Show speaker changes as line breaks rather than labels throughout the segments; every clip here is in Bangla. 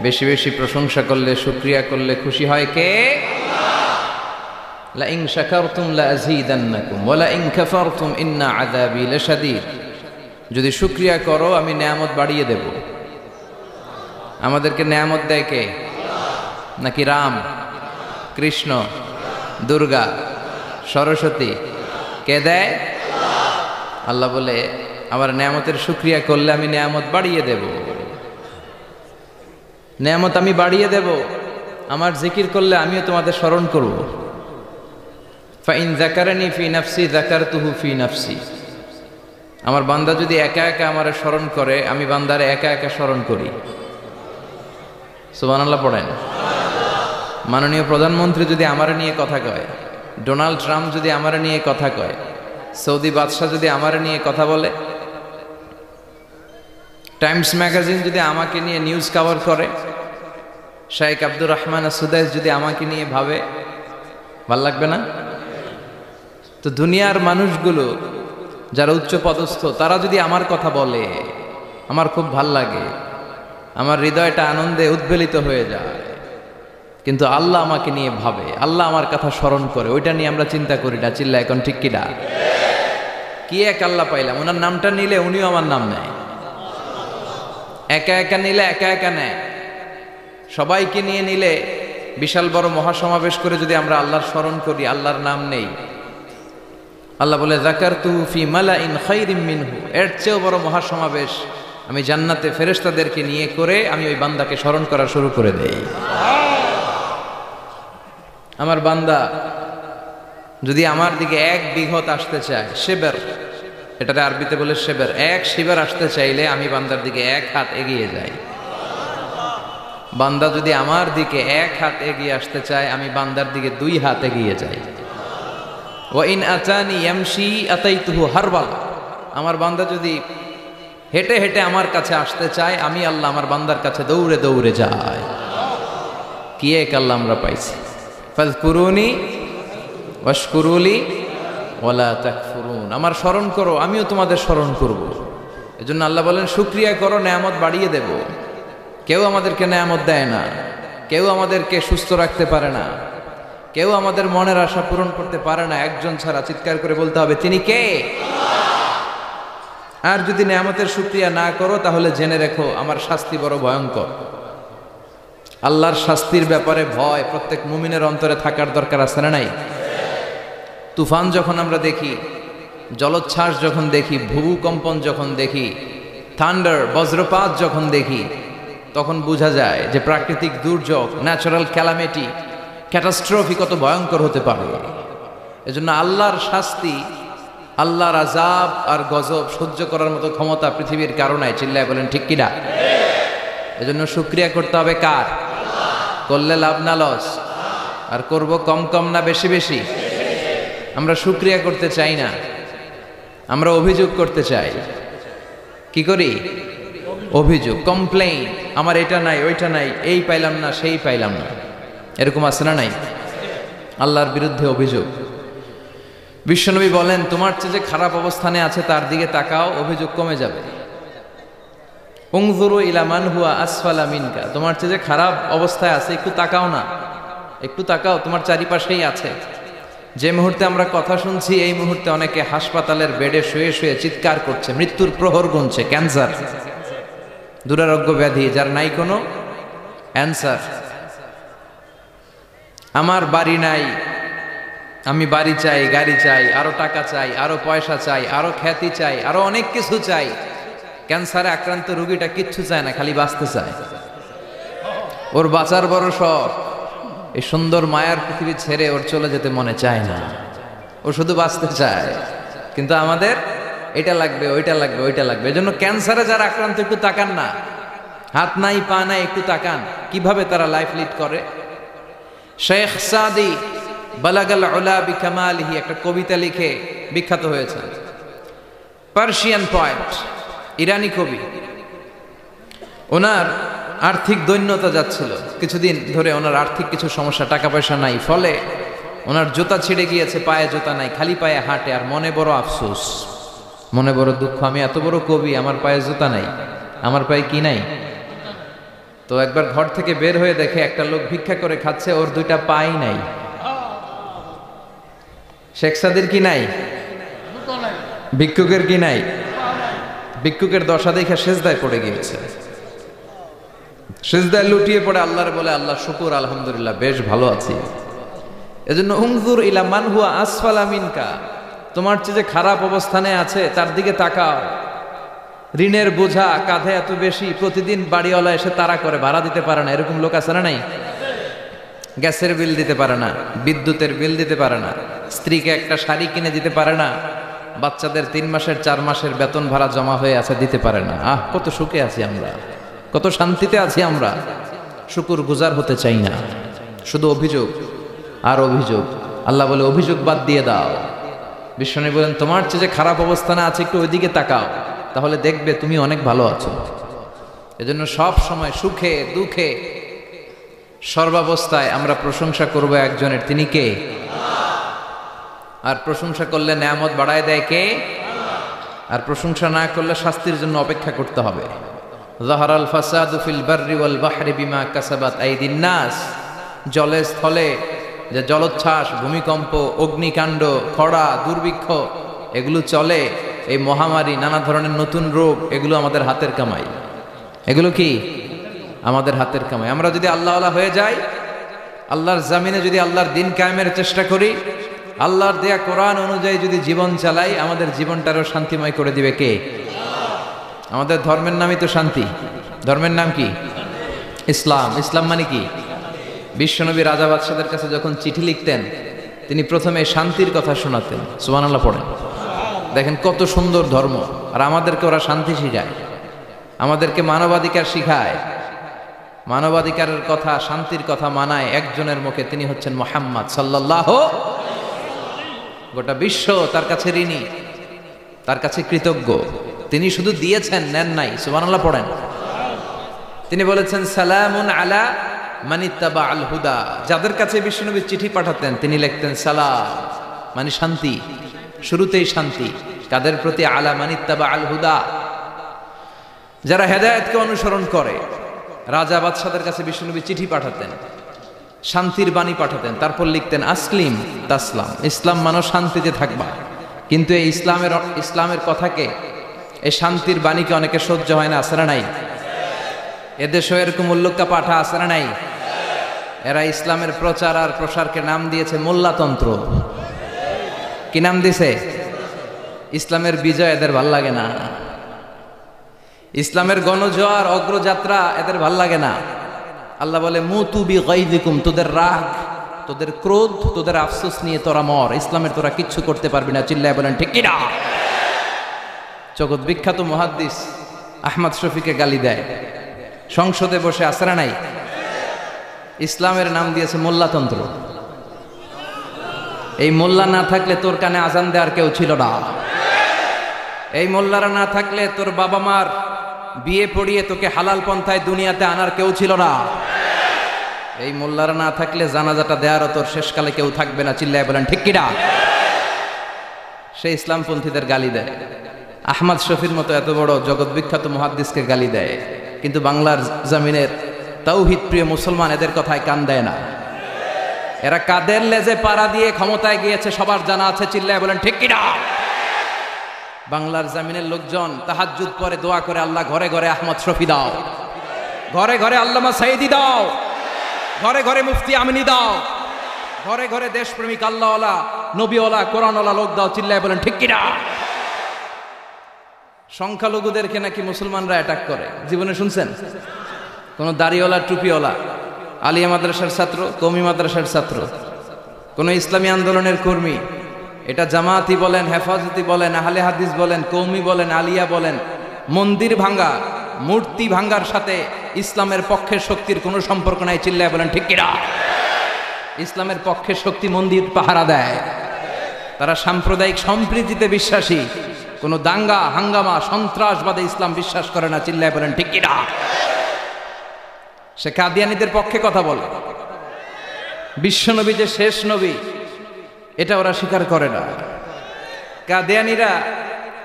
বেশি বেশি প্রশংসা করলে, শুকরিয়া করলে খুশি হয় কে? লা ইন শাকারতুম লা আযীদান্নাকুম ওয়া লা ইন কাফারতুম ইন্না আযাবি লাশাদীদ। যদি শুকরিয়া করো আমি নেয়ামত বাড়িয়ে দেব। আমাদেরকে নেয়ামত দেয় কে? নাকি রাম, কৃষ্ণ, দুর্গা, সরস্বতী? কে দেয়? আল্লাহ বলে আমার নেয়ামতের শুকরিয়া করলে আমি নেয়ামত বাড়িয়ে দেব। নেয়ামত আমি বাড়িয়ে দেব। আমার জিকির করলে আমিও তোমাদের স্মরণ করব। ফাইন যাকারানি ফি নাফসি যাকারতুহু ফি নাফসি। আমার বান্দা যদি একা একা আমারে স্মরণ করে, আমি বান্দারে একা একা স্মরণ করি। সুবহানাল্লাহ পড়েন। মাননীয় প্রধানমন্ত্রী যদি আমারে নিয়ে কথা কয়, ডোনাল্ড ট্রাম্প যদি আমারে নিয়ে কথা কয়, সৌদি বাদশাহ যদি আমারে নিয়ে কথা বলে, টাইমস ম্যাগাজিন যদি আমাকে নিয়ে নিউজ কভার করে, শাইখ আব্দুর রহমান সুদাইস যদি আমাকে নিয়ে ভাবে, ভাল লাগবে না? তো দুনিয়ার মানুষগুলো যারা উচ্চ পদস্থ, তারা যদি আমার কথা বলে, আমার খুব ভাল লাগে, আমার হৃদয়টা আনন্দে উদ্বেলিত হয়ে যায়। কিন্তু আল্লাহ আমাকে নিয়ে ভাবে, আল্লাহ আমার কথা স্মরণ করে, ওইটা নিয়ে আমরা চিন্তা করি না। চিল্লা এখন ঠিক কিনা? কি এক আল্লাহ পাইলাম, ওনার নামটা নিলে উনিও আমার নাম নেয়। একা একা নিলে একা একা নেয়, সবাইকে নিয়ে নিলে, বিশাল বড় মহাসমাবেশ করে যদি আমরা আল্লাহর স্মরণ করি, আল্লাহর নাম নেই, আল্লাহ বলে যাকারতুহু ফি মালাইন খায়রিম মিনহু। এর চেয়েও বড় মহাসমাবেশ আমি জান্নাতে ফেরেশতাদেরকে নিয়ে করে আমি ওই বান্দাকে স্মরণ করা শুরু করে দেই। আমার বান্দা যদি আমার দিকে এক বিঘত আসতে চায়, শেবের, এটাতে আরবিতে বলে শেবের, এক শিবের আসতে চাইলে আমি বান্দার দিকে এক হাত এগিয়ে যাই। বান্দা যদি আমার দিকে এক হাত এগিয়ে আসতে চায়, আমি বান্দার দিকে 2 হাত এগিয়ে যাই। ওয়া ইন আতানি ইয়ামশি আতাইতুহু হারবালা। আমার বান্দা যদি হেঁটে হেঁটে আমার কাছে আসতে চায়, আমি আল্লাহ আমার বান্দার কাছে দৌড়ে দৌড়ে যাই। কি এক আল্লাহ আমরা পাইছি। ফাযকুরুনি ওয়াশকুরুলি ওয়ালা তাকফুরুন। আমার স্মরণ করো, আমিও তোমাদের স্মরণ করব। এজন্য আল্লাহ বলেন শুকরিয়া করো, নেয়ামত বাড়িয়ে দেব। কেউ আমাদেরকে নেয়ামত দেয় না, কেউ আমাদেরকে সুস্থ রাখতে পারে না, কেউ আমাদের মনের আশা পূরণ করতে পারে না, একজন ছাড়া। চিৎকার করে বলতে হবে তিনি কে? আর যদি নেয়ামতের শুকরিয়া না করো, তাহলে জেনে রেখো আমার শাস্তি বড় ভয়ঙ্কর। আল্লাহর শাস্তির ব্যাপারে ভয় প্রত্যেক মুমিনের অন্তরে থাকার দরকার আছে না নাই? তুফান যখন আমরা দেখি, জলোচ্ছ্বাস যখন দেখি, ভূকম্পন যখন দেখি, থান্ডার, বজ্রপাত যখন দেখি, তখন বোঝা যায় যে প্রাকৃতিক দুর্যোগ, ন্যাচারাল ক্যালামিটি, ক্যাটাস্ট্রফি কত ভয়ঙ্কর হতে পারে। এজন্য আল্লাহর শাস্তি, আল্লাহর আযাব আর গজব সহ্য করার মতো ক্ষমতা পৃথিবীর কারো নাই। চিল্লায় বলেন ঠিক কিনা? এজন্য শুকরিয়া করতে হবে কার? করলে লাভ না লস? আর করব কম কম না বেশি বেশি? আমরা শুকরিয়া করতে চাই না, আমরা অভিযোগ করতে চাই। কি করি? অভিযোগ, কমপ্লেইন। আমার এটা নাই, ওইটা নাই, এই পাইলাম না, সেই পাইলাম না। এরকম আছে না নাই? আল্লাহর বিরুদ্ধে অভিযোগ। বিশ্বনবী বলেন তোমার চেয়ে যে খারাপ অবস্থানে আছে তার দিকে তাকাও, অভিযোগ কমে যাবে। উনজুরু ইলা মান হুয়া আসফালা মিনকা। তোমার চেয়ে যে খারাপ অবস্থায় আছে একটু তাকাও না, একটু তাকাও, তোমার চারিপাশেই আছে। যে মুহূর্তে আমরা কথা শুনছি, এই মুহূর্তে অনেকে হাসপাতালের বেডে শুয়ে শুয়ে চিৎকার করছে, মৃত্যুর প্রহর গুনছে। ক্যান্সার, দুরারোগ্য ব্যাধি যার নাই কোনো অ্যান্সার। আমার বাড়ি নাই, আমি বাড়ি চাই, গাড়ি চাই, আরো টাকা চাই, আরো পয়সা চাই, আরো খ্যাতি চাই, আরো অনেক কিছু চাই। ক্যান্সারে আক্রান্ত রোগীটা কিচ্ছু চায় না, খালি বাঁচতে চায়। ওর বাঁচার বড় শখ। এই সুন্দর মায়ার পৃথিবী ছেড়ে ওর চলে যেতে মনে চায় না, ও শুধু বাঁচতে চায়। কিন্তু আমাদের এটা লাগবে, ওইটা লাগবে, ওইটা লাগবে। এজন্য ক্যান্সারে যারা আক্রান্ত একটু তাকান না, হাত নাই পা নাই, একটু তাকান কিভাবে তারা লাইফ লিড করে। শেখ সাদি বালাগাল উলা বিকামালিহি একটা কবিতা লিখে বিখ্যাত হয়েছে। পার্সিয়ান পয়েট, ইরানি কবি। ওনার আর্থিক দৈন্যতা যাচ্ছিল কিছুদিন ধরে, ওনার আর্থিক কিছু সমস্যা, টাকা পয়সা নাই, ফলে ওনার জুতা ছিঁড়ে গিয়েছে, পায়ে জুতা নাই, খালি পায়ে হাঁটে। আর মনে বড় আফসোস, মনে বড় দুঃখ, আমি এত বড় কবি, আমার পায়ে জুতা নাই। আমার পায়ে কি নাই? তো একবার ঘর থেকে বের হয়ে দেখে একটা লোক ভিক্ষা করে খাচ্ছে, ওর দুইটা পাই নাই। শেখ সাদির কি নাই? ভিক্ষুকের কি নাই? ভিক্ষুকের দশা দেখে সেজদায় পড়ে গিয়েছে, সেজদায় লুটিয়ে পড়ে আল্লাহর বলে, আল্লাহ শুকুর, আলহামদুলিল্লাহ বেশ ভালো আছি। এজন্য উনজুর ইলা মান হুয়া আসফালা মিনকা, তোমার চেয়ে যে খারাপ অবস্থানে আছে তার দিকে তাকাও। ঋণের বোঝা কাঁধে এত বেশি, প্রতিদিন বাড়িওয়ালা এসে তাড়া করে, ভাড়া দিতে পারে না, এরকম লোক আছে না নাই? গ্যাসের বিল দিতে পারে না, বিদ্যুতের বিল দিতে পারে না, স্ত্রীকে একটা শাড়ি কিনে দিতে পারে না, বাচ্চাদের 3 মাসের 4 মাসের বেতন ভাড়া জমা হয়ে আছে, দিতে পারে না। কত সুখে আছি আমরা, কত শান্তিতে আছি আমরা, শুকুর গুজার হতে চাই না, শুধু অভিযোগ আর অভিযোগ। আল্লাহ বলে অভিযোগ বাদ দিয়ে দাও। বিশ্বনবী বলেন, তোমার চেয়ে যে খারাপ অবস্থানে আছে একটু ওইদিকে তাকাও, তাহলে দেখবে তুমি অনেক ভালো আছো। এজন্য সব সময় সুখে দুঃখে সর্বাবস্থায় আমরা প্রশংসা করব একজনের, তিনি কে? আর প্রশংসা করলে নেয়ামত বাড়ায় দেয় কে? আর প্রশংসা না করলে শাস্তির জন্য অপেক্ষা করতে হবে। যাহারাল ফাসাদু ফিল বাররি ওয়াল বাহরি বিমা কাসাবাত আইদিন নাস, জলে স্থলে যে জলোচ্ছ্বাস, ভূমিকম্প, অগ্নিকাণ্ড, খরা, দুর্ভিক্ষ এগুলো চলে, এই মহামারী, নানা ধরনের নতুন রোগ, এগুলো আমাদের হাতের কামাই। এগুলো কি আমাদের হাতের কামাই। আমরা যদি আল্লাহওয়ালা হয়ে যাই, আল্লাহর জামিনে যদি আল্লাহর দিন কায়েমের চেষ্টা করি, আল্লাহর দেয়া কোরআন অনুযায়ী যদি জীবন চালাই, আমাদের জীবনটারও শান্তিময় করে দিবে কে? আমাদের ধর্মের নামই তো শান্তি। ধর্মের নাম কি? ইসলাম। ইসলাম মানে কি? বিশ্বনবী রাজা বাদশাদের কাছে যখন চিঠি লিখতেন, তিনি প্রথমে শান্তির কথা শোনাতেন। সুবহানাল্লাহ পড়েন। দেখেন কত সুন্দর ধর্ম। আর আমাদেরকে ওরা শান্তি শিখায়, আমাদেরকে মানবাধিকার শিখায়। মানবাধিকারের কথা, শান্তির কথা মানায় একজনের মুখে, তিনি হচ্ছেন মুহাম্মদ সাল্লাল্লাহু। গোটা বিশ্ব তার কাছে ঋণী, তার কাছে কৃতজ্ঞ। তিনি শুধু দিয়েছেন, নেন নাই। সুবহানাল্লাহ পড়েন। তিনি বলেছেন, সালামুন আলা মানিত্তাবা আল হুদা। যাদের কাছে বিশ্বনবী চিঠি পাঠাতেন, তিনি লিখতেন সালাম, মানে শান্তি। শুরুতেই শান্তি কাদের প্রতি? আলা মানিত্তাবা আল হুদা, যারা হেদায়েতকে অনুসরণ করে। রাজা বাদশাদের কাছে বিশ্বনবী চিঠি পাঠাতেন, শান্তির বাণী পাঠাতেন, তারপর লিখতেন আসলিম তাসলাম, ইসলাম মানো শান্তিতে থাকবা। কিন্তু এই ইসলামের কথাকে, এই শান্তির বাণীকে অনেকে সহ্য হয় না, আছে না নাই? এদেশও এরকম উল্লুক্কা পাঠা আছে না নাই? এরা ইসলামের প্রচার আর প্রসারকে নাম দিয়েছে মোল্লাতন্ত্র। কি নাম দিছে? ইসলামের বিজয় এদের ভাল লাগে না, ইসলামের গণজোয়ার অগ্রযাত্রা এদের ভাল লাগে না। আল্লাহ বলে, মুতু বিগাইযিকুম, তোদের রাগ, তোদের ক্রোধ, তোদের আফসোস নিয়ে তোরা মর, ইসলামের তোরা কিচ্ছু করতে পারবি না। চিল্লায় বলেন ঠিক কিনা? জগৎ বিখ্যাত মুহাদ্দিস আহমদ শফিকে গালি দেয়, সংসদে বসে, আসরা নাই? ইসলামের নাম দিয়েছে মোল্লাতন্ত্র। এই মোল্লা না থাকলে তোর কানে আজান দেওয়ার কেউ ছিল না। এই মোল্লারা না থাকলে তোর বাবা মার বিয়ে পড়িয়ে তোকে হালাল পন্থায় দুনিয়াতে আনার কেউ ছিল না। এই মোল্লারা না থাকলে জানাজাটা দেওয়ারও তোর শেষকালে কেউ থাকবে না। চিল্লায় বলেন ঠিক কিনা? সে ইসলামপন্থীদের গালি দেয়, আহমদ শফির মতো এত বড় জগৎ বিখ্যাত মুহাদ্দিসকে গালি দেয়। কিন্তু বাংলার জমিনের তাওহীদ প্রিয় মুসলমান এদের কথায় কান দেয় না। এরা কাদের লেজে পাড়া দিয়ে ক্ষমতায় গিয়েছে সবার জানা আছে। চিল্লায় বলেন ঠিক কিনা? বাংলার জমিনের লোকজন তাহাজ্জুদ পরে দোয়া করে, আল্লাহ ঘরে ঘরে আহমদ শফি দাও, ঘরে ঘরে আল্লামা সাইদি দাও, ঘরে ঘরে মুফতি আমিনী দাও, ঘরে ঘরে দেশপ্রেমিক আল্লাহওয়ালা, নবীওয়ালা, কোরআনওয়ালা লোক দাও। চিল্লায় বলেন ঠিক কিনা? সংখ্যালঘুদেরকে নাকি মুসলমানরা অ্যাটাক করে। জীবনে শুনছেন? কোন দাড়িওয়ালা, টুপিওয়ালা, আলিয়া মাদ্রাসার ছাত্র, কওমি মাদ্রাসার ছাত্র, কোন ইসলামী আন্দোলনের কর্মী, এটা জামাতি বলেন, হেফাজতি বলেন, আহলে হাদিস বলেন, কওমি বলেন, আলিয়া বলেন, মন্দির ভাঙ্গা, মূর্তি ভাঙ্গার সাথে ইসলামের পক্ষের শক্তির কোনো সম্পর্ক নাই। চিল্লায় বলেন ঠিক কিনা? ইসলামের পক্ষের শক্তি মন্দির পাহারা দেয়। তারা সাম্প্রদায়িক সম্প্রীতিতে বিশ্বাসী, কোন দাঙ্গা হাঙ্গামা সন্ত্রাসবাদে ইসলাম বিশ্বাস করে না। চিল্লায় বলেন ঠিক কিনা? সে কাদিয়ানীদের পক্ষে কথা বলে। বিশ্বনবী যে শেষ নবী এটা ওরা স্বীকার করে না। কাদিয়ানীরা,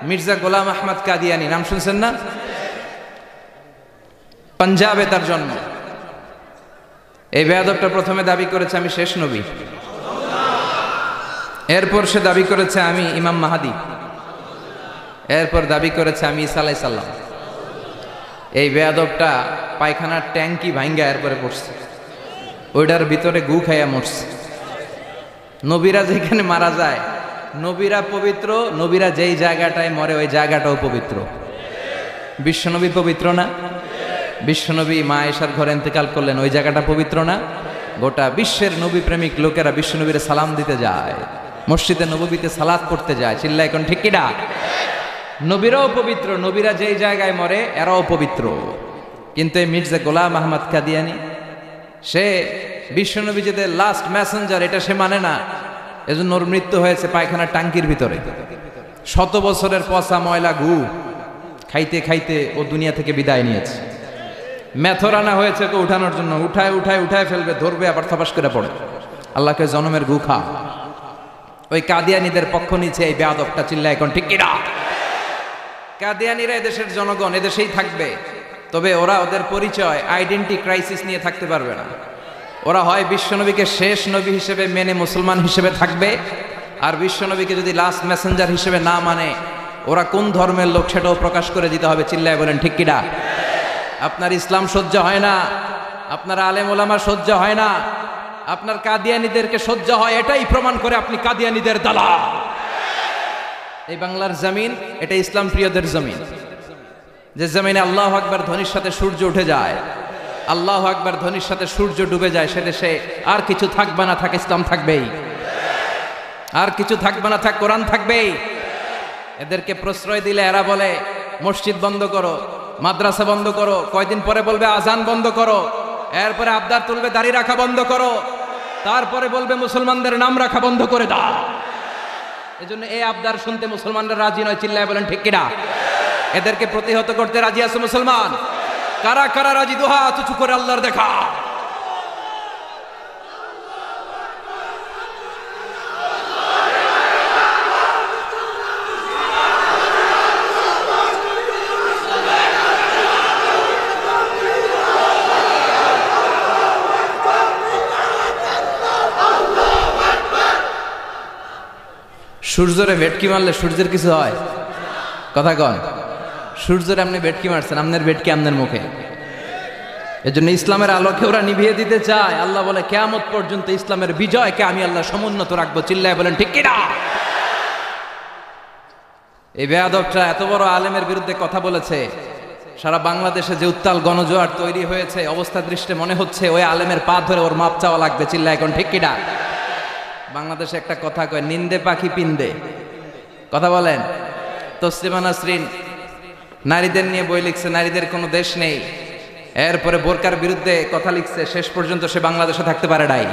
মির্জা গোলাম আহমদ কাদিয়ানী নাম শুনছেন না? পাঞ্জাবে তার জন্ম। এই বেয়াদবটা প্রথমে দাবি করেছে আমি শেষ নবী, এরপর সে দাবি করেছে আমি ইমাম মাহাদি, এরপর দাবি করেছে আমি ঈসা আলাইহিস সালাম। এই বেয়াদবটা পায়খানার ট্যাঙ্কি ভাঙ্গা এরপরে পড়ছে, ওইটার ভিতরে গু খাইয়া মরছে। নবীরা যেখানে মারা যায়, নবীরা পবিত্র, নবীরা যেই জায়গাটায় মরে ওই জায়গাটাও পবিত্র। বিশ্বনবী পবিত্র না? বিশ্বনবী মা আয়েশার ঘরে ইন্তেকাল করলেন, ওই জায়গাটা পবিত্র না? গোটা বিশ্বের নবী প্রেমিক লোকেরা বিশ্বনবীরে সালাম দিতে যায়, মসজিদে নববীতে সালাত পড়তে যায়। চিল্লা এখন ঠিক কিনা? নবীরাও পবিত্র, নবীরা যেই জায়গায় মরে এরাও পবিত্র। কিন্তু এই মির্জা গোলাম আহমদ কাদিয়ানি, সে বিশ্বনবী যে লাস্ট মেসেঞ্জার এটা সে মানে না, এজন্য ওর মৃত্যু হয়েছে পায়খানার টাঙ্কির ভিতরে। 100 বছরের পচা ময়লা গু খাইতে খাইতে ও দুনিয়া থেকে বিদায় নিয়েছে। মেথর আনা হয়েছে ওকে উঠানোর জন্য, উঠায় ফেলবে, ধরবে, আবার থপাস করে পড়ে। আল্লাহকে জনমের গু খা। ওই কাদিয়ানীদের পক্ষ নিচ্ছে এই বেয়াদবটা। চিল্লা এখন ঠিক কিনা? কাদিয়ানীরা এদেশের জনগণ, এদেশেই থাকবে, তবে ওরা ওদের পরিচয় আইডেন্টি ক্রাইসিস নিয়ে থাকতে পারবে না। ওরা হয় বিশ্বনবীকে শেষ নবী হিসেবে মেনে মুসলমান হিসেবে থাকবে, আর বিশ্বনবীকে যদি লাস্ট মেসেঞ্জার হিসেবে না মানে ওরা কোন ধর্মের লোক সেটাও প্রকাশ করে দিতে হবে। চিল্লায় বলেন ঠিক কিনা? আপনার ইসলাম সহ্য হয় না, আপনার আলেম ওলামা সহ্য হয় না, আপনার কাদিয়ানীদেরকে সহ্য হয়, এটাই প্রমাণ করে আপনি কাদিয়ানীদের দালাল। এই বাংলার জমিন এটা ইসলাম প্রিয়দের জমিন, যে জমিনে আল্লাহু আকবার ধ্বনির সাথে সূর্য উঠে যায়, আল্লাহু আকবার ধ্বনির সাথে সূর্য ডুবে যায়, সে দেশে আর কিছু থাকবে না থাক ইসলাম থাকবেই, আর কিছু থাকবে না থাক কোরআন থাকবেই। এদেরকে প্রশ্রয় দিলে এরা বলে মসজিদ বন্ধ করো, মাদ্রাসা বন্ধ করো, কয়দিন পরে বলবে আজান বন্ধ করো, এরপরে আবদার তুলবে দাড়ি রাখা বন্ধ করো, তারপরে বলবে মুসলমানদের নাম রাখা বন্ধ করে দাও। এজন্য এই আবদার শুনতে মুসলমানরা রাজি নয়। চিল্লায় বলেন ঠিক কিনা? এদেরকে প্রতিহত করতে রাজি আছে মুসলমান? কারা কারা রাজি? দুহা উঁচু করে আল্লাহর দেখা। সূর্যরে ভেটকি মারলে সূর্যের কিছু হয়? কথা কন। সূর্যরে আপনি ভেটকি মারছেন, আপনার ভেটকি আপনার মুখে। এজন্য ইসলামের আলোকে ওরা নিভিয়ে দিতে চায়। আল্লাহ বলে কিয়ামত পর্যন্ত ইসলামের বিজয়কে আমি আল্লাহ সমুন্নত রাখবো। চিল্লায় বলেন ঠিক কিনা? এই বেয়াদবটা এত বড় আলেমের বিরুদ্ধে কথা বলেছে, সারা বাংলাদেশে যে উত্তাল গণজোয়ার তৈরি হয়েছে, অবস্থা দৃষ্টে মনে হচ্ছে ওই আলেমের পা ধরে ওর মাপ চাওয়া লাগবে। চিল্লায় এখন ঠিক কিনা? বাংলাদেশে একটা কথা কয়, নিন্দে পাখি পিন্দে। কথা বলেন। তসলিমা নাসরিন নারীদের নিয়ে বই লিখছে, নারীদের কোনো দেশ নেই, এরপরে বোরকার বিরুদ্ধে কথা লিখছে, শেষ পর্যন্ত সে বাংলাদেশে থাকতে পারে নাই।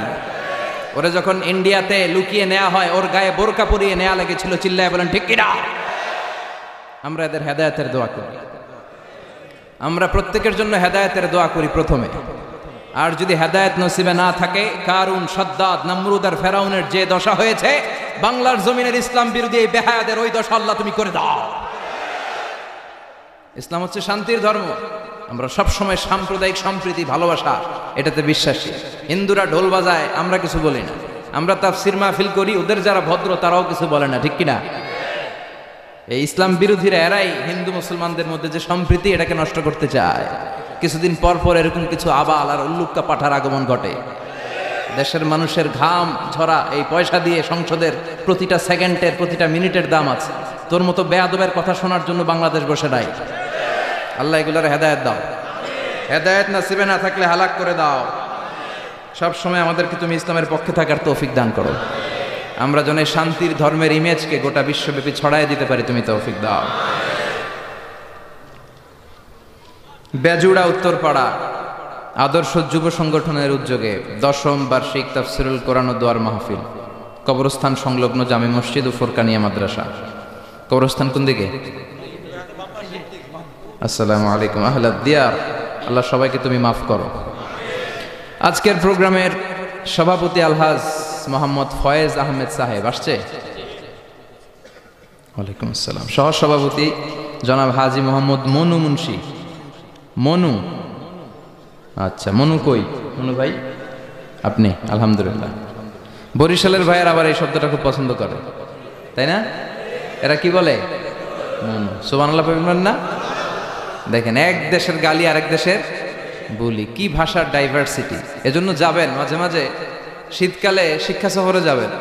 ওরে যখন ইন্ডিয়াতে লুকিয়ে নেওয়া হয়, ওর গায়ে বোরকা পরিয়ে নেওয়া লেগেছিল। চিল্লায় বলেন ঠিক কিনা? আমরা এদের হেদায়েতের দোয়া করি, আমরা প্রত্যেকের জন্য হেদায়েতের দোয়া করি প্রথমে। আর যদি হেদায়েত নসিবে না থাকে, কারুন, সাদ্দাদ, নমরুদ আর ফেরাউনের যে দশা হয়েছে, বাংলার জমিনের ইসলাম বিরোধী এই বেহায়াদের ওই দশা আল্লাহ তুমি করে দাও। ইসলাম হচ্ছে শান্তির ধর্ম। আমরা সবসময় সাম্প্রদায়িক সম্প্রীতি, ভালোবাসা এটাতে বিশ্বাসী। হিন্দুরা ঢোল বাজায়, আমরা কিছু বলি না। আমরা তাফসীর মাহফিল করি, ওদের যারা ভদ্র তারাও কিছু বলে না। ঠিক কিনা? এই ইসলাম বিরোধীরা এরাই হিন্দু মুসলমানদের মধ্যে যে সম্প্রীতি এটাকে নষ্ট করতে চায়। কিছুদিন পর পর এরকম কিছু আবাল আর উল্লুক্কা পাঠার আগমন ঘটে। দেশের মানুষের ঘাম ঝরা এই পয়সা দিয়ে সংসদের প্রতিটা সেকেন্ডের, প্রতিটা মিনিটের দাম আছে। তোর মতো বেয়াদবের কথা শোনার জন্য বাংলাদেশ বসে নাই। আল্লাহ এগুলোর হেদায়েত দাও, হেদায়েত নসিবে না থাকলে হালাক করে দাও। সব সময় আমাদেরকে তুমি ইসলামের পক্ষে থাকার তৌফিক দান করো। আমরা যেন শান্তির ধর্মের ইমেজকে গোটা বিশ্বব্যাপী ছড়ায় দিতে পারি, তুমি তৌফিক দাও। বেজুড়া উত্তরপাড়া আদর্শ যুব সংগঠনের উদ্যোগে 10ম বার্ষিক তাফসিরুল কোরআন ও দোয়ার মাহফিল, কবরস্থান সংলগ্ন জামে মসজিদ ও ফুরকানিয়া মাদ্রাসা। কবরস্থান কোন দিকে? আসসালামু আলাইকুম আহলাদ দিয়ার। আল্লাহ সবাইকে তুমি মাফ করো। আজকের প্রোগ্রামের সভাপতি আলহাজ মোহাম্মদ ফয়েজ আহমেদ সাহেব আসছে। ওয়ালাইকুম আসসালাম। সহ সভাপতি জনাব হাজি মোহাম্মদ মনু মুন্সি। মনু, আচ্ছা মনু কই? মনু ভাই আপনি? আলহামদুলিল্লাহ। বরিশালের ভাইয়ের আবার এই শব্দটা খুব পছন্দ করে, তাই না? এরা কি বলে? সুবহানাল্লাহ বলবেন না? দেখেন, এক দেশের গালি আরেক দেশের বুলি, কি ভাষার ডাইভার্সিটি। এজন্য যাবেন মাঝে মাঝে শীতকালে শিক্ষা সফরে যাবেন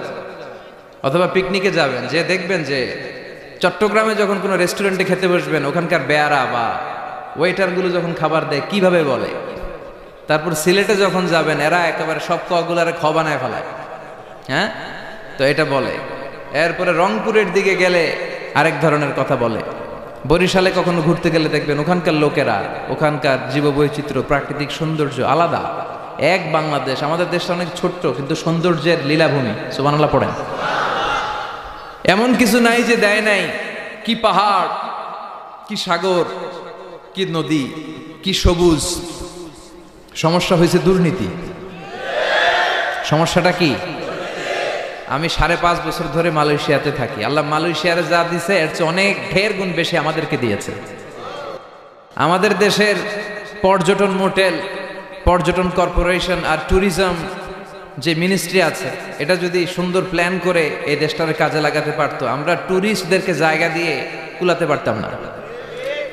অথবা পিকনিকে যাবেন, যে দেখবেন যে চট্টগ্রামে যখন কোনো রেস্টুরেন্টে খেতে বসবেন, ওখানকার বেয়ারা বা ওয়েটারগুলো যখন খাবার দেয় কিভাবে বলে। তারপর সিলেটে যখন যাবেন, এরা একেবারে সব কগুলারে খ বানায় ফেলায়, হ্যাঁ, তো এটা বলে। এরপরে রংপুরের দিকে গেলে আরেক ধরনের কথা বলে। বরিশালে কখনো ঘুরতে গেলে দেখবেন ওখানকার লোকেরা, ওখানকার জীববৈচিত্র্য, প্রাকৃতিক সৌন্দর্য আলাদা। এক বাংলাদেশ, আমাদের দেশটা অনেক ছোট্ট কিন্তু সৌন্দর্যের লীলাভূমি। সুবহানাল্লাহ পড়েন। এমন কিছু নাই যে দেয় নাই। কি পাহাড়, কি সাগর, কি নদী, কি সবুজ। সমস্যা হয়েছে দুর্নীতি। সমস্যাটা কি? আমি 5.5 বছর ধরে মালয়েশিয়াতে থাকি। আল্লাহ মালয়েশিয়ারে যা দিছে এর চেয়ে অনেক ঢের গুণ বেশি আমাদেরকে দিয়েছে। আমাদের দেশের পর্যটন মোটেল, পর্যটন কর্পোরেশন আর ট্যুরিজম যে মিনিস্ট্রি আছে, এটা যদি সুন্দর প্ল্যান করে এই দেশটার কাজে লাগাতে পারতো, আমরা ট্যুরিস্টদেরকে জায়গা দিয়ে কুলাতে পারতাম না।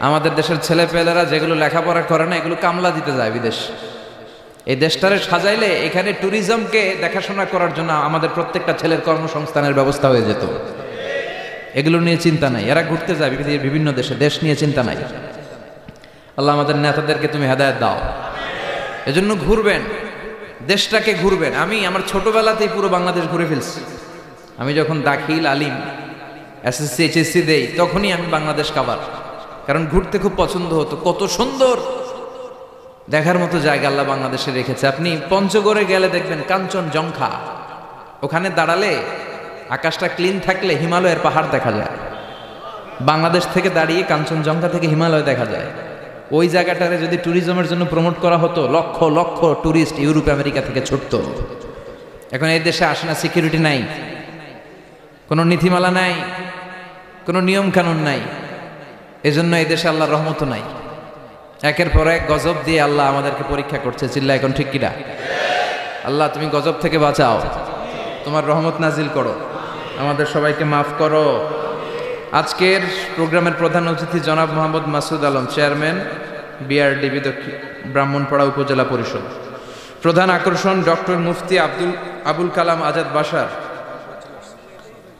আমাদের দেশের ছেলেপেলেরা যেগুলো লেখাপড়া করে না, এগুলো কামলা দিতে যায় বিদেশ। এই দেশটারে সাজাইলে এখানে ট্যুরিজমকে দেখাশোনা করার জন্য আমাদের প্রত্যেকটা ছেলের কর্মসংস্থানের ব্যবস্থা হয়ে যেত। এগুলো নিয়ে চিন্তা নাই, এরা ঘুরতে যায় বিভিন্ন দেশে, দেশ নিয়ে চিন্তা নাই। আল্লাহ আমাদের নেতাদেরকে তুমি হেদায়েত দাও। এজন্য ঘুরবেন, দেশটাকে ঘুরবেন। আমি আমার ছোটবেলাতেই পুরো বাংলাদেশ ঘুরে ফেলছি। আমি যখন দাখিল, আলিম, এসএসসি, এইচএসসি দেই, তখনই আমি বাংলাদেশ কাবার, কারণ ঘুরতে খুব পছন্দ হতো। কত সুন্দর দেখার মতো জায়গা আল্লাহ বাংলাদেশে রেখেছে। আপনি পঞ্চগড়ে গেলে দেখবেন কাঞ্চনজঙ্ঘা, ওখানে দাঁড়ালে আকাশটা ক্লিন থাকলে হিমালয়ের পাহাড় দেখা যায়। বাংলাদেশ থেকে দাঁড়িয়ে কাঞ্চনজঙ্ঘা থেকে হিমালয় দেখা যায়। ওই জায়গাটারে যদি ট্যুরিজমের জন্য প্রমোট করা হতো, lakh lakh tourist Europe America থেকে ছুটতো। এখন এই দেশে আসে না, সিকিউরিটি নাই, কোনো নীতিমালা নাই, কোনো নিয়ম কানুন নাই। এজন্য এই দেশে আল্লাহর রহমত নাই। একের পর এক গজব দিয়ে আল্লাহ আমাদেরকে পরীক্ষা করছে। চিল্লা এখন ঠিক কিনা? আল্লাহ তুমি গজব থেকে বাঁচাও, তোমার রহমত নাজিল করো, আমাদের সবাইকে মাফ করো। আজকের প্রোগ্রামের প্রধান অতিথি জনাব মোহাম্মদ মাসুদ আলম, চেয়ারম্যান বিআরডিবি ব্রাহ্মণপাড়া উপজেলা পরিষদ। প্রধান আকর্ষণ ডক্টর মুফতি আবুল কালাম আজাদ বাশার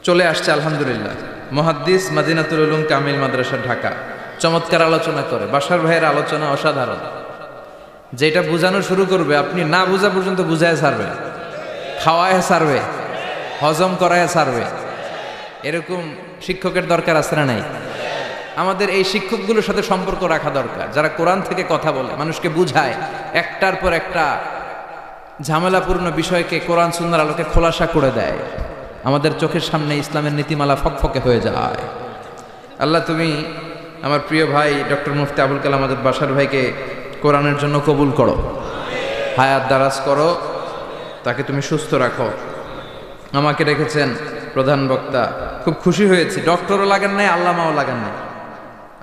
চলে আসছে আলহামদুলিল্লাহ। মুহাদ্দিস, মাদিনাতুল উলুম কামিল মাদ্রাসা, ঢাকা। চমৎকার আলোচনা করে। বাশার ভাইয়ের আলোচনা অসাধারণ। যেটা বুঝানো শুরু করবে আপনি না বুঝা পর্যন্ত বুঝায় ছাড়বে, খাওয়ায় ছাড়বে, হজম করায় ছাড়বে। এরকম শিক্ষকের দরকার আছে না নাই? আমাদের এই শিক্ষকগুলোর সাথে সম্পর্ক রাখা দরকার, যারা কোরআন থেকে কথা বলে, মানুষকে বুঝায়, একটার পর একটা ঝামেলাপূর্ণ বিষয়কে কোরআন সুন্নাহর আলোকে খোলাসা করে দেয়। আমাদের চোখের সামনে ইসলামের নীতিমালা ফকফকে হয়ে যায়। আল্লাহ তুমি আমার প্রিয় ভাই ডক্টর মুফতি আবুল কালাম আজাদ বাশার ভাইকে কোরআনের জন্য কবুল করো, হায়াত দারাজ করো, তাকে তুমি সুস্থ রাখো। আমাকে রেখেছেন প্রধান বক্তা, খুব খুশি হয়েছি। ডক্টরও লাগান নাই, আল্লামাও লাগান নাই,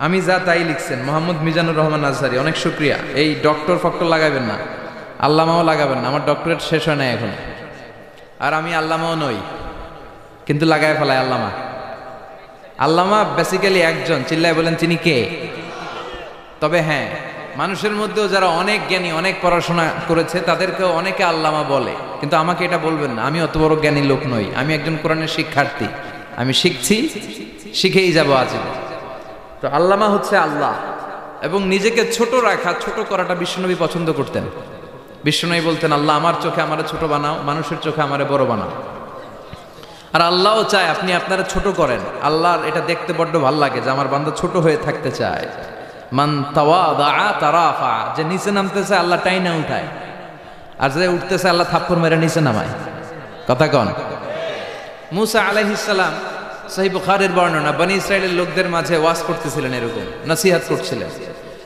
আমি যা তাই লিখছেন। মোহাম্মদ মিজানুর রহমান আজহারি, অনেক শুক্রিয়া। এই ডক্টর ফক্টর লাগাবেন না, আল্লামাও লাগাবেন না। আমার ডক্টরেট শেষ হয় না এখন, আর আমি আল্লামাও নই, কিন্তু লাগায় ফেলায় আল্লামা। আল্লামা বেসিক্যালি একজন, চিল্লায় বলেন তিনি কে? তবে হ্যাঁ, মানুষের মধ্যেও যারা অনেক জ্ঞানী, অনেক পড়াশোনা করেছে, তাদেরকেও অনেকে আল্লামা বলে, কিন্তু আমাকে এটা বলবেন না। আমি অত বড় জ্ঞানী লোক নই, আমি একজন কোরআনের শিক্ষার্থী। আমি শিখছি, শিখেই যাব আজীবন। তো আল্লামা হচ্ছে আল্লাহ। এবং নিজেকে ছোট রাখা, ছোট করাটা বিশ্বনবী পছন্দ করতেন। বিশ্বনবী বলতেন, আল্লাহ আমার চোখে আমারে ছোট বানাও, মানুষের চোখে আমারে বড় বানাও। আর আল্লাহও চায় আপনি আপনারা ছোট করেন। আল্লাহর এটা দেখতে বড্ড ভাল লাগে যে আমার বান্দা ছোট হয়ে থাকতে চায়। মান তাওয়াদা তারাফা, যে নিচে নামতেছে আল্লাহ টাইনা উঠায়, আর যে উঠতেছে আল্লাহ থাপ্পড় মেরে নিচে নামায়। কথা কন? মুসা আলাইহিস সালাম, সহিহ বুখারীর বর্ণনা, বনি ইসরাইলের লোকদের মাঝে ওয়াজ করতেছিলেন, এরকম নসিহত করছিলেন।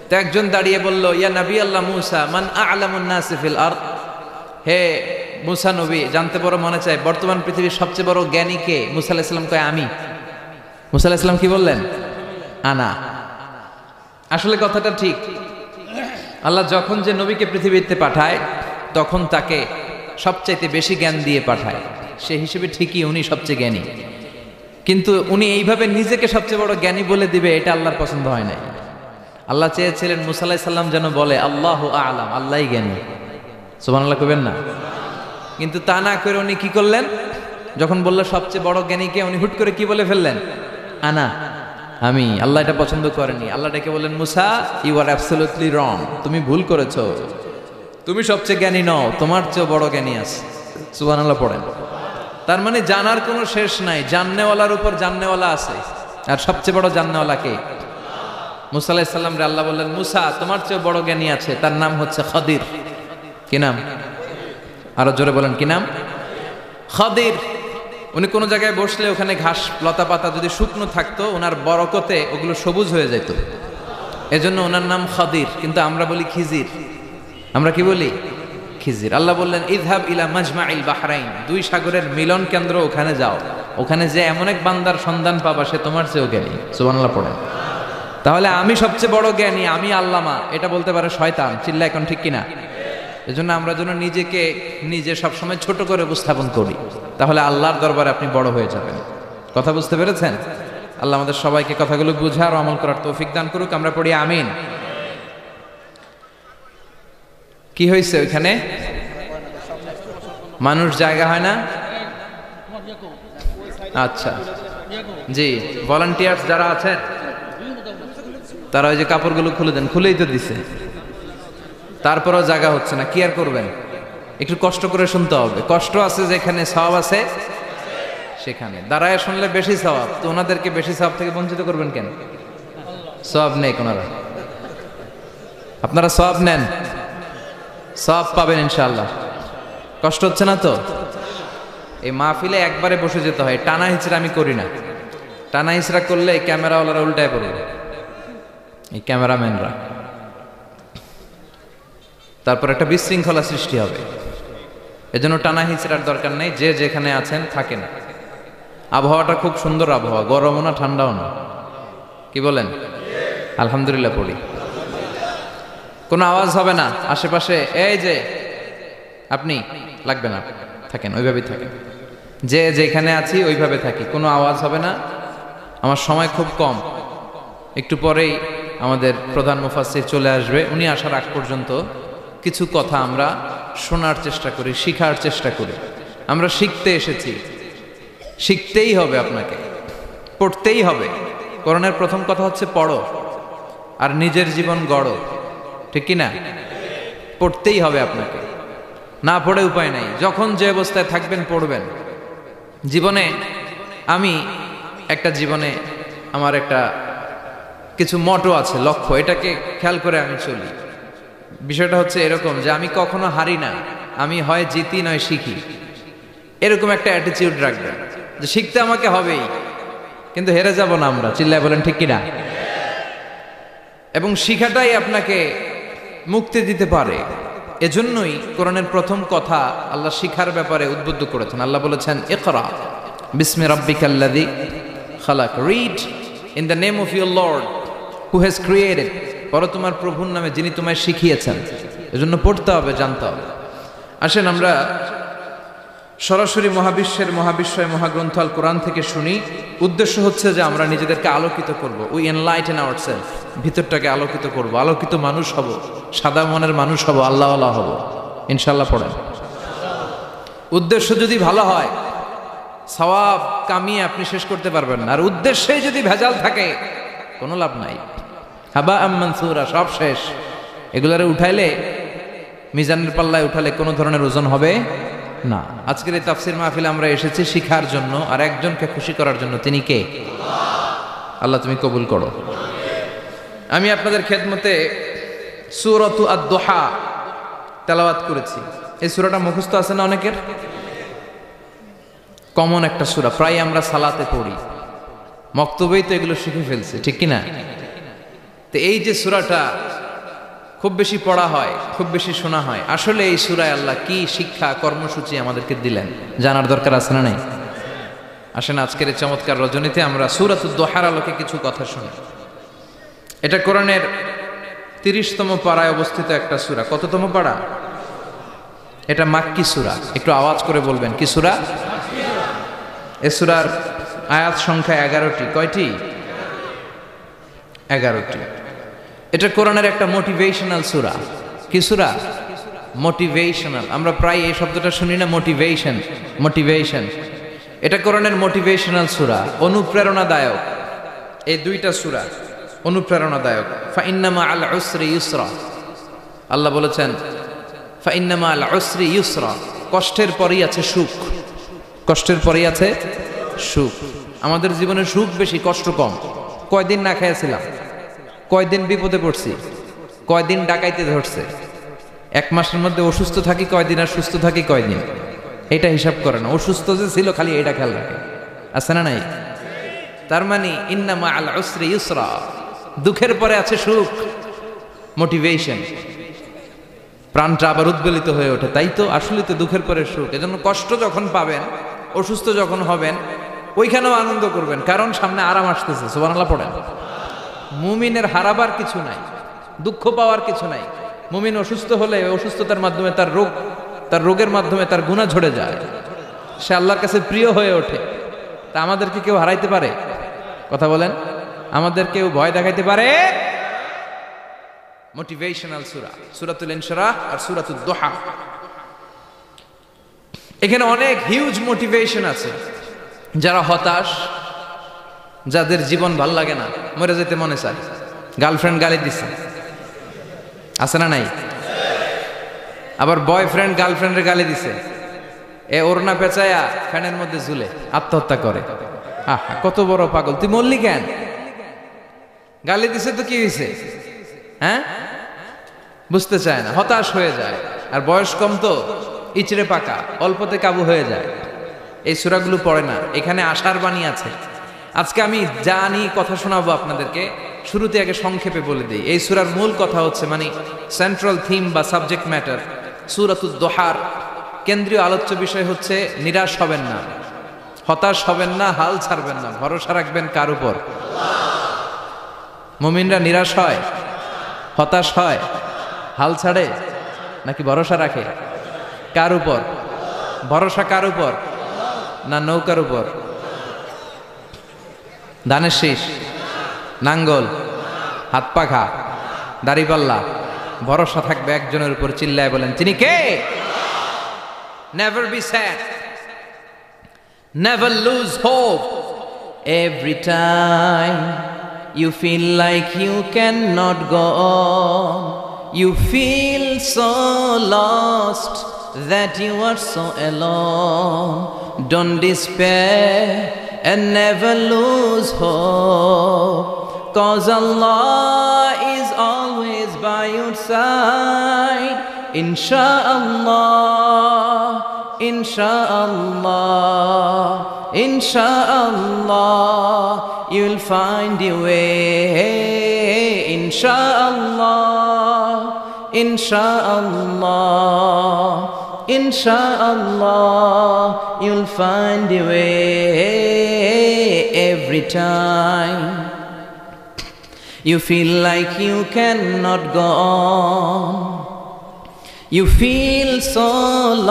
তো একজন দাঁড়িয়ে বলল, ইয়া নবী আল্লাহ মুসা, মান আ'লামুন নাসি ফিল আরদ। হে মুসা নবী, জানতে বড় মনে চায় বর্তমান পৃথিবীর সবচেয়ে বড় জ্ঞানী কে? মুসা আলাইহিস সালাম কয় আমি। মুসা আলাইহিস সালাম কি বললেন? আনা। আসলে কথাটা ঠিক। আল্লাহ যখন যে নবীকে পৃথিবীতে পাঠায়, তখন তাকে সবচাইতে বেশি জ্ঞান দিয়ে পাঠায়, সে হিসেবে ঠিকই উনি সবচেয়ে জ্ঞানী, কিন্তু উনি এইভাবে নিজেকে সবচেয়ে বড় জ্ঞানী বলে দিবে, এটা আল্লাহর পছন্দ হয় নাই। আল্লাহ চেয়েছিলেন মুসা আলাইহিস সালাম যেন বলে আল্লাহু আ'লাম, আল্লাহই জ্ঞানী। সুবহানাল্লাহ কইবেন না? কিন্তু তা না করে উনি কি করলেন, যখন বলল সবচেয়ে বড় জ্ঞানীকে, উনি হুট করে কি বলে ফেললেন, আনা, আমি। আল্লাহ এটা পছন্দ করেনি। আল্লাহ ডেকে বললেন, মুসা, ইউ আর অ্যাবসলিউটলি রং, তুমি ভুল করেছো, তুমি সবচেয়ে জ্ঞানী নও, তোমার চেয়ে বড় জ্ঞানী আছে। সুবহানাল্লাহ পড়েন। তার মানে জানার কোনো শেষ নাই, জাননেওয়ালার উপর জাননেওয়ালা আছে, আর সবচেয়ে বড় জাননেওয়ালা কে? মুসা আলাইহিস সালাম রে আল্লাহ বললেন, মুসা, তোমার চেয়ে বড় জ্ঞানী আছে, তার নাম হচ্ছে খাদির। কি নাম? আরো জোরে বলেন, কি নাম? খাদির। উনি কোনো জায়গায় বসলে ওখানে ঘাস লতা পাতা যদি শুকনো থাকতো, ওনার বরকতে ওগুলো সবুজ হয়ে যেত, এজন্য ওনার নাম খাদির। কিন্তু আমরা বলি খিজির। আমরা কি বলি? খিজির। আল্লাহ বললেন, ইযহাব ইলা মাজমাইল বাহরাইন, দুই সাগরের মিলন কেন্দ্র, ওখানে যাও, ওখানে যে এমন এক বান্দার সন্ধান পাবা, সে তোমার চেয়েও জ্ঞানী। সুবহানাল্লাহ পড়েন। তাহলে আমি সবচেয়ে বড় জ্ঞানী, আমি আল্লামা, এটা বলতে পারে শয়তান। চিল্লা এখন ঠিক কিনা? এজন্য আমরা যেন নিজেকে নিজে সবসময় ছোট করে উপস্থাপন করি, তাহলে আল্লাহর দরবারে আপনি বড় হয়ে যাবেন। কথা বুঝতে পেরেছেন? আল্লাহ আমাদের সবাইকে কথাগুলো বুঝার ও আমল করার তৌফিক দান করুক। আমরা পড়ি আমিন। কি হয়েছে ওইখানে? মানুষ জায়গা হয় না? আচ্ছা, জি, ভলান্টিয়ার্স যারা আছেন তারা ওই যে কাপড়গুলো খুলে দেন। খুলেই তো দিছে, তারপরেও জায়গা হচ্ছে না, কি আর করবেন? একটু কষ্ট করে শুনতে হবে। কষ্ট আছে যেখানে, সওয়াব আছে সেখানে। দাঁড়ায় শুনলে বেশি সওয়াব, তো ওনাদেরকে বেশি সওয়াব থেকে বঞ্চিত করবেন কেন? সওয়াব নেই ওনারা, আপনারা সওয়াব নেন, সওয়াব পাবেন ইনশাআল্লাহ। কষ্ট হচ্ছে না তো? এই মাহফিলে একবারে বসে যেতে হয়, টানা হিচড়া আমি করি না। টানা হিচড়া করলে এই ক্যামেরাওয়ালারা উল্টায় পড়বে, এই ক্যামেরাম্যানরা, তারপর একটা বিশৃঙ্খলা সৃষ্টি হবে। এজন্য টানা হিচড়ার দরকার নেই, যে যেখানে আছেন থাকেন। আবহাওয়াটা খুব সুন্দর আবহাওয়া, গরমও না ঠান্ডাও না। কি বলেন? আলহামদুলিল্লাহ পড়ি। কোনো আওয়াজ হবে না আশেপাশে, এই যে আপনি লাগবে না, থাকেন ওইভাবেই থাকেন, যে যেখানে আছি ওইভাবে থাকি, কোনো আওয়াজ হবে না। আমার সময় খুব কম, একটু পরেই আমাদের প্রধান মুফাসসির চলে আসবে। উনি আসার আগ পর্যন্ত কিছু কথা আমরা শোনার চেষ্টা করি, শিখার চেষ্টা করি। আমরা শিখতে এসেছি, শিখতেই হবে, আপনাকে পড়তেই হবে। কোরআনের প্রথম কথা হচ্ছে পড়ো, আর নিজের জীবন গড়ো, ঠিক কি না? পড়তেই হবে আপনাকে, না পড়ে উপায় নাই। যখন যে অবস্থায় থাকবেন পড়বেন। জীবনে আমি জীবনে আমার একটা কিছু মটো আছে, লক্ষ্য, এটাকে খেয়াল করে আমি চলি। বিষয়টা হচ্ছে এরকম যে আমি কখনো হারি না, আমি হয় জিতি নয় শিখি, এরকম একটা অ্যাটিটিউড রাখবেন যে শিখতে আমাকে হবেই, কিন্তু হেরে যাব না আমরা। চিল্লায় বলেন ঠিক কিনা? এবং শিখাটাই আপনাকে মুক্তি দিতে পারে। এজন্যই কোরআনের প্রথম কথা আল্লাহ শিখার ব্যাপারে উদ্বুদ্ধ করেছেন। আল্লাহ বলেছেন, ইকরা বিসমি রাব্বিকাল্লাযী খালাক, read in the name of your lord who has created, পড়ো তোমার প্রভুর নামে যিনি তোমায় শিখিয়েছেন। এজন্য পড়তে হবে, জানতে হবে। আসেন আমরা সরাসরি মহাবিশ্বয় মহাগ্রন্থ আল কোরআন থেকে শুনি। উদ্দেশ্য হচ্ছে যে আমরা নিজেদেরকে আলোকিত করব, উই এনলাইটেন আওয়ারসেলফ, ভিতরটাকে আলোকিত করব, আলোকিত মানুষ হব, সাদা মনের মানুষ হব, আল্লাহওয়ালা হব ইনশাআল্লাহ। পড়েন। উদ্দেশ্য যদি ভালো হয়, সওয়াব কামিয়ে আপনি শেষ করতে পারবেন না। আর উদ্দেশ্যে যদি ভেজাল থাকে, কোনো লাভ নাই, হাবা মানসুরা, সব শেষ। এগুলারে উঠাইলে, মিজানের পাল্লায় উঠালে কোনো ধরনের ওজন হবে না। আজকের এই তাফসির মাহফিলে আমরা এসেছি শিখার জন্য, আর একজনকে খুশি করার জন্য। তিনি কে? আল্লাহ তুমি কবুল করো। আমি আপনাদের খেদমতে সূরাতু আদ-দুহা তেলাওয়াত করেছি। এই সূরাটা মুখস্থ আছে না অনেকের? কমন একটা সূরা, প্রায় আমরা সালাতে পড়ি, মক্তবেই তো এগুলো শিখে ফেলছি, ঠিক কিনা? তো এই যে সূরাটা খুব বেশি পড়া হয়, খুব বেশি শোনা হয়, আসলে এই সূরায় আল্লাহ কি শিক্ষা কর্মসূচি আমাদেরকে দিলেন, জানার দরকার আছে না নাই? আসেন আজকের এই চমৎকার রজনীতে আমরা সূরাতুদ দুহার আলোকে কিছু কথা শুনি। এটা কোরআনের 30তম পারায় অবস্থিত একটা সূরা। কততম পারা? এটা মাক্কি সূরা, একটু আওয়াজ করে বলবেন কি সূরা? এই সূরার আয়াত সংখ্যা 11টি। কয়টি? 11টি। এটা কোরআনের একটা মোটিভেশনাল সূরা। কি সূরা? মোটিভেশনাল। আমরা প্রায় এই শব্দটা শুনি না, মোটিভেশন। মোটিভেশন, এটা কোরআনের মোটিভেশনাল সূরা, অনুপ্রেরণাদায়ক। এই দুইটা সূরা অনুপ্রেরণাদায়ক। ফাইন্না মাআল উসরি ইউসরা, আল্লাহ বলেছেন ফাইন্না মাআল উসরি ইউসরা, কষ্টের পরেই আছে সুখ। কষ্টের পরেই আছে সুখ। আমাদের জীবনে সুখ বেশি, কষ্ট কম। কয়দিন না খেয়েছিলাম, কয়দিন বিপদে পড়ছি, কয়দিন ডাকাইতে ধরছে, এক মাসের মধ্যে অসুস্থ থাকি কয়দিন আর সুস্থ থাকি কয়দিন, এটা হিসাব করে না। অসুস্থ যে ছিল খালি এটা খেয়াল রাখে, আছে না নাই? তার মানে ইন্না মাআল উসরি ইউসরা, দুঃখের পরে আছে সুখ। মোটিভেশন, প্রাণটা আবার উদ্বেলিত হয়ে ওঠে। তাই তো, আসলে তো দুঃখের পরে সুখ। এজন্য কষ্ট যখন পাবেন, অসুস্থ যখন হবেন, ওইখানেও আনন্দ করবেন, কারণ সামনে আরাম আসতেছে। সুবহানাল্লাহ পড়েন। মুমিনের হারাবার কিছু নাই, দুঃখ পাওয়ার কিছু নাই। মুমিন অসুস্থ হলে অসুস্থতার মাধ্যমে তার রোগের মাধ্যমে তার গুনাহ ঝরে যায়, সে আল্লাহর কাছে প্রিয় হয়ে ওঠে। তা আমাদেরকে কেউ হারাইতে পারে? কথা বলেন, আমাদের কেউ ভয় দেখাইতে পারে? মোটিভেশনাল সূরা, সূরাতুল ইনশিরাহ আর সূরাতুদ দুহা। এখানে অনেক হিউজ মোটিভেশন আছে। যারা হতাশ, যাদের জীবন ভাল লাগে না, মরে যেতে মনে চায়, গার্লফ্রেন্ড গালি দিছে, আছে না নাই? আবার বয়ফ্রেন্ড গার্লফ্রেন্ডের গালি দিছে, এ ওড়না পেঁচায়া ফ্যানের মধ্যে ঝুলে আত্মহত্যা করে। আহা, কত বড় পাগল, তুই মরলি কেন? গালি দিছে তো কি হয়েছে? হ্যাঁ, বুঝতে চায় না, হতাশ হয়ে যায়। আর বয়স কম তো, ইচড়ে পাকা, অল্পতে কাবু হয়ে যায়। এই সূরাগুলো পড়ে না। এখানে আশার বাণী আছে। আজকে আমি জানি কথা শোনাবো আপনাদেরকে, শুরুতে আগে সংক্ষেপে বলে দিই। এই সূরার মূল কথা হচ্ছে, মানে সেন্ট্রাল থিম বা সাবজেক্ট ম্যাটার, সূরাতুদ দুহার কেন্দ্রীয় আলোচ্য বিষয় হচ্ছে নিরাশ হবেন না, হতাশ হবেন না, হাল ছাড়বেন না, ভরসা রাখবেন কার উপর? মুমিনরা নিরাশ হয়, হতাশ হয়, হাল ছাড়ে নাকি ভরসা রাখে? কার উপর ভরসা? কার উপর? না নৌকার উপর, ধানের শীষ, নাঙ্গল, হাত পাখা, দাড়িপাল্লা? ভরসা থাকবে একজনের উপর। চিল্লায় বলেন, তিনি কে? Never be sad, never lose hope. Every time you feel like you cannot go on, you feel so lost that you are so alone. Don't despair and never lose hope, 'cause Allah is always by your side. Insha'Allah, Insha'Allah, Insha'Allah, you'll find your way. Insha'Allah, Insha'Allah, Insha'Allah, you'll find your way. Every time you feel like you cannot go on, you feel so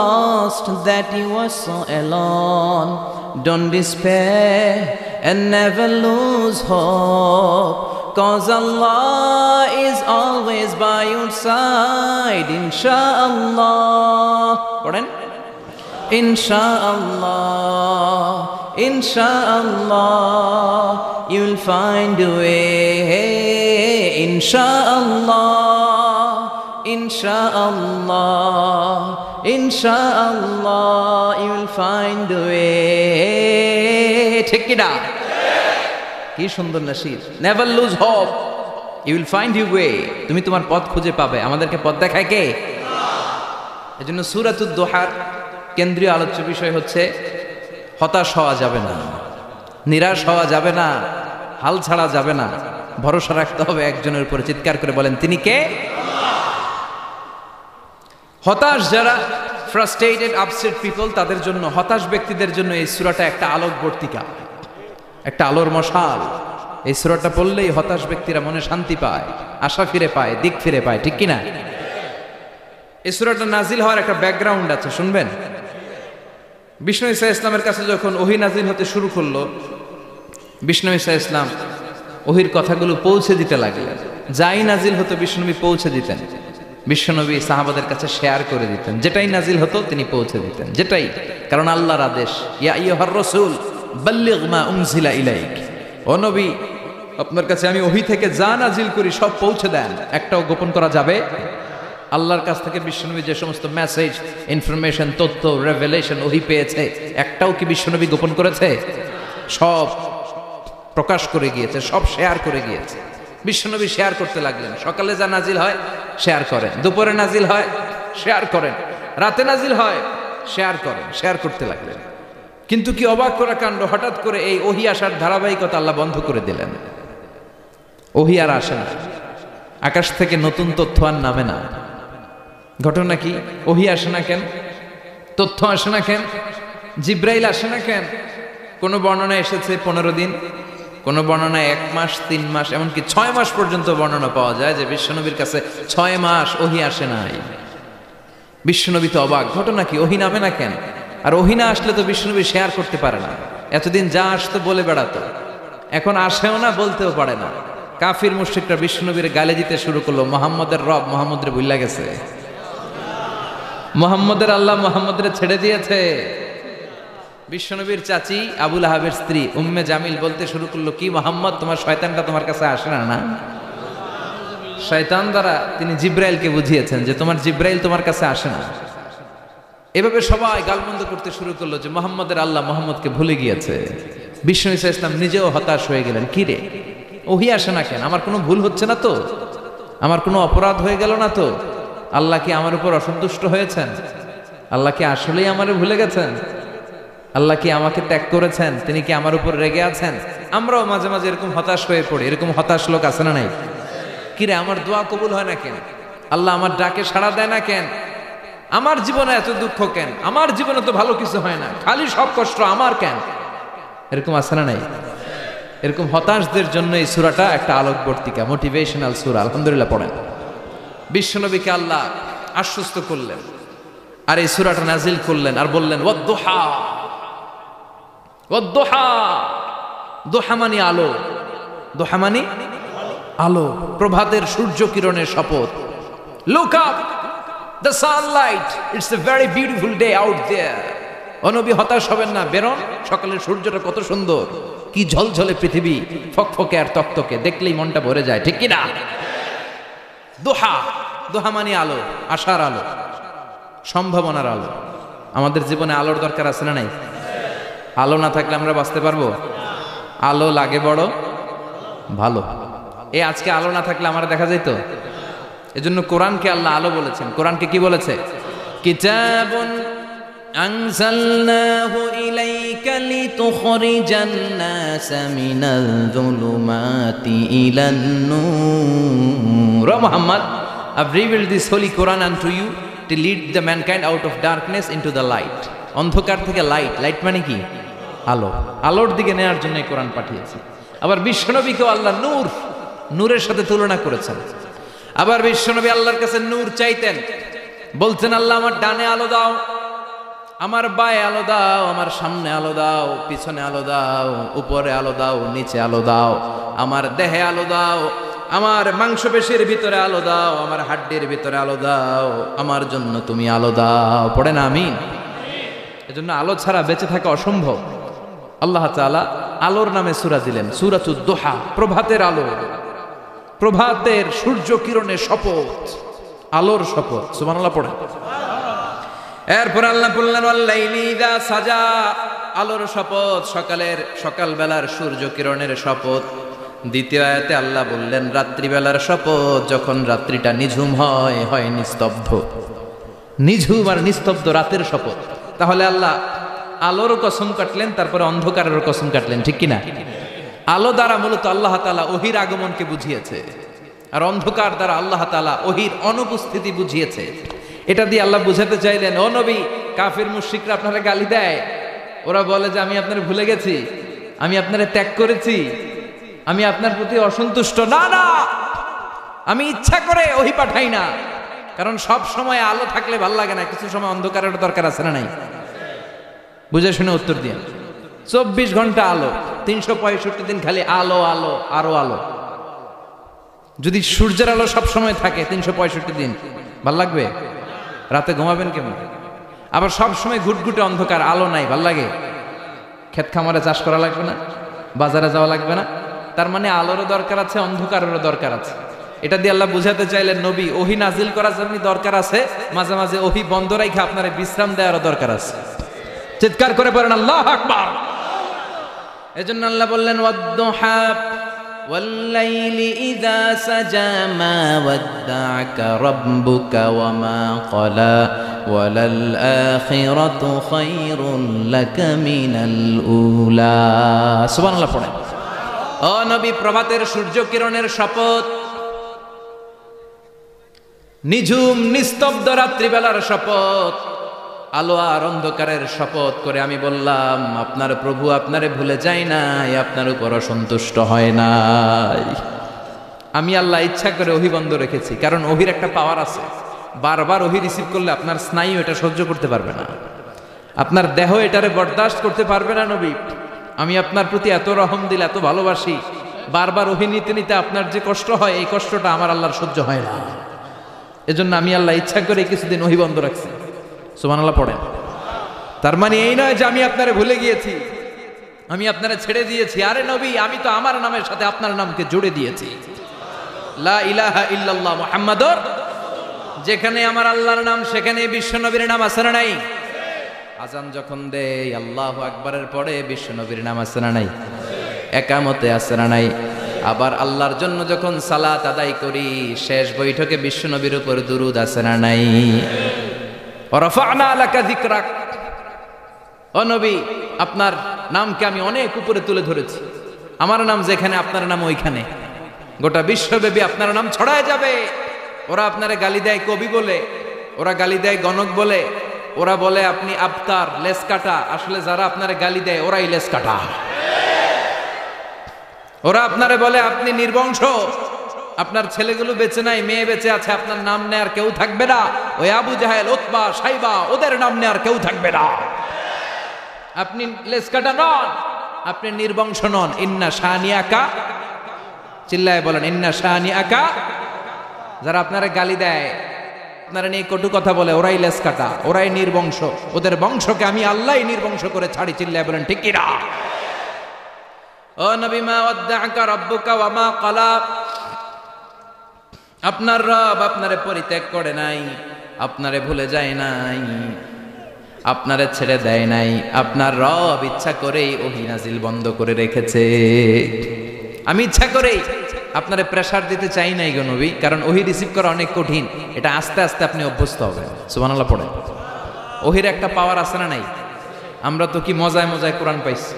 lost that you are so alone. Don't despair and never lose hope, 'cause Allah is always by your side. Insha'Allah, pardon? Insha'Allah, Insha'Allah, you'll find a way. Insha'Allah, Insha'Allah, Insha'Allah, you'll find a way. ঠিক কি না? কি সুন্দর nasheed. Never lose hope, you will find your way. তুমি তোমার পথ খুঁজে পাবে। আমাদেরকে পথ দেখায় কে? এজন্য সূরাতুদ দুহার কেন্দ্রীয় আলোচ্য বিষয় হচ্ছে হতাশ হওয়া যাবে না, নিরাশ হওয়া যাবে না, হাল ছাড়া যাবে না, ভরসা রাখতে হবে একজনের উপরে। চিৎকার করে বলেন, তিনি কে? হতাশ যারা, ফ্রাস্ট্রেটেড আপসেট পিপল, তাদের জন্য, হতাশ ব্যক্তিদের জন্য এই সূরাটা একটা আলোকবর্তিকা, একটা আলোর মশাল। এই সূরাটা পড়লেই হতাশ ব্যক্তিরা মনে শান্তি পায়, আশা ফিরে পায়, দিক ফিরে পায়। ঠিক কিনা? এই সূরাটা নাজিল হওয়ার একটা ব্যাকগ্রাউন্ড আছে, শুনবেন। বিষ্ণু ঈসা ইসলামের কাছে যখন ওহী নাজিল হতে শুরু করলো, বিষ্ণু ঈসা ইসলাম ওহির কথাগুলো পৌঁছে দিতে লাগলেন। যাই নাজিল হতো বিষ্ণুনবী পৌঁছে দিতেন, বিশ্বনবী সাহাবাদের কাছে শেয়ার করে দিতেন। যেটাই নাজিল হতো তিনি পৌঁছে দিতেন, যেটাই, কারণ আল্লাহর আদেশ, ইয়া আইয়ুহার রাসূল বাল্লিগ মা উনজিলা ইলাইক, ও নবী আপনার কাছে আমি ওহী থেকে যা নাজিল করি সব পৌঁছে দেন, একটাও গোপন করা যাবে। আল্লাহর কাছ থেকে বিশ্বনবী যে সমস্ত মেসেজ, ইনফরমেশন, তথ্য, রেভেলেশন ওহী পেয়েছে, একটাও কি বিশ্বনবী গোপন করেছে? সব প্রকাশ করে গিয়েছে, সব শেয়ার করে গিয়েছে। বিশ্বনবী শেয়ার করতে লাগলেন। সকালে যা নাজিল হয় শেয়ার করেন, দুপুরে নাজিল হয় শেয়ার করেন, রাতে নাজিল হয় শেয়ার করেন, শেয়ার করতে লাগলেন। কিন্তু কি অবাক করা কাণ্ড, হঠাৎ করে এই ওহী আসার ধারাবাহিকতা আল্লাহ বন্ধ করে দিলেন। ওহী আর আসে না, আকাশ থেকে নতুন তথ্য আর নামে না। ঘটনা কি? ওহী আসে না কেন? তথ্য আসে না কেন? জিব্রাইল আসে না কেন? কোন বর্ণনায় এসেছে 15 দিন, কোন বর্ণনায় 1 মাস, 3 মাস, এমনকি 6 মাস পর্যন্ত বর্ণনা পাওয়া যায় যে বিশ্বনবীর কাছে 6 মাস ওহী আসে নাই। বিশ্বনবী তো অবাক, ঘটনা কি? ওহী নামে না কেন? আর ওহী না আসলে তো বিশ্বনবী শেয়ার করতে পারে না। এতদিন যা আসতো বলে বেড়াতো, এখন আসেও না, বলতেও পারে না। কাফির মুশরিকরা বিশ্বনবীর গালে দিতে শুরু করলো, মুহাম্মদের রব মুহাম্মদরে ভুইলা গেছে, মুহাম্মদের আল্লাহ মুহাম্মদরে ছেড়ে দিয়েছে। বিশ্বনবীর চাচি আবু লাহাবের স্ত্রী উম্মে জামিল বলতে শুরু করলো, কি মুহাম্মদ, তোমার শয়তানটা তোমার কাছে আসে না? না, শয়তান দ্বারা তিনি জিব্রাইলকে বুঝিয়েছেন যে তোমার জিব্রাইল তোমার কাছে আসে না। এভাবে সবাই গালমন্দ করতে শুরু করলো যে মুহাম্মদের আল্লাহ মুহাম্মদকে ভুলে গিয়েছে। বিষ্ণু ঈসা ইসলাম নিজেও হতাশ হয়ে গেলেন। কি রে, ওহী আসে না কেন? আমার কোনো ভুল হচ্ছে না তো? আমার কোনো অপরাধ হয়ে গেল না তো? আল্লাহ কি আমার উপর অসন্তুষ্ট হয়েছেন? আল্লাহ কি আসলেই আমারে ভুলে গেছেন? আল্লাহ কি আমাকে ত্যাগ করেছেন? তিনি কি আমার উপর রেগে আছেন? আমরাও মাঝে মাঝে এরকম হতাশ হয়ে পড়ি। এরকম হতাশ লোক আছে না নাই? কিরে, আমার দোয়া কবুল হয় না কেন? আল্লাহ আমার ডাকে সাড়া দেয় না কেন? আমার জীবনে এত দুঃখ কেন? আমার জীবনে তো ভালো কিছু হয় না, খালি সব কষ্ট আমার কেন? এরকম আছে না নাই? এরকম হতাশদের জন্য এই সূরাটা একটা আলোকবর্তিকা, মোটিভেশনাল সূরা। আলহামদুলিল্লাহ পড়েন। বিশ্বনবীকে আল্লাহ আশ্বস্ত করলেন আর এই সূরাটা নাজিল করলেন আর বললেন, ওয়াদ-দুহা, ওয়াদ-দুহা, দুহা মানে আলো, দুহা মানে আলো, প্রভাতের সূর্য কিরণের শপথ। Look up, the sunlight, it's a very beautiful day out there. ও নবী, হতাশ হবেন না, বেরোন, সকালের সূর্যটা কত সুন্দর, কি ঝলঝলে পৃথিবী, ফকফকে আর তকতকে, দেখলেই মনটা ভরে যায়, ঠিক কি না? দোহা, দোহা মানে আলো, আশার আলো, সম্ভাবনার আলো। আমাদের জীবনে আলোর দরকার আছে না নাই? আলো না থাকলে আমরা বাঁচতে পারবো? আলো লাগে বড় ভালো। এই আজকে আলো না থাকলে আমার দেখা যেত। এজন্য কোরআনকে আল্লাহ আলো বলেছেন। কোরআনকে কি বলেছে? কিতাবুন আনজালনাহু ইলাইকা লিতুখরিজান নাসা মিনাল যুলুমাতি ইলান নূর। Muhammad, I've revealed this holy Quran unto you to lead the mankind out of darkness into the light. অন্ধকার থেকে লাইট, লাইট মানে কি? আলো, আলোর দিকে নেওয়ার জন্য কোরআন পাঠিয়েছি। আবার বিশ্বনবীকেও আল্লাহ নূর, নূরের সাথে তুলনা করেছেন। আবার বিশ্বনবী আল্লাহর কাছে নূর চাইতেন, বলতেন, আল্লাহ আমার ডানে আলো দাও, আমার বায়ে আলো দাও, আমার সামনে আলো দাও, পিছনে আলো দাও, উপরে আলো দাও, নিচে আলো দাও, আমার দেহে আলো দাও, আমার মাংসপেশির ভিতরে আলো দাও, আমার হাড্ডির ভিতরে আলো দাও, আমার জন্য তুমি আলো দাও। পড়ে না আমিন? এজন্য আলো ছাড়া বেঁচে থাকা অসম্ভব। আল্লাহ তাআলা আলোর নামে সূরা দিলেন, সূরাতুদ দুহা, প্রভাতের আলো, প্রভাতের সূর্য কিরণের শপথ, আলোর শপথ। সুবহানাল্লাহ পড়েন। এরপর আল্লাহ বললেন, ওয়াল্লাইলি ইযা সাজা, আলোর শপথ, সকালের, সকালবেলার সূর্য কিরণের শপথ। দ্বিতীয় আয়াতে আল্লাহ বললেন, রাত্রিবেলার শপথ, যখন রাত্রিটা নিঝুম হয়, হয় নিস্তব্ধ, নিঝুম আর নিস্তব্ধ রাতের শপথ। তাহলে আল্লাহ আলোর কসম কাটলেন, তারপরে অন্ধকারের কসম কাটলেন, ঠিক কিনা? আলো দ্বারা মূলত আল্লাহ তাআলা ওহীর আগমনকে বুঝিয়েছে, আর অন্ধকার দ্বারা আল্লাহ তাআলা ওহীর অনুপস্থিতি বুঝিয়েছে। এটা দিয়ে আল্লাহ বুঝাতে চাইলেন, ও নবী, কাফির মুশরিকরা আপনারা গালি দেয়, ওরা বলে যে আমি আপনারে ভুলে গেছি, আমি আপনারে ত্যাগ করেছি, আমি আপনার প্রতি অসন্তুষ্ট। না না, আমি ইচ্ছা করে ওহী পাঠাই না, কারণ সব সময় আলো থাকলে ভাল লাগে না, কিছু সময় অন্ধকারের দরকার আছে না নাই? বুঝে শুনে উত্তর দিয়ে। 24 ঘন্টা আলো, 365 দিন খালি আলো আলো আরো আলো। যদি সূর্যের আলো সব সময় থাকে 365 দিন, ভাল লাগবে? রাতে ঘুমাবেন কেমন? আবার সব সময় ঘুটঘুটে অন্ধকার, আলো নাই, ভাল লাগে? ক্ষেত খামারে চাষ করা লাগবে না, বাজারে যাওয়া লাগবে না। তার মানে আলোরও দরকার আছে, অন্ধকারেরও দরকার আছে। এটা দিয়ে আল্লাহ বুঝাতে চাইলেন নবী ওহী নাজিল করার জন্য দরকার আছে, মাঝে মাঝে ওহী বন্ধ রাখা আপনারে বিশ্রাম দেওয়ারও দরকার আছে। চিৎকার করে বলেন আল্লাহু আকবার। এজন্য আল্লাহ বললেন ওয়াদ-দুহা ওয়াল-লাইলি ইযা সাজা মা ওয়াদ্দা'আকা রাব্বুকা ওয়া মা ক্বালা ওয়ালাল আখিরাতু খায়রুন লাকা মিনাল উলা। সুবহানাল্লাহ পড়েন। ও নবী, প্রভাতের সূর্য কিরণের শপথ, নিঝুম নিস্তব্ধ রাত্রিবেলার শপথ, আলো আর অন্ধকারের শপথ করে আমি বললাম আপনার প্রভু আপনারে ভুলে যায় নাই, আপনার উপর অসন্তুষ্ট হয় নাই। আমি আল্লাহ ইচ্ছা করে ওহী বন্ধ রেখেছি, কারণ ওহীর একটা পাওয়ার আছে। বারবার ওহী রিসিভ করলে আপনার স্নায়ু এটা সহ্য করতে পারবে না, আপনার দেহ এটারে বরদাস্ত করতে পারবে না। নবী, আমি আপনার প্রতি এত রহম দিল, এত ভালোবাসি, বারবার ওহী নিতে নিতে আপনার যে কষ্ট হয়, এই কষ্টটা আমার আল্লাহর সহ্য হয় না। এজন্য আমি আল্লাহ ইচ্ছা করে কিছুদিন ওহী বন্ধ রাখছি। সুবহানাল্লাহ পড়েন। তার মানে এই নয় যে আমি আপনারে ভুলে গিয়েছি, আমি আপনারে ছেড়ে দিয়েছি। আরে নবী, আমি তো আমার নামের সাথে আপনার নামকে জুড়ে দিয়েছি। লা ইলাহা ইল্লাল্লাহ মুহাম্মাদুর। যেখানে আমার আল্লাহর নাম সেখানে বিশ্ব নবীর নাম আছে না নাই? আজান যখন দেই আল্লাহু আকবারের পরে বিশ্ব নবীর নাম আছে না নাই? একামতে আছে না নাই? আবার আল্লাহর জন্য যখন সালাত আদায় করি শেষ বৈঠকে বিশ্ব নবীর উপর দুরূদ আছে না নাই? রাফা'না লাকা যিকরাক। ও নবী, আপনার নামকে আমি অনেক উপরে তুলে ধরেছি। আমার নাম যেখানে আপনার নাম ওইখানে, গোটা বিশ্বব্যাপী আপনার নাম ছড়ায় যাবে। ওরা আপনারে গালি দেয় কবি বলে, ওরা গালি দেয় গণক বলে, ওরা বলে আপনি আবতার, লেস কাটা। আসলে যারা আপনারে গালি দেয় ওরাই লেস কাটা। ওরা আপনারে বলে আপনি নির্বংশ, আপনার ছেলেগুলো বেঁচে নাই, মেয়ে বেঁচে আছে, আপনার নাম নেয়ার কেউ থাকবে না। ওই আবু জাহেল, উতবা, সাইবা, ওদের নাম নেয়ার কেউ থাকবে না। আপনি লেসকাটা নন, আপনি নির্বংশ নন। ইন্না শানিয়াকা, চিল্লায় বলেন ইন্না শানিয়াকা। যারা আপনারা গালি দেয়, আপনারা নিয়ে কটু কথা বলে, ওরাই লেসকাটা, ওরাই নির্বংশ। ওদের বংশকে আমি আল্লাহই নির্বংশ করে ছাড়ি। চিল্লায় বলেন ঠিক কি না? ও নবী, মা ওয়াদ্দা'আকা রাব্বুকা ওয়া মা ক্বালা। আপনার রব আপনারে পরিত্যাগ করে নাই, আপনারে ভুলে যায় নাই, আপনারে ছেড়ে দেয় নাই। আপনার রব ইচ্ছা করেই ওহী নাজিল বন্ধ করে রেখেছে। আমি ইচ্ছা করেই আপনারে প্রেসার দিতে চাই নাই গো নবী, কারণ ওহী রিসিভ করা অনেক কঠিন। এটা আস্তে আস্তে আপনি অভ্যস্ত হবেন। সুবহানাল্লাহ পড়েন। ওহীর একটা পাওয়ার আছে না নাই? আমরা তো কি মজায় মজায় কোরআন পাইছি।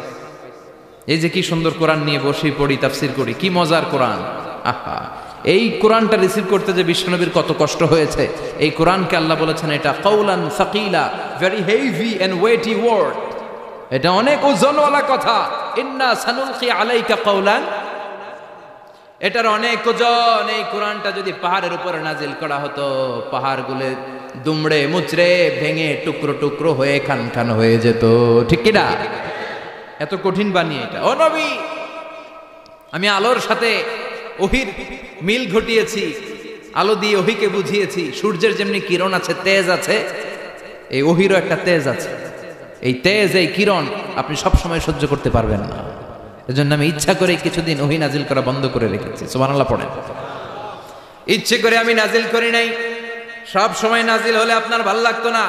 এই যে কি সুন্দর কোরআন নিয়ে বসে পড়ি, তাফসীর করি, কি মজার কোরআন। আহা, এই কোরআনটা রিসিভ করতে যে বিশ্বনবীর কত কষ্ট হয়েছে। এই কোরআনকে আল্লাহ বলেছেন এটা কাউলান সাকিলা, very heavy and weighty word. এটা অনেক ওজনওয়ালা কথা। ইন্না সানুলকি আলাইকা কাউলান, এটার অনেক ওজন। এই কোরআনটা যদি পাহাড়ের উপরে নাজিল করা হতো, পাহাড়গুলো দুমড়ে মুচড়ে ভেঙে টুকরো টুকরো হয়ে খান খান হয়ে যেত। ঠিক কিনা? এত কঠিন বানিয়ে এটা। ও নবী, আমি আলোর সাথে ওহীর মিল ঘটিয়েছি, আলো দিয়ে ওহীকে বুঝিয়েছি। সূর্যের যেমনি কিরণ আছে, তেজ আছে, এই ওহীরও একটা তেজ আছে। এই তেজ, এই কিরণ আপনি সব সময় সহ্য করতে পারবেন না। এজন্য আমি ইচ্ছা করে কিছুদিন ওহী নাজিল করা বন্ধ করে রেখেছি। সুবহানাল্লাহ পড়েন। ইচ্ছে করে আমি নাজিল করি নাই। সব সময় নাজিল হলে আপনার ভালো লাগতো না।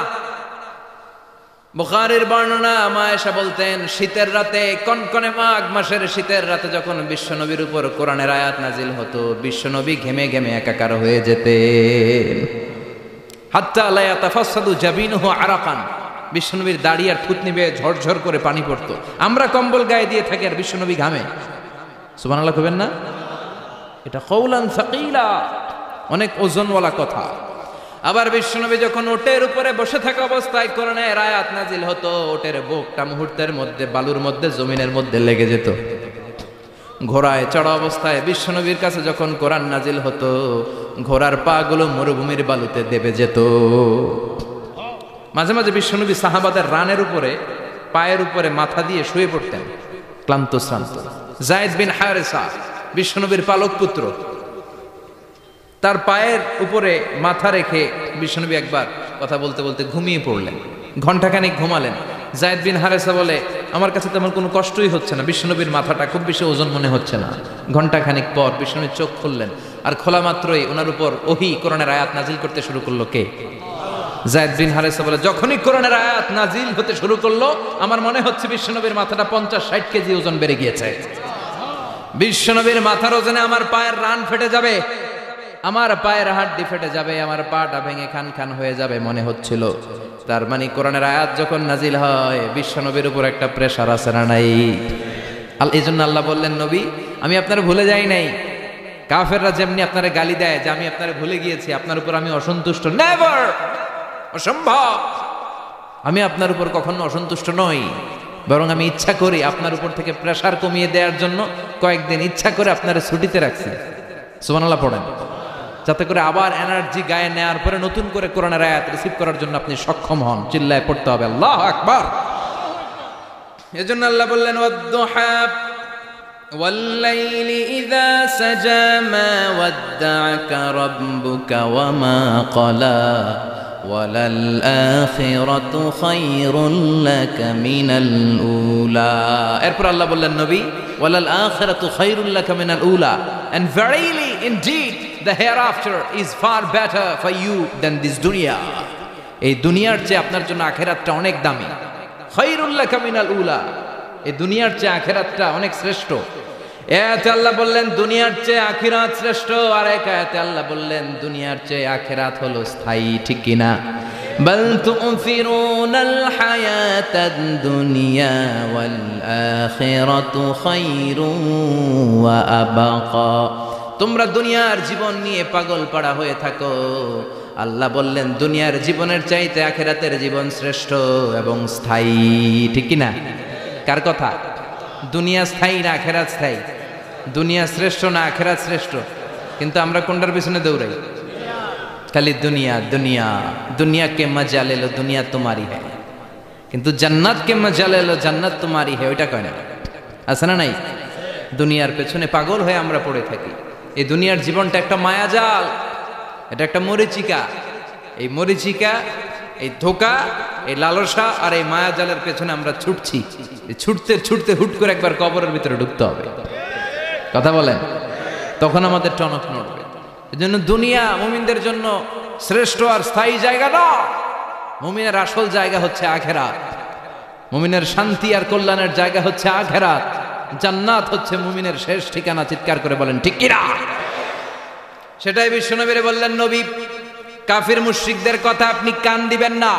বুখারীর বর্ণনা, মা আয়েশা বলতেন শীতের রাতে, কনকনে মাঘ মাসের শীতের রাতে যখন বিশ্বনবীর উপর কোরআনের আয়াত নাজিল হতো, বিশ্বনবী ঘেমে ঘেমে একাকার হয়ে যেতেন। হাত্তা লা ইয়াতাফাসসাদু জাবিনুহু আরাকান, বিশ্বনবীর দাড়ি আর থুতনি বেয়ে ঝরঝর করে পানি পড়তো। আমরা কম্বল গায়ে দিয়ে থাকি আর বিশ্বনবী ঘামে। সুবহানাল্লাহ কইবেন না? এটা কাউলান সাকিলা, অনেক ওজনওয়ালা কথা। আবার বিশ্বনবী যখন ওটের উপরে বসে থাকা অবস্থায় কোরআনের আয়াত নাজিল হতো, ওটের বুকটা মুহূর্তের মধ্যে বালুর মধ্যে, জমিনের মধ্যে লেগে যেত। ঘোড়ায় চড়া অবস্থায় বিশ্বনবীর কাছে যখন কোরআন নাজিল হতো, ঘোড়ার পা গুলো মরুভূমির বালুতে দেবে যেত। মাঝে মাঝে বিশ্বনবী সাহাবাদের রানের উপরে, পায়ের উপরে মাথা দিয়ে শুয়ে পড়তেন, ক্লান্ত শ্রান্ত। যায়েদ বিন হারেসা বিশ্বনবীর পালক পুত্র, তার পায়ের উপরে মাথা রেখে বিশ্বনবী একবার কথা বলতে বলতে ঘুমিয়ে পড়লেন, ঘণ্টাখানিক ঘুমালেন। যায়েদ বিন হারেসা বলে, আমার কাছে তেমন কোনো কষ্টই হচ্ছে না, বিশ্বনবীর মাথাটা খুব বেশি ওজন মনে হচ্ছে না। ঘণ্টাখানিক পর বিশ্বনবীর চোখ খুললেন, আর খোলা মাত্রই ওনার উপর ওহী কোরআনের আয়াত নাজিল করতে শুরু করলো। কে? যায়েদ বিন হারেসা বলে, যখনই কোরআনের আয়াত নাজিল হতে শুরু করলো, আমার মনে হচ্ছে বিশ্বনবীর মাথাটা 50-60 কেজি ওজন বেড়ে গিয়েছে। বিশ্বনবীর মাথার ওজনে আমার পায়ের রান ফেটে যাবে, আমার পায়ের হাড্ডি ফেটে যাবে, আমার পাটা ভেঙে খান খান হয়ে যাবে মনে হচ্ছিল। তার মানে কোরআনের আয়াত যখন নাজিল হয়, বিশ্বনবীর উপর একটা প্রেসার আছে না নাই? এই জন্য আল্লাহ বললেন, নবী আমি আপনার ভুলে যাই নাই। কাফেররা যেমনি আপনারা গালি দেয় যে আমি আপনার ভুলে গিয়েছি, আপনার উপর আমি অসন্তুষ্ট, নেভার, অসম্ভব। আমি আপনার উপর কখনো অসন্তুষ্ট নই, বরং আমি ইচ্ছা করি আপনার উপর থেকে প্রেসার কমিয়ে দেওয়ার জন্য কয়েকদিন ইচ্ছা করে আপনারা ছুটিতে রাখছি। সুবহানাল্লাহ পড়েন, যাতে করে আবার এনার্জি গায়ে নেওয়ার পরে নতুন করে কোরআনের আয়াত রিসিভ করার জন্য আপনি সক্ষম হন। চিল্লায় পড়তে হবে আল্লাহু আকবার। এজন্য আল্লাহ বললেন, ওয়াদ-দুহা ওয়াল-লাইলি ইযা সাজা মা ওয়াদ্দা'আকা রাব্বুকা ওয়া মা ক্বালা ওয়ালাল আখিরাতু খায়রুল লাকা মিনাল উলা। এরপর আল্লাহ বললেন, নবী ওয়ালাল আখিরাতু খায়রুল লাকা মিনাল উলা, and verily indeed the hereafter is far better for you than this dunya. এই দুনিয়ার চেয়ে আপনার জন্য আখিরাতটা অনেক দামি। খায়রুল লাকা মিনাল উলা, এই দুনিয়ার চেয়ে আখিরাতটা অনেক শ্রেষ্ঠ। এতে আল্লাহ বললেন দুনিয়ার চেয়ে আখিরাত শ্রেষ্ঠ, আর এক আয়াতে আল্লাহ বললেন দুনিয়ার চেয়ে আখিরাত হলো স্থায়ী। ঠিক কি না? বাল তু'থিরুনাল হায়াতাদ দুনিয়া ওয়াল আখিরাতু খায়রুন ওয়া আবকা। তোমরা দুনিয়ার জীবন নিয়ে পাগল পাড়া হয়ে থাকো, আল্লাহ বললেন দুনিয়ার জীবনের চাইতে আখিরাতের জীবন শ্রেষ্ঠ এবং স্থায়ী। ঠিক কি না? কার কথা? দুনিয়া স্থায়ী না আখিরাত স্থায়ী? দুনিয়া শ্রেষ্ঠ না আখিরাত শ্রেষ্ঠ? কিন্তু আমরা কোনটার পিছনে দৌড়াই? খালি দুনিয়া দুনিয়া। দুনিয়া কে মজা লে লো, দুনিয়া তোমারি হ্যায়, কিন্তু জান্নাত কে মজা লে লো, জান্নাত তোমারি হ্যায়, ওইটা কয় না? আছে না নাই? দুনিয়ার পেছনে পাগল হয়ে আমরা পড়ে থাকি। এই দুনিয়ার জীবনটা একটা মায়াজাল, এটা একটা মরিচিকা। এই মরিচিকা, এই ধোঁকা, এই লালসা আর এই মায়াজালের পেছনে আমরা ছুটছি। ছুটতে ছুটতে হুট করে একবার কবরের ভিতরে ঢুকতে হবে। কথা বলেন, তখন আমাদের টনক নড়বে। এজন্য দুনিয়া মুমিনদের জন্য শ্রেষ্ঠ আর স্থায়ী জায়গা না। মুমিনের আসল জায়গা হচ্ছে আখিরাত। মুমিনের শান্তি আর কল্যাণের জায়গা হচ্ছে আখিরাত। জান্নাত হচ্ছে মুমিনের শেষ ঠিকানা। চিৎকার করে বলেন ঠিক কি না? সেটাই বিশ্বনবীরে বললেন, নবী কাফির মুশরিকদের কথা আপনি কান দিবেন না,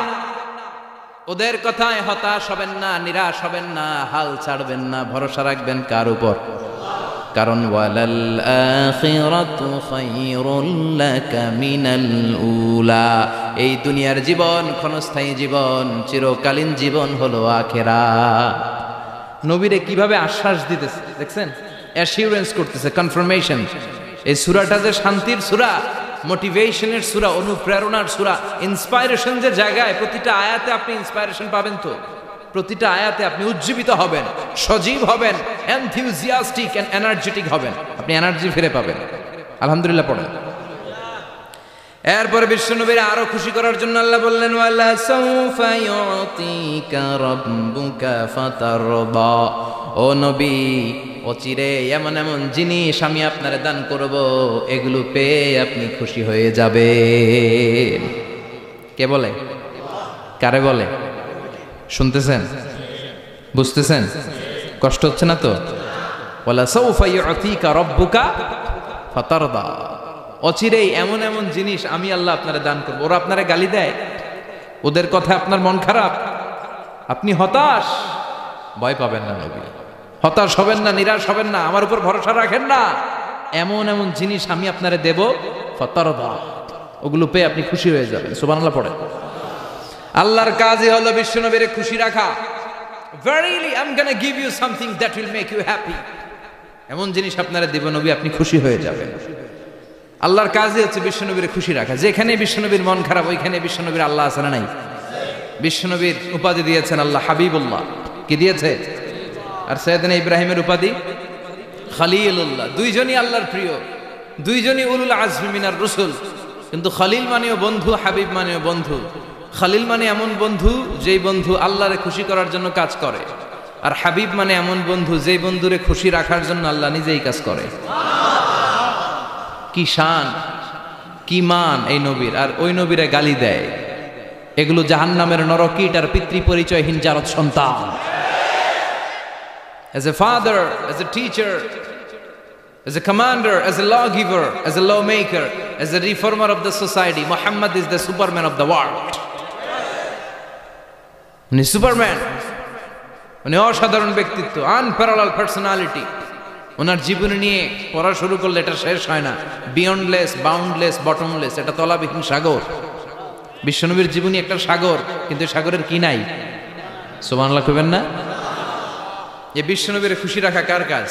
ওদের কথায় হতাশ হবেন না, নিরাশ হবেন না, হাল ছাড়বেন না, ভরসা রাখবেন কার উপর? কারণ ওয়ালাল আখিরাতু খায়রুল লাকা মিনাল উলা, এই দুনিয়ার জীবন ক্ষণস্থায়ী জীবন, চিরকালীন জীবন হলো আখিরাত। নবীরে কিভাবে আশ্বাস দিতেছে দেখছেন, অ্যাসিউরেন্স করতেছে, কনফার্মেশন। এই সূরাটা যে শান্তির সূরা, মোটিভেশনের সূরা, অনুপ্রেরণার সূরা, ইন্সপাইরেশন যে জায়গায়, প্রতিটা আয়াতে আপনি ইন্সপাইরেশন পাবেন। তো প্রতিটা আয়াতে আপনি উজ্জীবিত হবেন, সজীব হবেন, এনথিউজিয়াস্টিক এন্ড এনার্জেটিক হবেন, আপনি এনার্জি ফিরে পাবেন। আলহামদুলিল্লাহ পড়েন। এরপরে বিশ্বনবীর আরো খুশি করার জন্য আল্লাহ বললেন, ওয়ালা সাউফা ইউতিকা রাব্বুকা ফাতারদা। ও নবী, অচিরে এমন এমন জিনিস আমি আপনারে দান করব, এগুলো পেয়ে আপনি খুশি হয়ে যাবেন। কে বলে? কারে বলে? শুনতেছেন? বুঝতেছেন? কষ্ট হচ্ছে না তো? ওয়ালা সাউফা ইউতিকা রাব্বুকা ফাতারদা। অচিরেই এমন এমন জিনিস আমি আল্লাহ আপনারে দান করব। ওরা আপনারে গালি দেয়, ওদের কথা আপনার মন খারাপ, আপনি হতাশ, ভয় পাবেন না নবী, হতাশ হবেন না, নিরাশ হবেন না, আমার উপর ভরসা রাখেন না। এমন এমন জিনিস আমি আপনারে দেব, ফাতারদা, ওগুলো পেয়ে আপনি খুশি হয়ে যাবেন। সুবহানাল্লাহ পড়েন। আল্লাহর কাজই হলো বিশ্বনবীরে খুশি রাখা। Verily I'm going to give you something that will make you happy. এমন জিনিস আপনারা দিব নবী, আপনি খুশি হয়ে যাবেন। আল্লাহর কাজই হচ্ছে বিশ্বনবীর খুশি রাখা। যেখানে বিশ্বনবীর মন খারাপ ওইখানে বিশ্বনবীর আল্লাহ আছে না নাই? বিশ্বনবীর উপাধি দিয়েছেন আল্লাহ হাবিবুল্লাহ, কি দিয়েছে? আর সাইয়েদনা ইব্রাহিমের উপাধি খলিলুল্লাহ। দুইজনই আল্লাহর প্রিয়, দুইজনই উলুল আজমি মিনার রসুল। কিন্তু খলিল মানেও বন্ধু, হাবিব মানেও বন্ধু। খলিল মানে এমন বন্ধু যেই বন্ধু আল্লাহরে খুশি করার জন্য কাজ করে, আর হাবিব মানে এমন বন্ধু যেই বন্ধুরে খুশি রাখার জন্য আল্লাহ নিজেই কাজ করে। কি শান, কি মান এই নবীর! আর ওই নবীরে গালি দেয়। এগুলো জাহান্নামের নরকীট আর পিতৃ পরিচয়হীন জারদ সন্তান। As a father, as a teacher, as a commander, as a lawgiver, as a lawmaker, as a reformer of the society, Muhammad is the Superman of the world. উনি সুপারম্যান, উনি অসাধারণ ব্যক্তিত্ব, আনপ্যারালাল পার্সোনালিটি। ওনার জীবনী নিয়ে পড়া শুরু করলে এটা শেষ হয় না। বিয়ন্ডলেস, বাউন্ডলেস, বটমলেস, এটা তলাবিহীন সাগর। বিশ্বনবীর জীবনী একটা সাগর, কিন্তু সাগরের কি নাই? সুবহানাল্লাহ কইবেন না? এই বিশ্বনবীর খুশি রাখা কার কাজ?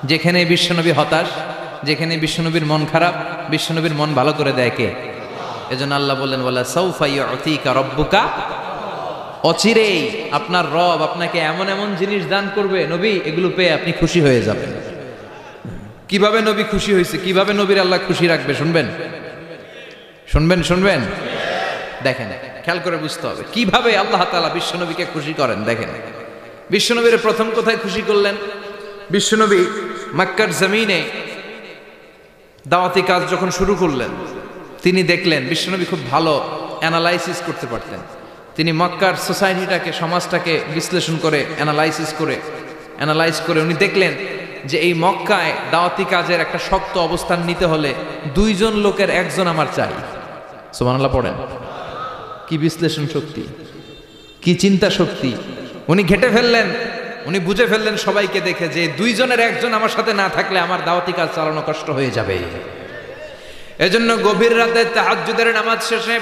যেখানে বিশ্বনবী হতাশ, যেখানে বিশ্বনবীর মন খারাপ, বিশ্বনবীর মন ভালো করে দেয় কে? এজন্য আল্লাহ বললেন ওয়ালা সাউফা ইউতিকা রাব্বুকা, অচিরেই আপনার রব আপনাকে এমন এমন জিনিস দান করবে নবী, এগুলো পেয়ে আপনি খুশি হয়ে যাবেন। কিভাবে নবী খুশি হয়েছে, কিভাবে নবীর আল্লাহ খুশি রাখবে শুনবেন? শুনবেন শুনবেন দেখেন, খেয়াল করে বুঝতে হবে কিভাবে আল্লাহ তাআলা বিশ্বনবীকে খুশি করেন। দেখেন বিশ্বনবীর প্রথম কোথায় খুশি করলেন? বিশ্বনবী মক্কার জমিনে দাওয়াতি কাজ যখন শুরু করলেন, তিনি দেখলেন বিশ্বনবী খুব ভালো অ্যানালাইসিস করতে পারতেন। তিনি মক্কার সোসাইটিটাকে, সমাজটাকে বিশ্লেষণ করে অ্যানালাইজ করে উনি দেখলেন যে এই মক্কায় দাওয়াতি কাজের একটা শক্ত অবস্থান নিতে হলে দুইজন লোকের একজন আমার চাই। সুবহানাল্লাহ পড়েন। কি বিশ্লেষণ শক্তি, কি চিন্তা শক্তি! উনি ঘেটে ফেললেন, উনি বুঝে ফেললেন সবাইকে দেখে যে দুইজনের একজন আমার সাথে না থাকলে আমার দাওয়াতি কাজ চালানো কষ্ট হয়ে যাবে। এজন্য গভীর রাতে তাহাজ্জুদের নামাজ শেষে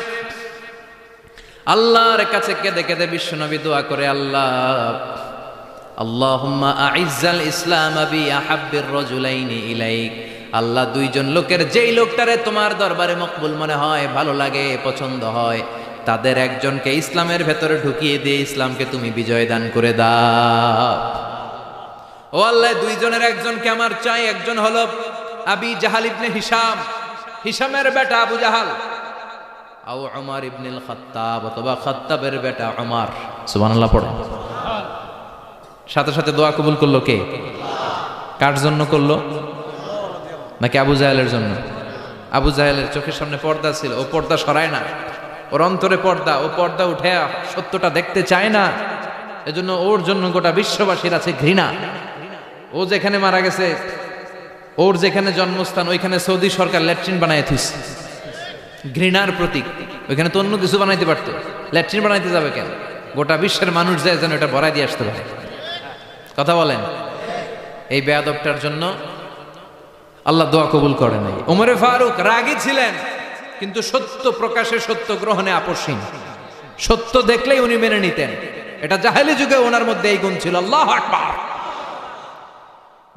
আল্লাহর কাছে কেঁদে কেঁদে বিশ্বনবী দোয়া করে, আল্লাহ আল্লাহুম্মা আইজ্জাল ইসলাম বি আহাব্বির রাজুলাইনি ইলাইক। আল্লাহ দুইজন লোকের, যেই লোকটারে তোমার দরবারে মকবুল মনে হয়, ভালো লাগে, পছন্দ হয়, তাদের একজনকে ইসলামের ভেতরে ঢুকিয়ে দিয়ে ইসলামকে তুমি বিজয় দান করে দাও। ও আল্লাহ, দুইজনের একজনকে আমার চাই। একজন হলো আবি জাহাল ইবনে হিশাম, হিশামের বেটা আবু জাহাল, আও উমর ইবনুল খাত্তাব, অথবা খাত্তাবের বেটা উমর। সুবহানাল্লাহ পড়েন। সাথে সাথে দোয়া কবুল করলো কে? কার জন্য করলো? নাকি আবু জাহেলের জন্য? আবু জাহেলের চোখের সামনে পর্দা ছিল, ও পর্দা সরায় না। ওর অন্তরে পর্দা, ও পর্দা উঠে সত্যটা দেখতে চায় না। এজন্য ওর জন্য গোটা বিশ্ববাসীর আছে ঘৃণা। ও যেখানে মারা গেছে, ওর যেখানে জন্মস্থান, ওইখানে সৌদি সরকার ল্যাট্রিন বানায় থুইছে। ঘৃণার প্রতীক। ওইখানে তো অন্য কিছু বানাইতে পারতো, ল্যাট্রিন বানাইতে যাবে কেন? গোটা বিশ্বের মানুষ যায় যেন এটা ভরাই দিয়ে আসতে পারে। কথা বলেন। এই বেয়াদবটার জন্য আল্লাহ দোয়া কবুল করে নাই। ওমরে ফারুক রাগী ছিলেন, কিন্তু সত্য প্রকাশে, সত্য গ্রহণে আপসহীন। সত্য দেখলেই উনি মেনে নিতেন। এটা জাহেলি যুগে ওনার মধ্যে এই গুণ ছিল। আল্লাহু আকবার।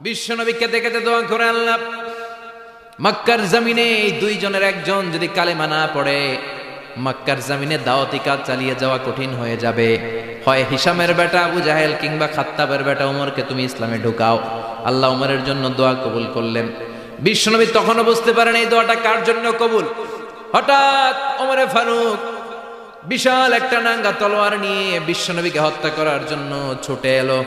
বিশ্বনবী কেঁদে কেঁদে দোয়া করে, আল্লাহ মক্কার জমিনে এই দুইজনের একজন যদি কালেমা না পড়ে, মক্কার জমিনে দাওয়াতি কাজ চালিয়ে যাওয়া কঠিন হয়ে যাবে। হয় হিশামের বেটা আবু জাহেল কিংবা খাত্তাবের বেটা ওমরকে তুমি ইসলামে ঢুকাও। আল্লাহ ওমরের জন্য দোয়া কবুল করলেন। বিশ্বনবী তখনও বুঝতে পারেন এই দোয়াটা কার জন্য কবুল। হঠাৎ ওমরে ফারুক বিশাল একটা নাঙ্গা তলোয়ার নিয়ে বিশ্বনবীকে হত্যা করার জন্য ছুটে এলো।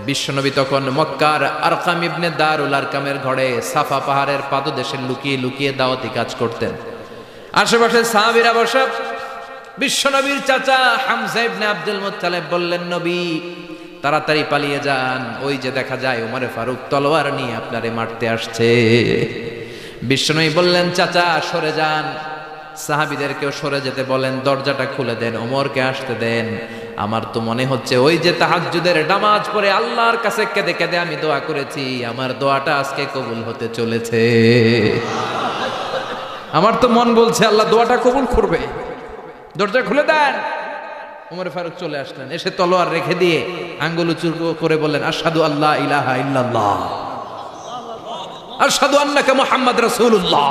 বিশ্বনবী তখন মক্কার আরকাম ইবনে দারুল আরকামের ঘরে সাফা পাহাড়ের পাদদেশে লুকিয়ে লুকিয়ে দাওয়াতি কাজ করতেন। আশেপাশে সাহাবীরা বসা। বিশ্বনবীর চাচা হামজা ইবনে আব্দুল মুত্তালিব বললেন, নবী তাড়াতাড়ি পালিয়ে যান, ওই যে দেখা যায় ওমরে ফারুক তলোয়ার নিয়ে আপনারে মারতে আসছে। বিশ্বনবী বললেন, চাচা সরে যান, সাহাবীদেরকেও সরে যেতে বলেন, দরজাটা খুলে দেন, ওমরকে আসতে দেন। আমার তো মনে হচ্ছে ওই যে তাহাজ্জুদের নামাজ পড়ে আল্লাহর কাছে কেঁদে কেঁদে আমি দোয়া করেছি, আমার দোয়াটা আজকে কবুল হতে চলেছে। আমার তো মন বলছে আল্লাহ দোয়াটা কবুল করবে। দরজা খুলে দেন। ওমর ফারুক চলে আসলেন, এসে তলোয়ার রেখে দিয়ে আঙ্গুল উঁচু করে বললেন, আশহাদু আল্লা ইলাহা ইল্লাল্লাহ আশহাদু আন্নাকা মুহাম্মদ রাসূলুল্লাহ।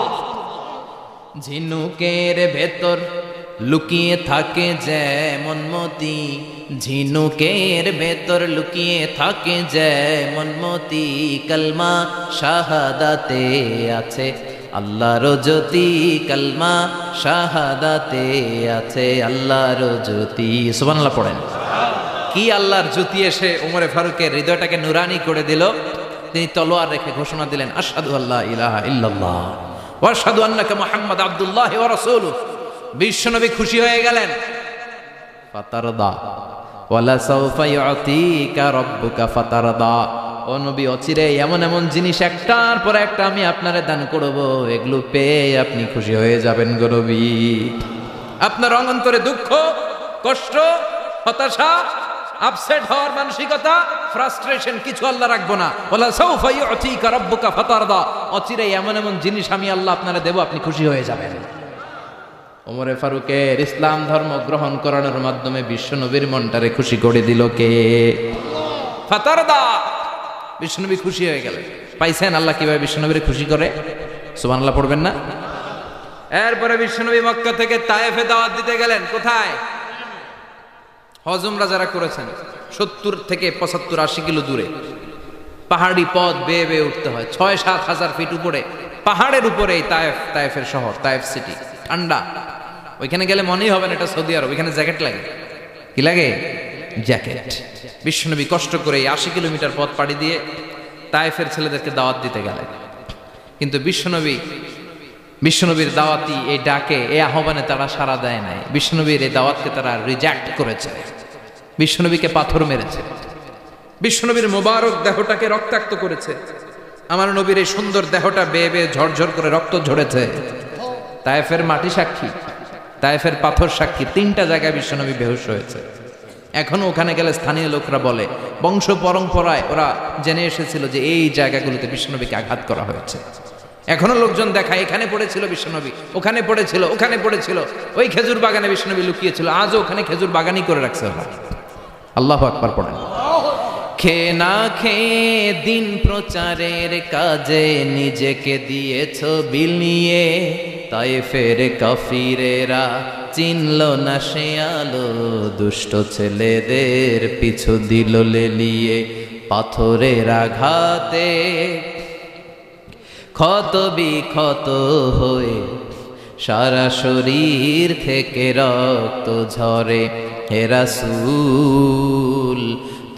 ঝিনুকের ভেতর লুকিয়ে থাকে যেমন মতি, ঝিনুকের ভেতর লুকিয়ে থাকে যেমন মতি, কালমা শাহাদাতে আছে আল্লাহর জ্যোতি, কালমা শাহাদাতে আছে আল্লাহর জ্যোতি। সুবহানাল্লাহ পড়েন। কি আল্লাহর জ্যোতি এসে ওমরে ফারুকের হৃদয়টাকে নুরানি করে দিল। তিনি তলোয়ার রেখে ঘোষণা দিলেন, আশহাদু আল্লা ইলাহা ইল্লাল্লাহ ওয়া আশহাদু আন্নাকা মুহাম্মাদ আবদুল্লাহি ওয়া রাসূলুহু। বিশ্বনবী খুশি হয়ে গেলেন। ফাতারদা ওয়ালা সাউফা ইউতিকা রাব্বুকা ফাতারদা। ও নবী, অচিরে এমন এমন জিনিস একটার পর একটা আমি আপনারে দান করব, এগুলো পেয়ে আপনি খুশি হয়ে যাবেন গো নবী। আপনার অন্তরে দুঃখ, কষ্ট, হতাশা, আপসেট হওয়ার মানসিকতা, ফ্রাস্ট্রেশন কিছু আল্লাহ রাখবো না। ওয়ালা সাউফা ইউতিকা রাব্বুকা ফাতারদা। অচিরে এমন এমন জিনিস আমি আল্লাহ আপনারে দেব, আপনি খুশি হয়ে যাবেন। ওমরে ফারুকের ইসলাম ধর্ম গ্রহণ করানোর মাধ্যমে বিশ্বনবীর মনটারে খুশি করে দিল কে? ফাতারদা। বিশ্বনবী খুশি হয়ে গেলেন। পাইছেন আল্লাহ কিভাবে বিশ্বনবীরে খুশি করে? সুবহানাল্লাহ পড়বেন না? এরপরে বিশ্বনবী মক্কা থেকে তায়েফে দাওয়াত দিতে গেলেন। কোথায়? হজ উমরা যারা করেছেন 70 থেকে 75 80 কিলো দূরে পাহাড়ি পথ বেয়ে বেয়ে উঠতে হয়। 6-7 হাজার ফিট উপরে পাহাড়ের উপরে তায়েফের শহর, তায়েফ সিটি। ঠান্ডা। ওইখানে গেলে মনেই হবে না এটা সৌদি আরব। ওইখানে জ্যাকেট লাগে। কি লাগে? জ্যাকেট। বিশ্বনবী কষ্ট করে 80 কিলোমিটার পথ পাড়ি দিয়ে তায়েফের ছেলেদেরকে দাওয়াত দিতে গেলেন। কিন্তু বিশ্বনবীর দাওয়াতি এই ডাকে, এই আহ্বানে তারা সাড়া দেয় নাই। বিশ্বনবীর এই দাওয়াতকে তারা রিজেক্ট করেছে। বিশ্বনবীকে পাথর মেরেছে। বিশ্বনবীর মোবারক দেহটাকে রক্তাক্ত করেছে। আমার নবীর এই সুন্দর দেহটা বেয়ে বেয়ে ঝরঝর করে রক্ত ঝরেছে। তায়েফের মাটি সাক্ষী, তায়েফের পাথর সাক্ষী। 3টা জায়গায় বিশ্বনবী বেহুশ হয়েছে। এখনো ওখানে গেলে স্থানীয় লোকরা বলে, বংশ পরম্পরায় ওরা জেনে এসেছিল যে এই জায়গাগুলোতে বিশ্বনবীকে আঘাত করা হয়েছে। এখনো লোকজন দেখায়, এখানে পড়েছিল বিশ্বনবী, ওখানে পড়েছিল, ওখানে পড়েছিল, ওই খেজুর বাগানে বিশ্বনবী লুকিয়েছিল। আজও ওখানে খেজুর বাগানই করে রাখছে ওরা। আল্লাহু আকবার পড়েন। খেয়ে না খেয়ে দিন প্রচারের কাজে নিজেকে দিয়েছ বিলিয়ে, তায়েফের কাফিরেরা চিনল না সে আলো, দুষ্ট ছেলেদের পিছু দিল লেলিয়ে। পাথরের আঘাতে ক্ষত বিক্ষত হয়ে সারা শরীর থেকে রক্ত ঝরে। হে রাসূল,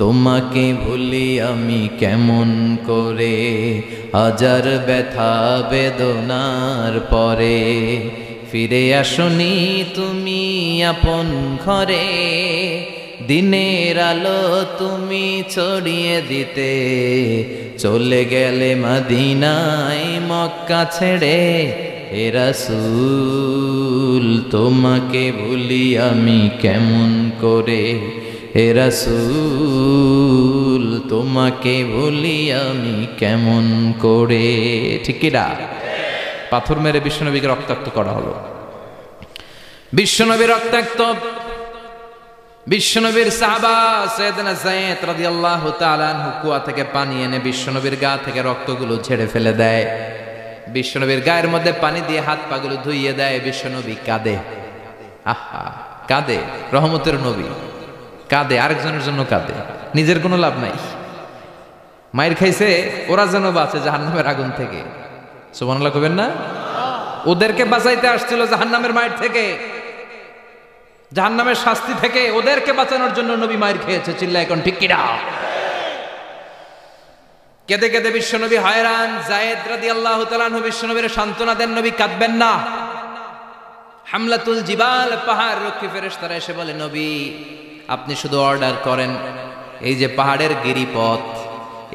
তোমাকে ভুলি আমি কেমন করে, হাজার ব্যথা বেদনার পরে। ফিরে আসনি তুমি আপন ঘরে, দিনের আলো তুমি ছড়িয়ে দিতে। চলে গেলে মদিনায় মক্কা ছেড়ে। হে রাসূল, তোমাকে ভুলি আমি কেমন করে। হে রাসূল, তোমাকে ভুলি আমি কেমন করে। ঠিক কি না? পাথর মেরে বিশ্বনবীকে রক্তাক্ত করা হলো। বিশ্বনবী রক্তাক্ত। বিশ্বনবীর সাহাবা সাইয়েদনা যায়েদ রাদিয়াল্লাহু তাআলা আনহু কুয়া থেকে পানি এনে বিশ্বনবীর গা থেকে রক্তগুলো ঝেড়ে ফেলে দেয়। বিশ্বনবীর গায়ের মধ্যে পানি দিয়ে হাত পাগুলো ধুইয়ে দেয়। বিশ্বনবী কাঁদে। আহা, কাঁদে। রহমতের নবী কাঁদে, আরেকজনের জন্য কাঁদে, নিজের কোনো লাভ নাই। মায়ের খাইছে, ওরা যেন বাঁচে জাহান্নামের আগুন থেকে। সুবহানাল্লাহ কইবেন না? ওদেরকে বাঁচাইতে আসছিল জাহান্নামের মায়ের থেকে, জাহান্নামের শাস্তি থেকে। ওদেরকে বাঁচানোর জন্য নবী মায়ের খেয়েছে। চিল্লায় এখন ঠিক কিনা? কেঁদে কেঁদে বিশ্বনবী হয়রান। যায়েদ রাদিয়াল্লাহু তাআলা আনহু বিশ্বনবীর সান্ত্বনা দেন, নবী কাঁদবেন না। হামলাতুল জিবাল, পাহাড় রক্ষী ফেরেশতারা এসে বলে, নবী আপনি শুধু অর্ডার করেন, এই যে পাহাড়ের গিরিপথ,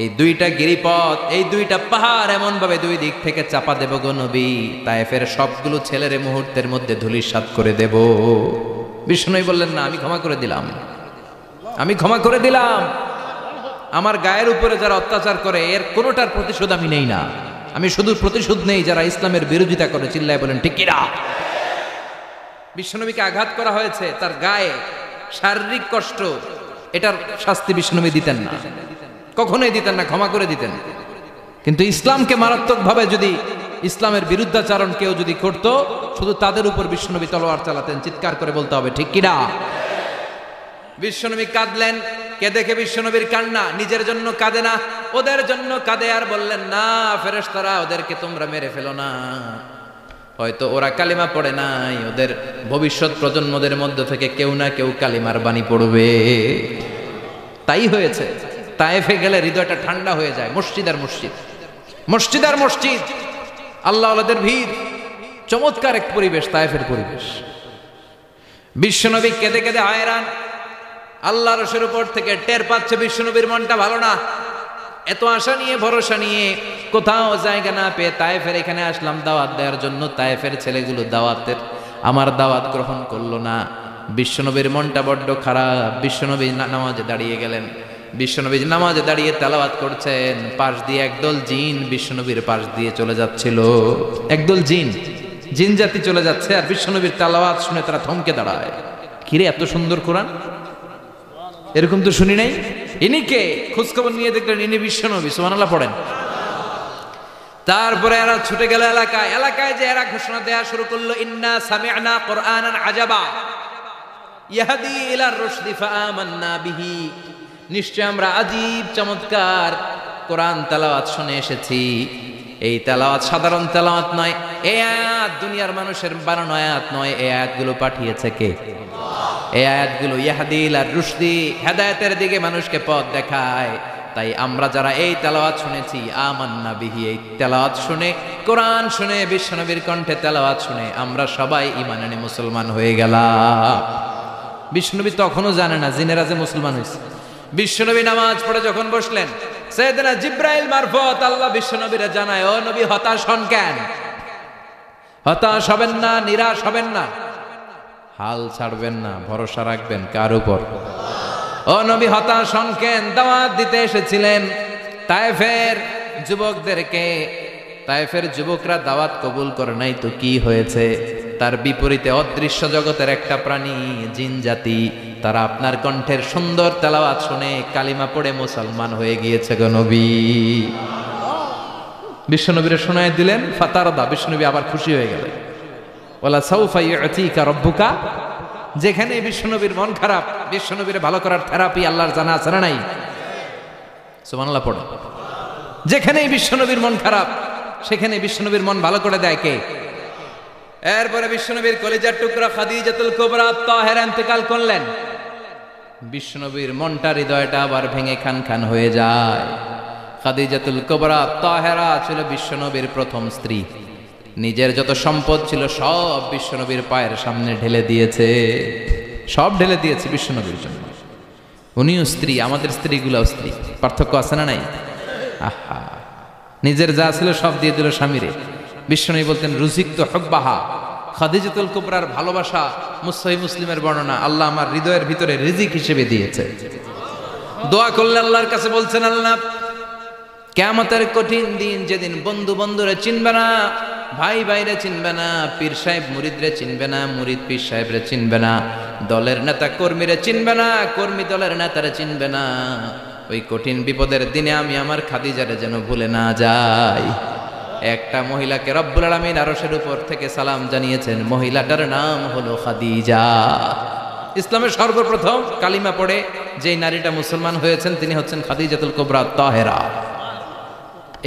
এই 2টা গিরিপথ, এই 2টা পাহাড় এমন ভাবে 2 দিক থেকে চাপা দেব গো নবী, তায়েফের সবগুলো ছেলেরে মুহূর্তের মধ্যে ধূলিসাৎ করে দেব। বিষ্ণুই বললেন, না, আমি ক্ষমা করে দিলাম, আমি ক্ষমা করে দিলাম। আমার গায়ের উপরে যারা অত্যাচার করে এর কোনোটার প্রতিশোধ আমি নেই না। আমি শুধু প্রতিশোধ নেই যারা ইসলামের বিরোধিতা করে। চিল্লায় বলেন ঠিক কিনা? বিশ্বনবীকে আঘাত করা হয়েছে, তার গায়ে শারীরিক কষ্ট, এটার শাস্তি বিশ্বনবী দিতেন না, কখনোই দিতেন না, ক্ষমা করে দিতেন। কিন্তু ইসলামকে মারাত্মকভাবে যদি ইসলামের বিরুদ্ধাচরণ কেউ যদি করত, শুধু তাদের উপর বিশ্বনবী তলোয়ার চালাতেন। চিৎকার করে বলতে হবে ঠিক কিনা? বিশ্বনবী কাঁদলেন। কে দেখে বিশ্বনবীর কান্না? নিজের জন্য কাঁদে না, ওদের জন্য কাঁদে। আর বললেন, না ফেরেশতারা, ওদেরকে তোমরা মেরে ফেলো না, হয়তো ওরা কালিমা পড়ে নাই, ওদের ভবিষ্যৎ প্রজন্মদের মধ্য থেকে কেউ না কেউ কালিমার বাণী পড়বে। তাই হয়েছে। তায়েফে গেলে হৃদয়টা ঠান্ডা হয়ে যায়। মসজিদ আর মসজিদ, মসজিদ আর মসজিদ, আল্লাহ আল্লাহদের ভিড়, চমৎকার এক পরিবেশ তায়েফের পরিবেশ। বিশ্বনবী কেঁদে কেঁদে হায়রান। আল্লাহ রসুলের উপর থেকে টের পাচ্ছে বিশ্বনবীর মনটা ভালো না। এত আশা নিয়ে ভরসা নিয়ে কোথাও জায়গা না পেয়ে তায়েফের এখানে আসলাম দাওয়াত দেওয়ার জন্য। তায়েফের ছেলেগুলো আমার দাওয়াত গ্রহণ করলো না। বিশ্বনবীর মনটা বড্ড খারাপ। বিশ্বনবী নামাজে দাঁড়িয়ে গেলেন। বিশ্বনবী নামাজে দাঁড়িয়ে তেলাওয়াত করছেন। পাশ দিয়ে একদল জিন বিশ্বনবীর পাশ দিয়ে চলে যাচ্ছিল। একদল জিন জাতি চলে যাচ্ছে, আর বিশ্বনবীর তেলাওয়াত শুনে তারা থমকে দাঁড়ায়। কিরে, এত সুন্দর কোরআন, এরকম তো শুনি নাই। ইনি কে? খোঁজখবর নিয়ে দেখলেন ইনি বিশ্বনবী। সুবহানাল্লাহ পড়েন। তারপরে এরা ছুটে গেল এলাকায়। এলাকায় যে এরা ঘোষণা দেয়া শুরু করলো, ইন্না সামি'না কুরআনান আজাবা ইয়াহদি ইলার রুশদি ফাআমান্না বিহি। নিশ্চয় আমরা আজীব চমৎকার কোরআন তেলাওয়াত শুনে এসেছি। এই তেলাওয়াত সাধারণ তেলাওয়াত নয়, এই আয়াত দুনিয়ার মানুষের বানানো আয়াত নয়। এই আয়াতগুলো পাঠিয়েছে কে? এই আয়াতগুলো ইয়াহদি ইলার রুশদি, হেদায়েতের দিকে মানুষকে পথ দেখায়। তাই আমরা যারা এই তেলাওয়াত শুনেছি, আমান্না বিহি, এই তেলাওয়াত শুনে, কোরআন শুনে, বিশ্বনবীর কণ্ঠে তেলাওয়াত শুনে আমরা সবাই ঈমান এনে মুসলমান হয়ে গেলাম। বিশ্বনবী তখনও জানে না জিনেরা যে মুসলমান হয়েছে। বিশ্বনবী নামাজ পড়ে যখন বসলেন, সাইয়েদনা জিবরাইল মারফত আল্লাহ বিশ্বনবীরে জানায়, ও নবী হতাশ হন কেন? হতাশ হবেন না, নিরাশ হবেন না, হাল ছাড়বেন না, ভরসা রাখবেন কার উপর? ও নবী হতাশ হন কেন? দাওয়াত দিতে এসেছিলেন তায়েফের যুবকদেরকে। তায়েফের যুবকরা দাওয়াত কবুল করে নাই তো কি হয়েছে? তার বিপরীতে অদৃশ্য জগতের একটা প্রাণী, জিন জাতি, তারা আপনার কণ্ঠের সুন্দর তেলাওয়াত শুনে কালিমা পড়ে মুসলমান হয়ে গিয়েছে গো নবী। বিশ্বনবীরে শোনায় দিলেন। ফাতারদা, বিশ্বনবী আবার খুশি হয়ে গেলেন। ওয়ালা সাউফা ইউতিকা রাব্বুকা। যেখানে বিশ্বনবীর মন খারাপ, বিশ্বনবীরে ভালো করার থেরাপি আল্লাহর জানা আছে না নাই? সুবহানাল্লাহ পড়ো। যেখানেই বিশ্বনবীর মন খারাপ, সেখানে বিশ্বনবীর মন ভালো করে দেয় কে? এরপরে বিশ্বনবীর কলিজার টুকরা খাদিজাতুল কুবরা তাহেরা ইন্তেকাল করলেন। বিশ্বনবীর মনটা, হৃদয়টা আবার ভেঙে খান খান হয়ে যায়। খাদিজাতুল কুবরা তাহেরা ছিল বিশ্বনবীর প্রথম স্ত্রী। নিজের যত সম্পদ ছিল সব বিশ্বনবীর পায়ের সামনে ঢেলে দিয়েছে। সব ঢেলে দিয়েছে বিশ্বনবীর জন্য। উনিও স্ত্রী, আমাদের স্ত্রীগুলাও স্ত্রী। পার্থক্য আছে না নাই? আহা, নিজের যা ছিল সব দিয়ে দিল স্বামীরে। বিশ্বনবী বলতেন, রুজিকতু হুব্বাহা। খাদিজাতুল কুবরার ভালোবাসা সহিহ মুসলিমের বর্ণনা, আল্লাহ আমার হৃদয়ের ভিতরে রিজিক হিসেবে দিয়েছে। দোয়া করলে আল্লাহর কাছে বলছেন, আল্লাহ কিয়ামতের কঠিন দিন, যেদিন বন্ধু বন্ধুরে চিনবে না, ভাই ভাইরে চিনবে না, পীর সাহেব মুরিদরে চিনবে না, মুরিদ পীর সাহেবরে চিনবে না, দলের নেতা কর্মীরে চিনবে না, কর্মী দলের নেতারে চিনবে না, ওই কঠিন বিপদের দিনে আমি আমার খাদিজারে যেন ভুলে না যাই। একটা মহিলাকে রব্বুল আলামিন আরশের উপর থেকে সালাম জানিয়েছেন, মহিলাটার নাম হলো খাদিজা। ইসলামের সর্বপ্রথম কালিমা পড়ে যেই নারীটা মুসলমান হয়েছেন তিনি হচ্ছেন খাদিজাতুল কুবরা তাহেরা।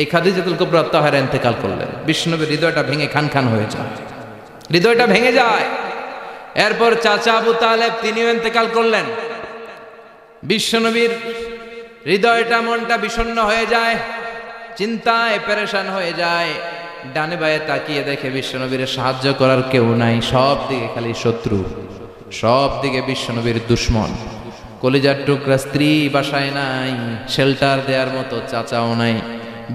এই খাদিজাতুল কুবরা তাহেরা ইন্তেকাল করলেন। বিশ্বনবীর হৃদয়টা ভেঙে খান খান হয়ে যায়, হৃদয়টা ভেঙে যায়। এরপর চাচা আবু তালেব তিনিও ইন্তেকাল করলেন। বিশ্বনবীর হৃদয়টা, মনটা বিষণ্ণ হয়ে যায়, চিন্তায় পেরেশান হয়ে যায়। ডানে বায়ে তাকিয়ে দেখে বিশ্বনবীর সাহায্য করার কেউ নাই, সব দিকে খালি শত্রু, সব দিকে বিশ্বনবীর দুশ্মন। কলিজার টুকরা স্ত্রী বাসায় নাই, শেল্টার দেওয়ার মতো চাচাও নাই।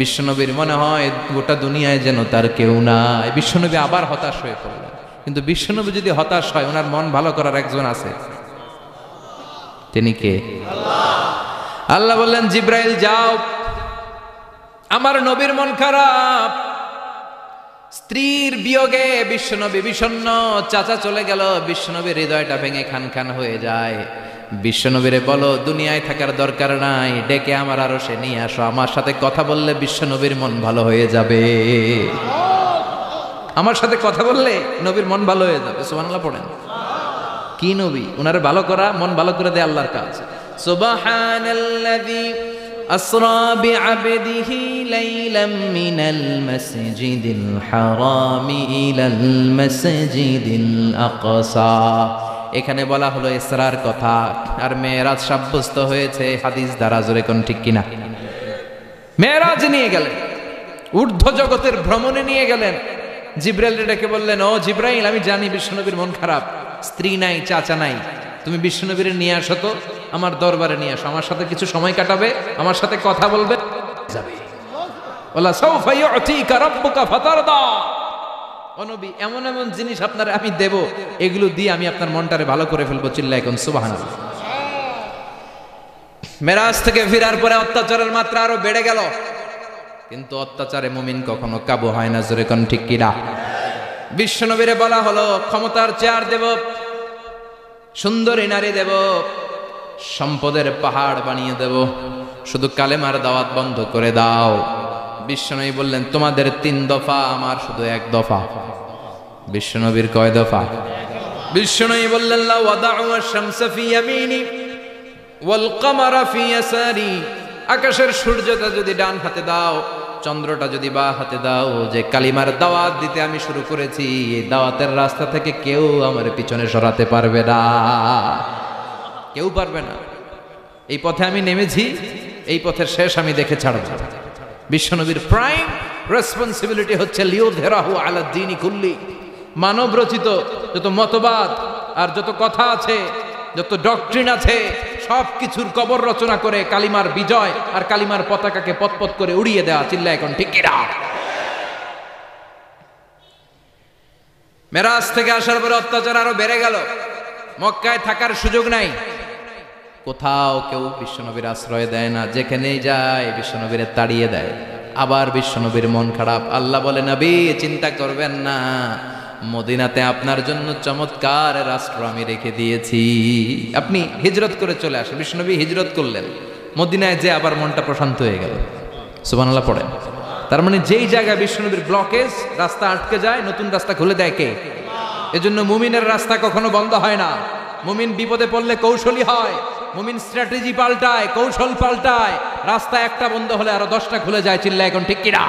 বিশ্বনবীর মনে হয় গোটা দুনিয়ায় যেন তার কেউ নাই। বিশ্বনবী আবার হতাশ হয়ে পড়লেন। কিন্তু বিশ্বনবী যদি হতাশ হয়, ওনার মন ভালো করার একজন আছে। তিনি কে? আল্লাহ বললেন, জিব্রাইল যাও, আমার নবীর মন খারাপ, স্ত্রীর বিয়োগে বিশ্বনবী বিষণ্ণ, চাচা চলে গেল, বিশ্বনবীর হৃদয়টা ভেঙে খান খান হয়ে যায়। বিশ্বনবীরে বলো দুনিয়ায় থাকার দরকার নাই, ডেকে আমার আরো সে নিয়ে আসো, আমার সাথে কথা বললে বিশ্বনবীর মন ভালো হয়ে যাবে। আমার সাথে কথা বললে নবীর মন ভালো হয়ে যাবে। সুবহানাল্লাহ পড়েন। কি নবী, উনারে ভালো করা, মন ভালো করে দেয় আল্লাহর কাজ। সুবহানাল্লাযী আসরা বিআবদিহি লাইলাম মিনাল মাসজিদিল হারামি ইলাল মাসজিদিল আকসা। এখানে বলা হলো ইসরার কথা, আর মেরাজ সাব্যস্ত হয়েছে হাদিস দ্বারা। জোরে কোন ঠিক কিনা? মেরাজ নিয়ে গেলেন, ঊর্ধ্ব জগতের ভ্রমণে নিয়ে গেলেন। জিব্রাইল ডেকে বললেন, ও জিব্রাইল, আমি জানি বিশ্বনবীর মন খারাপ, স্ত্রী নাই, চাচা নাই, তুমি বিশ্বনবীর নিয়ে আসো তো, আমার দরবারে নিয়ে আসো, আমার সাথে কিছু সময় কাটাবে, আমার সাথে কথা বলবে, যাবে। ওয়ালা সাউফা ইউতিকা রাব্বুকা ফাতারদা। ও নবী, এমন এমন জিনিস আপনারে আমি দেব, এগুলো দিয়ে আমি আপনার মনটারে ভালো করে ফেলবো। চিল্লায় কোন সুবহানাল্লাহ। মেরাজ থেকে ফেরার পরে অত্যাচারের মাত্রা আরো বেড়ে গেল, কিন্তু অত্যাচারে মুমিন কখনো কাবু হয় না। জোরে কোন ঠিক কিনা? বিশ্বনবীরে বলা হলো ক্ষমতার চেয়ার দেব, সুন্দরী নারী দেব, সম্পদের পাহাড় বানিয়ে দেব, শুধু কালেমার দাওয়াত বন্ধ করে দাও। বিশ্বনবী বললেন, তোমাদের 3 দফা, আমার শুধু 1 দফা। বিশ্বনবীর কয় দফা? বিশ্বনবী বললেন, লা ওয়াদাউ আশ-শামসা ফি ইয়ামিনি ওয়াল কামারা ফি ইয়াসারি। আকাশের সূর্যটা যদি ডান হাতে দাও, চন্দ্রটা যদি বাঁ হাতে দাও, যে কালিমার দাওয়াত দিতে আমি শুরু করেছি, এই দাওয়াতের রাস্তা থেকে কেউ আমার পিছনে সরাতে পারবে না, কেউ পারবে না। এই পথে আমি নেমেছি, এই পথের শেষ আমি দেখে ছাড়ব। বিশ্বনবীর প্রাইম রেসপন্সিবিলিটি হচ্ছে লিউযহিরাহু আলা দ্বীনি কুল্লি। মানব রচিত যত মতবাদ আর যত কথা আছে, যত ডক্ট্রিন আছে, সব কিছুর কবর রচনা করে কালিমার বিজয় আর কালিমার পতাকাকে পতপত করে উড়িয়ে দেওয়া। চিল্লায় এখন ঠিক কিনা? মেরাজ থেকে আসার পরে অত্যাচার আরো বেড়ে গেল, মক্কায় থাকার সুযোগ নাই, কোথাও কেউ বিশ্বনবীর আশ্রয় দেয় না, যেখানেই যায় বিশ্বনবীর তাড়িয়ে দেয়। আবার বিশ্বনবীর মন খারাপ। আল্লাহ বলে, নবী চিন্তা করবেন না, মদিনাতে আপনার জন্য চমৎকার রাষ্ট্র আমি রেখে দিয়েছি, আপনি হিজরত করে চলে আসেন। বিশ্বনবী হিজরত করলেন, মদিনায় যে আবার মনটা প্রশান্ত হয়ে গেল। সুবহানাল্লাহ পড়েন। তার মানে যেই জায়গায় বিশ্বনবীর ব্লকেজ, রাস্তা আটকে যায়, নতুন রাস্তা খুলে দেয় কে? এজন্য মুমিনের রাস্তা কখনো বন্ধ হয় না। মুমিন বিপদে পড়লে কৌশলী হয়, মুমিন স্ট্র্যাটেজি পাল্টায়, কৌশল পাল্টায়। রাস্তা একটা বন্ধ হলে আরো 10টা খুলে যায়। চিল্লায় এখন ঠিক কিনা?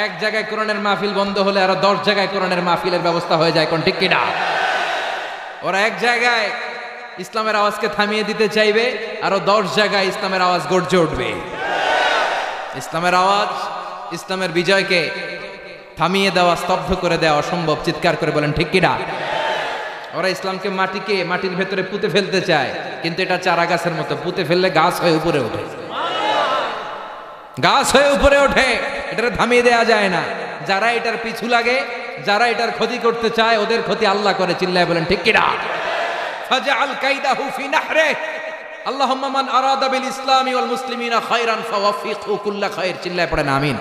এক জায়গায় কোরআনের মাহফিল বন্ধ হলে আরো 10 জায়গায় কোরআনের মাহফিলের ব্যবস্থা হয়ে যায়। কোন ঠিক কিনা? ওরা এক জায়গায় ইসলামের আওয়াজকে থামিয়ে দিতে চাইবে, আরো 10 জায়গায় ইসলামের আওয়াজ গর্জে উঠবে। ইসলামের আওয়াজ, ইসলামের বিজয়কে থামিয়ে দেওয়া, স্তব্ধ করে দেওয়া অসম্ভব। চিৎকার করে বলেন ঠিক কিনা? ওরা ইসলামকে মাটির ভেতরে পুঁতে ফেলতে চায়, কিন্তু এটা চারা গাছের মতো, পুঁতে ফেললে গাছ হয়ে উপরে ওঠে, গাছ হয়ে উপরে ওঠে, এটা থামিয়ে দেয়া যায় না। যারা এটার পিছু লাগে, যারা এটার ক্ষতি করতে চায়, ওদের ক্ষতি আল্লাহ করে। চিল্লায় বলেন ঠিক কিনা? ফাজআল কাইদাহু ফি নাহরে। আল্লাহুম্মা মান আরাদা বিল ইসলামি ওয়াল মুসলিমিনা খায়রান ফাওয়াফিকহু কুল্লা খায়র। চিল্লায় পড়েন আমিন।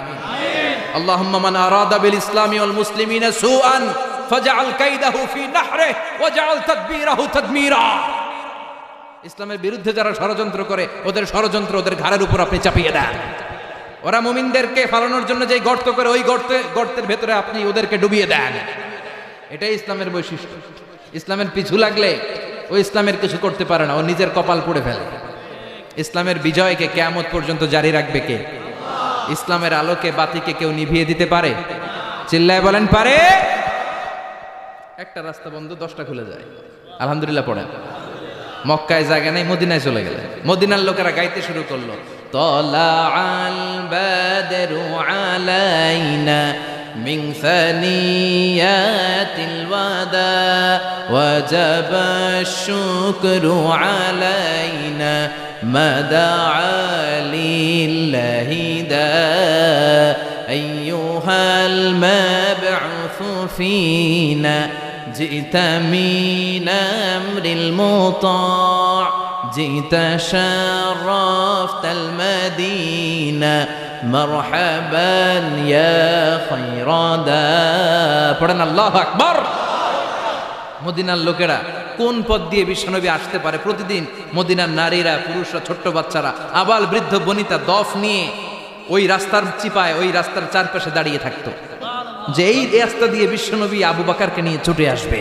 আল্লাহুম্মা মান আরাদা বিল ইসলামি ওয়াল মুসলিমিনা সুআন ফাজআল কাইদাহু ফি নাহরে ওয়াজআল তাদবীরাহু তাদমীরা। ইসলামের বিরুদ্ধে যারা ষড়যন্ত্র করে, ওদের ষড়যন্ত্র ওদের ঘাড়ের উপর আপনি চাপিয়ে দেন। ওরা মুমিনদেরকে ফালানোর জন্য যে গর্ত করে, ওই গর্তের ভেতরে আপনি ওদেরকে ডুবিয়ে দেন। এটাই ইসলামের বৈশিষ্ট্য। ইসলামের পিছু লাগলে ও ইসলামের কিছু করতে পারে না, ও নিজের কপাল পুড়ে ফেলে। ইসলামের বিজয়কে কিয়ামত পর্যন্ত জারি রাখবে কে? ইসলামের আলোকে বাতিকে কেউ নিভিয়ে দিতে পারে? চিল্লায় বলেন পারে? একটা রাস্তা বন্ধ, 10টা খুলে যায়। আলহামদুলিল্লাহ পড়েন। মক্কায় জায়গা নেই, মদিনায় চলে গেলে মদিনার লোকেরা গাইতে শুরু করলো, তলাআল বাদরু আলাইনা মিন সানিয়াতিল ওয়াদা ওয়াজাবা শুকরু আলাইনা মাদাআ লিল্লাহি দা আইয়ুহাল মাবউসু ফিনা جئت من أمر المطاع جئت شرفت المدينة মারহাবান ইয়া খায়রাদা। পড়েন আল্লাহু আকবার। মদিনার লোকেরা কোন পথ দিয়ে বিশ্বনবী আসতে পারে? প্রতিদিন মদিনার নারীরা, পুরুষরা, ছোট্ট বাচ্চারা, আবাল বৃদ্ধ বনিতা দফ নিয়ে ওই রাস্তার চিপায়, ওই রাস্তার চারপাশে দাঁড়িয়ে থাকতো যে এই রাস্তা দিয়ে বিশ্বনবী আবু বকরকে নিয়ে ছুটে আসবে।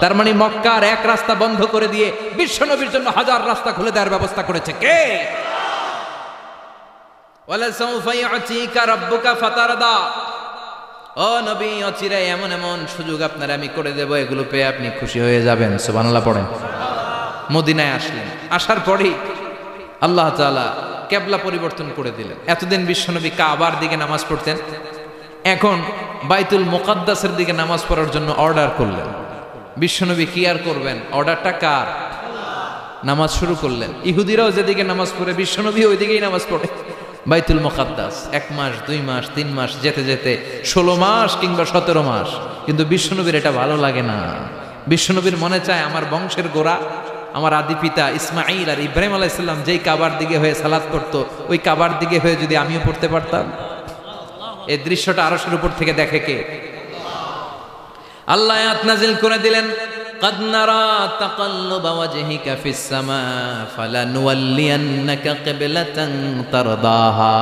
তার মানে মক্কার এক রাস্তা বন্ধ করে দিয়ে বিশ্বনবীর জন্য হাজার রাস্তা খুলে দেওয়ার ব্যবস্থা করেছে কে? ওয়ালা সাউফা ইউতিকা রাব্বুকা ফাতারদা। ও নবী, অচিরে এমন এমন সুযোগ আপনার আমি করে দেব, এগুলো পেয়ে আপনি খুশি হয়ে যাবেন। সুবহানাল্লাহ পড়েন। মদিনায় আসলেন, আসার পরেই আল্লাহ তাআলা কিবলা পরিবর্তন করে দিলেন। এতদিন বিশ্বনবী কাবার দিকে নামাজ পড়তেন, এখন বাইতুল মুকাদ্দাসের দিকে নামাজ পড়ার জন্য অর্ডার করলেন। বিশ্বনবী কি আর করবেন, অর্ডারটা কার? নামাজ শুরু করলেন। ইহুদিরাও যেদিকে নামাজ পড়ে বিশ্বনবী ওই দিকেই নামাজ পড়ে। বাইতুল মুকাদ্দাস 1 মাস 2 মাস 3 মাস যেতে যেতে 16 মাস কিংবা 17 মাস, কিন্তু বিশ্বনবীর এটা ভালো লাগে না। বিশ্বনবীর মনে চায় আমার বংশের গোড়া, আমার আদি পিতা ইসমাঈল আর ইব্রাহিম আলাইহিস সালাম যেই কাবার দিকে হয়ে সালাত করতো, ওই কাবার দিকে হয়ে যদি আমিও পড়তে পারতাম। এই দৃশ্যটা আরশের উপর থেকে দেখে কে? আল্লাহ আয়াত নাযিল করে দিলেন, قد نرى تقلب وجهك في السماء فلنولينك قبلة ترضاها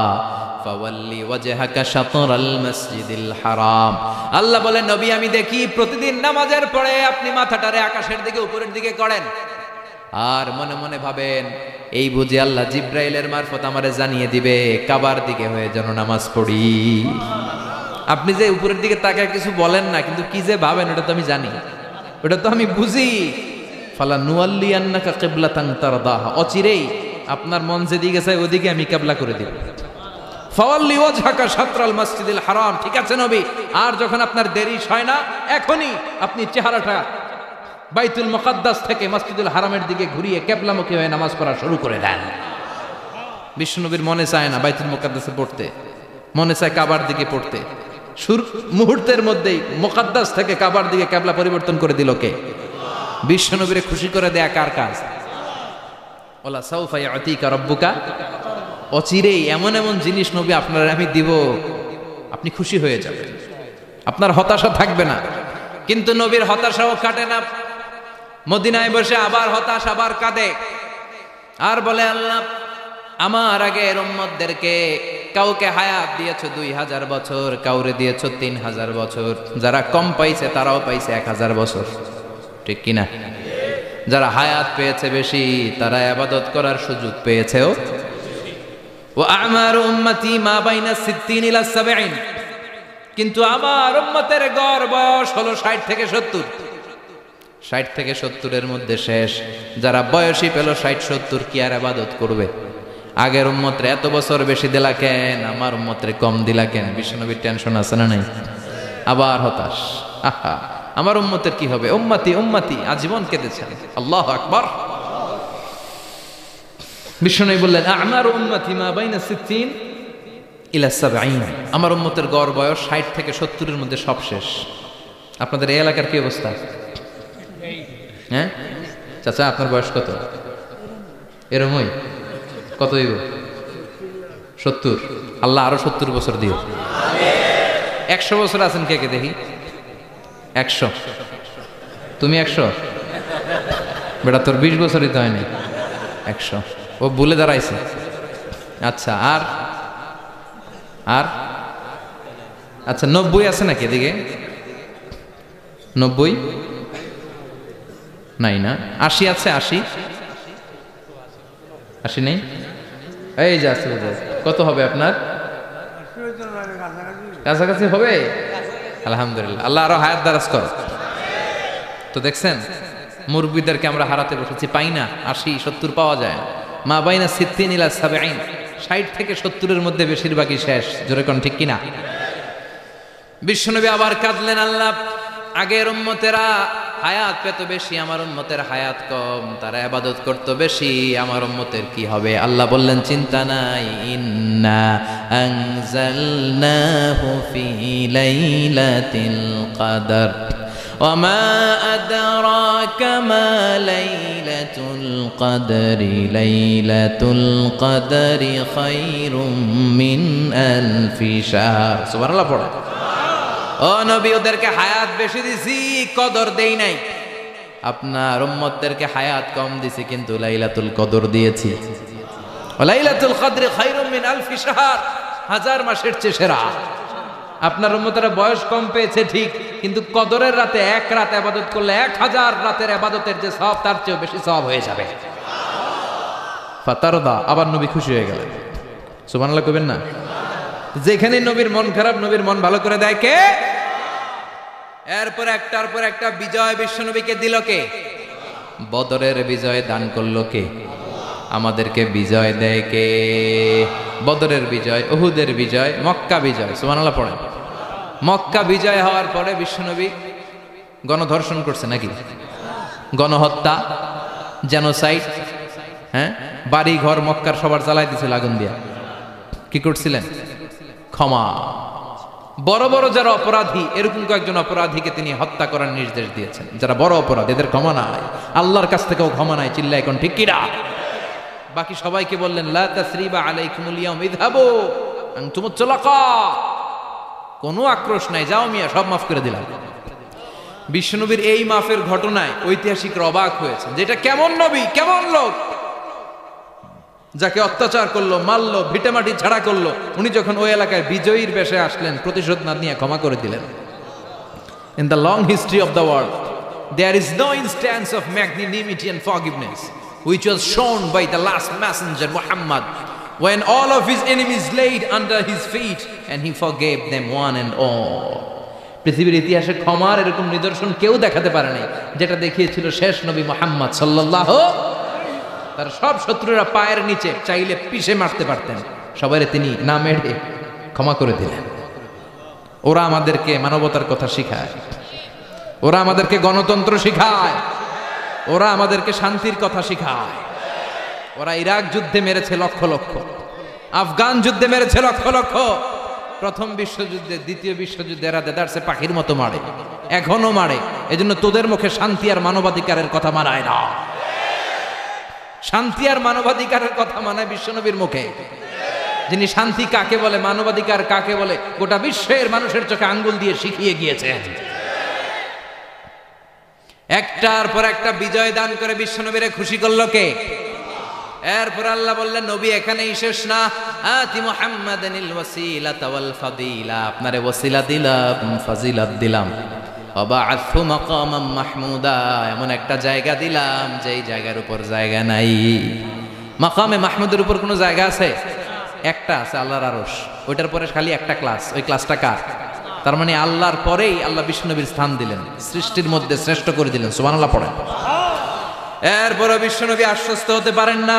فولي وجهك شطر المسجد الحرام। আল্লাহ বলেন, নবী আমি দেখি প্রতিদিন নামাজের পরে আপনি মাথাটারে আকাশের দিকে, উপরের দিকে করেন, আর মনে মনে ভাবেন এই বুঝি আল্লাহ জিব্রাইলের মারফত আমারে জানিয়ে দিবে কাবার দিকে হয়ে যেন নামাজ পড়ি। আপনি যে উপরের দিকে তাকায় কিছু বলেন না, কিন্তু কি যে ভাবেন ওটা তো আমি জানি, ওটা তো আমি বুঝি। ফালা নুয়াল্লিয়ান্নাকা কিবলাতান তারদাহা, অচিরেই আপনার মন যেদিকে চায় ওদিকে আমি কিবলা করে দিব। ফাওয়াল্লি ওয়াজহাকা শাতরাল মসজিদিল হারাম। ঠিক আছে নবী, আর যখন আপনার দেরি হয় না, এখনই আপনি চেহারাটা বাইতুল মুকাদ্দাস থেকে মসজিদুল হারামের দিকে ঘুরিয়ে কিবলামুখী হয়ে নামাজ পড়া শুরু করে দেন। বিশ্বনবীর মনে চায় না বাইতুল মুকাদ্দাসে পড়তে, মনে চায় কাবার দিকে পড়তে। মুহূর্তের মধ্যেই মুকাদ্দাস থেকে কাবার দিকে কিবলা পরিবর্তন করে দিল কে? বিশ্বনবীরে খুশি করে দেয়া কার কাজ? ওয়ালা সাউফা ইউতিকা রাব্বুকা। অচিরেই এমন এমন জিনিস নবী আপনার আমি দিব, আপনি খুশি হয়ে যাবেন, আপনার হতাশা থাকবে না। কিন্তু নবীর হতাশাও কাটে না। মদিনায় বসে আবার হতাশ, আবার কাঁদে, আর বলে আল্লাহ আমার আগের উম্মতদেরকে কাউকে হায়াত দিয়েছো 2000 বছর, কাউরে দিয়েছো 3000 বছর, যারা কম পাইছে তারাও পাইছে 1000 বছর, ঠিক কিনা? যারা হায়াত পেয়েছে বেশি তারা ইবাদত করার সুযোগ পেয়েছেও। ওয়া আমারু উম্মতি মা বাইনা 60 ইলা 70, কিন্তু আমার উম্মতের গড় বয়স হলো 60 থেকে 70। 60 থেকে 70 মধ্যে শেষ। যারা বয়সী পেল 60-70 কি আর ইবাদত করবে? আগের উম্মতরে এত বছর বেশি দিলা কেন, আমার উম্মতরে কম দিলা কেন? বিশ্বনবীর টেনশন আছে না নাই? আবার হতাশ, আহা আমার উম্মতের কি হবে? উম্মতি উম্মতি আজীবন কেঁদেছেন। আল্লাহু আকবার। বিশ্বনবী বললেন আমার উম্মতি মা বাইনা 60 ইলা 70, আমার উম্মতের গড় বয়স 60 থেকে 70 মধ্যে সব শেষ। আপনাদের এই এলাকার কি অবস্থা? হ্যাঁ চাচা, আপনার বয়স কত? এরমই কত হইব? 70। আল্লাহ আরো 70 বছর দিও। 100 বছর আছেন কে কে দেখি? 100। তুমি 100? বেটা তোর 20 বছরই তো হয়নি। 100 ও ভুলে দাঁড়াইছে। আচ্ছা, আর আর আচ্ছা 90 আছে নাকি এদিকে? 90 নাই না? 80 আছে? 80 নেই? এই যে আছে। কত হবে আপনার? কাছাকাছি হবে। আলহামদুলিল্লাহ, আল্লাহ আরো হায়াত দারাজ কর। তো দেখছেন মুরব্বীদেরকে আমরা হারাতে বসেছি, পাই না। 80-70 পাওয়া যায় না। মা বাইনা 60 ইলা 70, 60 থেকে 70 মধ্যে বেশিরভাগই শেষ। জোরে কোন ঠিক কিনা? বিশ্বনবী আবার কাঁদলেন, আল্লাহ আগের উম্মতেরা হায়াত পেত বেশি, আমার উম্মতের হায়াত কম, তারা ইবাদত করত বেশি, আমার উম্মতের কি হবে? আল্লাহ বললেন চিন্তা নাই, ইন্না আনজালনাহু ফি লাইলাতিল কদর ওয়ামা আদরাকা মা লাইলাতুল কদরি লাইলাতুল কদরি খায়রুম মিন আলফি শাহর। সুবহানাল্লাহ পড়ো। ও নবী, ওদেরকে হায়াত বেশি দিছি, কদর দেই নাই। আপনার উম্মতদেরকে হায়াত কম দিছি, কিন্তু লাইলাতুল কদর দিয়েছি। লাইলাতুল কদরি খায়রুম মিন আলফি শাহর, হাজার মাসের চেয়ে সেরা। আপনার উম্মতেরা বয়স কম পেয়েছে ঠিক, কিন্তু কদরের রাতে এক রাত ইবাদত করলে 1000 রাতের ইবাদতের যে সওয়াব তার চেয়ে বেশি সওয়াব হয়ে যাবে। ফাতারদা, আবার নবী খুশি হয়ে গেলেন। সুবহানাল্লাহ কইবেন না? যেখানে নবীর মন খারাপ, নবীর মন ভালো করে দেয় কে? এরপর একটার পর একটা বিজয় বিশ্ব নবীকে দিল কে? বদরের বিজয় দান করলো কে? আমাদেরকে বিজয় দেয় কে? বদরের বিজয়, উহুদের বিজয়, মক্কা বিজয়। সুবহানাল্লাহ পড়েন। মক্কা বিজয় হওয়ার পরে বিশ্বনবী গণধর্ষণ করছে নাকি? গণহত্যা, জেনোসাইড, হ্যাঁ, বাড়ি ঘর মক্কার সবার জ্বালাই দিছিল আগুন দিয়া। কি করছিলেন? ক্ষমা। বড় বড় যারা অপরাধী, এরকম কয়েকজন অপরাধীকে তিনি হত্যা করার নির্দেশ দিয়েছেন। যারা বড় অপরাধ, এদের ক্ষমা নাই, আল্লাহর কাছ থেকেও ক্ষমা নাই। চিল্লা এখন ঠিক কিনা? বাকি সবাইকে বললেন লা তাসরিবা আলাইকুমুল ইয়াউম ইযহাবু আনতুমুত তুলাকা, কোনো আক্রোশ নাই, যাও মিয়া, সব মাফ করে দিলাম। বিশ্বনবীর এই মাফের ঘটনায় ঐতিহাসিকরা অবাক হয়েছে, যেটা কেমন নবী, কেমন লোক, যাকে অত্যাচার করলো, মারলো, ভিটেমাটি ছাড়া করলো, উনি যখন ওই এলাকায় বিজয়ীর বেশে আসলেন, প্রতিশোধ না নিয়ে ক্ষমা করে দিলেন। In the long history of the world there is no instance of magnanimity and forgiveness which was shown by the last messenger Muhammad when all of his enemies laid under his feet and he forgave them one and all. পৃথিবীর ইতিহাসে ক্ষমার এরকম নিদর্শন কেউ দেখাতে পারে নাই, যেটা দেখিয়েছিল শেষ নবী মুহাম্মদ সাল্লাল্লাহু। তার সব শত্রুরা পায়ের নিচে চাইলে পিষে মারতে পারতেন, সবাইরে তিনি না মেরে ক্ষমা করে দিলেন। ওরা আমাদেরকে মানবতার কথা শিখায়, ওরা আমাদেরকে গণতন্ত্র শিখায়, ওরা আমাদেরকে শান্তির কথা শিখায়। ওরা ইরাক যুদ্ধে মেরেছে লক্ষ লক্ষ, আফগান যুদ্ধে মেরেছে লক্ষ লক্ষ, প্রথম বিশ্বযুদ্ধে, দ্বিতীয় বিশ্বযুদ্ধে এরা দেদারসে পাখির মতো মারে, এখনো মারে। এজন্য তোদের মুখে শান্তি আর মানবাধিকারের কথা মানায় না। শান্তি আর মানবাধিকারের কথা মানায় বিশ্বনবীর মুখে, যিনি শান্তি কাকে বলে, মানবাধিকার কাকে বলে, গোটা বিশ্বের মানুষের চোখে আঙ্গুল দিয়ে শিখিয়ে গিয়েছেন। একটার পর একটা বিজয় দান করে বিশ্বনবীরে খুশি করলো কে? এরপর আল্লাহ বললেন, নবী এখানেই শেষ না, আতি মুহাম্মাদানিল ওয়াসিলাতা ওয়াল ফাদিলা, আপনারে ওয়াসিলা দিলাম, ফাজিলাত দিলাম, ওয়াবা'আথহু মাকামাম মাহমুদা, এমন একটা জায়গা দিলাম যেই জায়গার উপর জায়গা নাই। মাকামে মাহমুদের উপর কোনো জায়গা আছে? একটা আছে, আল্লাহর আরশ। ওইটার পরে খালি একটা ক্লাস, ওই ক্লাসটা কার? তার মানে আল্লাহর পরেই আল্লাহ বিশ্বনবীর স্থান দিলেন, সৃষ্টির মধ্যে শ্রেষ্ঠ করে দিলেন। সুবহানাল্লাহ পড়েন। এরপরও বিশ্বনবী আশ্বস্ত হতে পারেন না,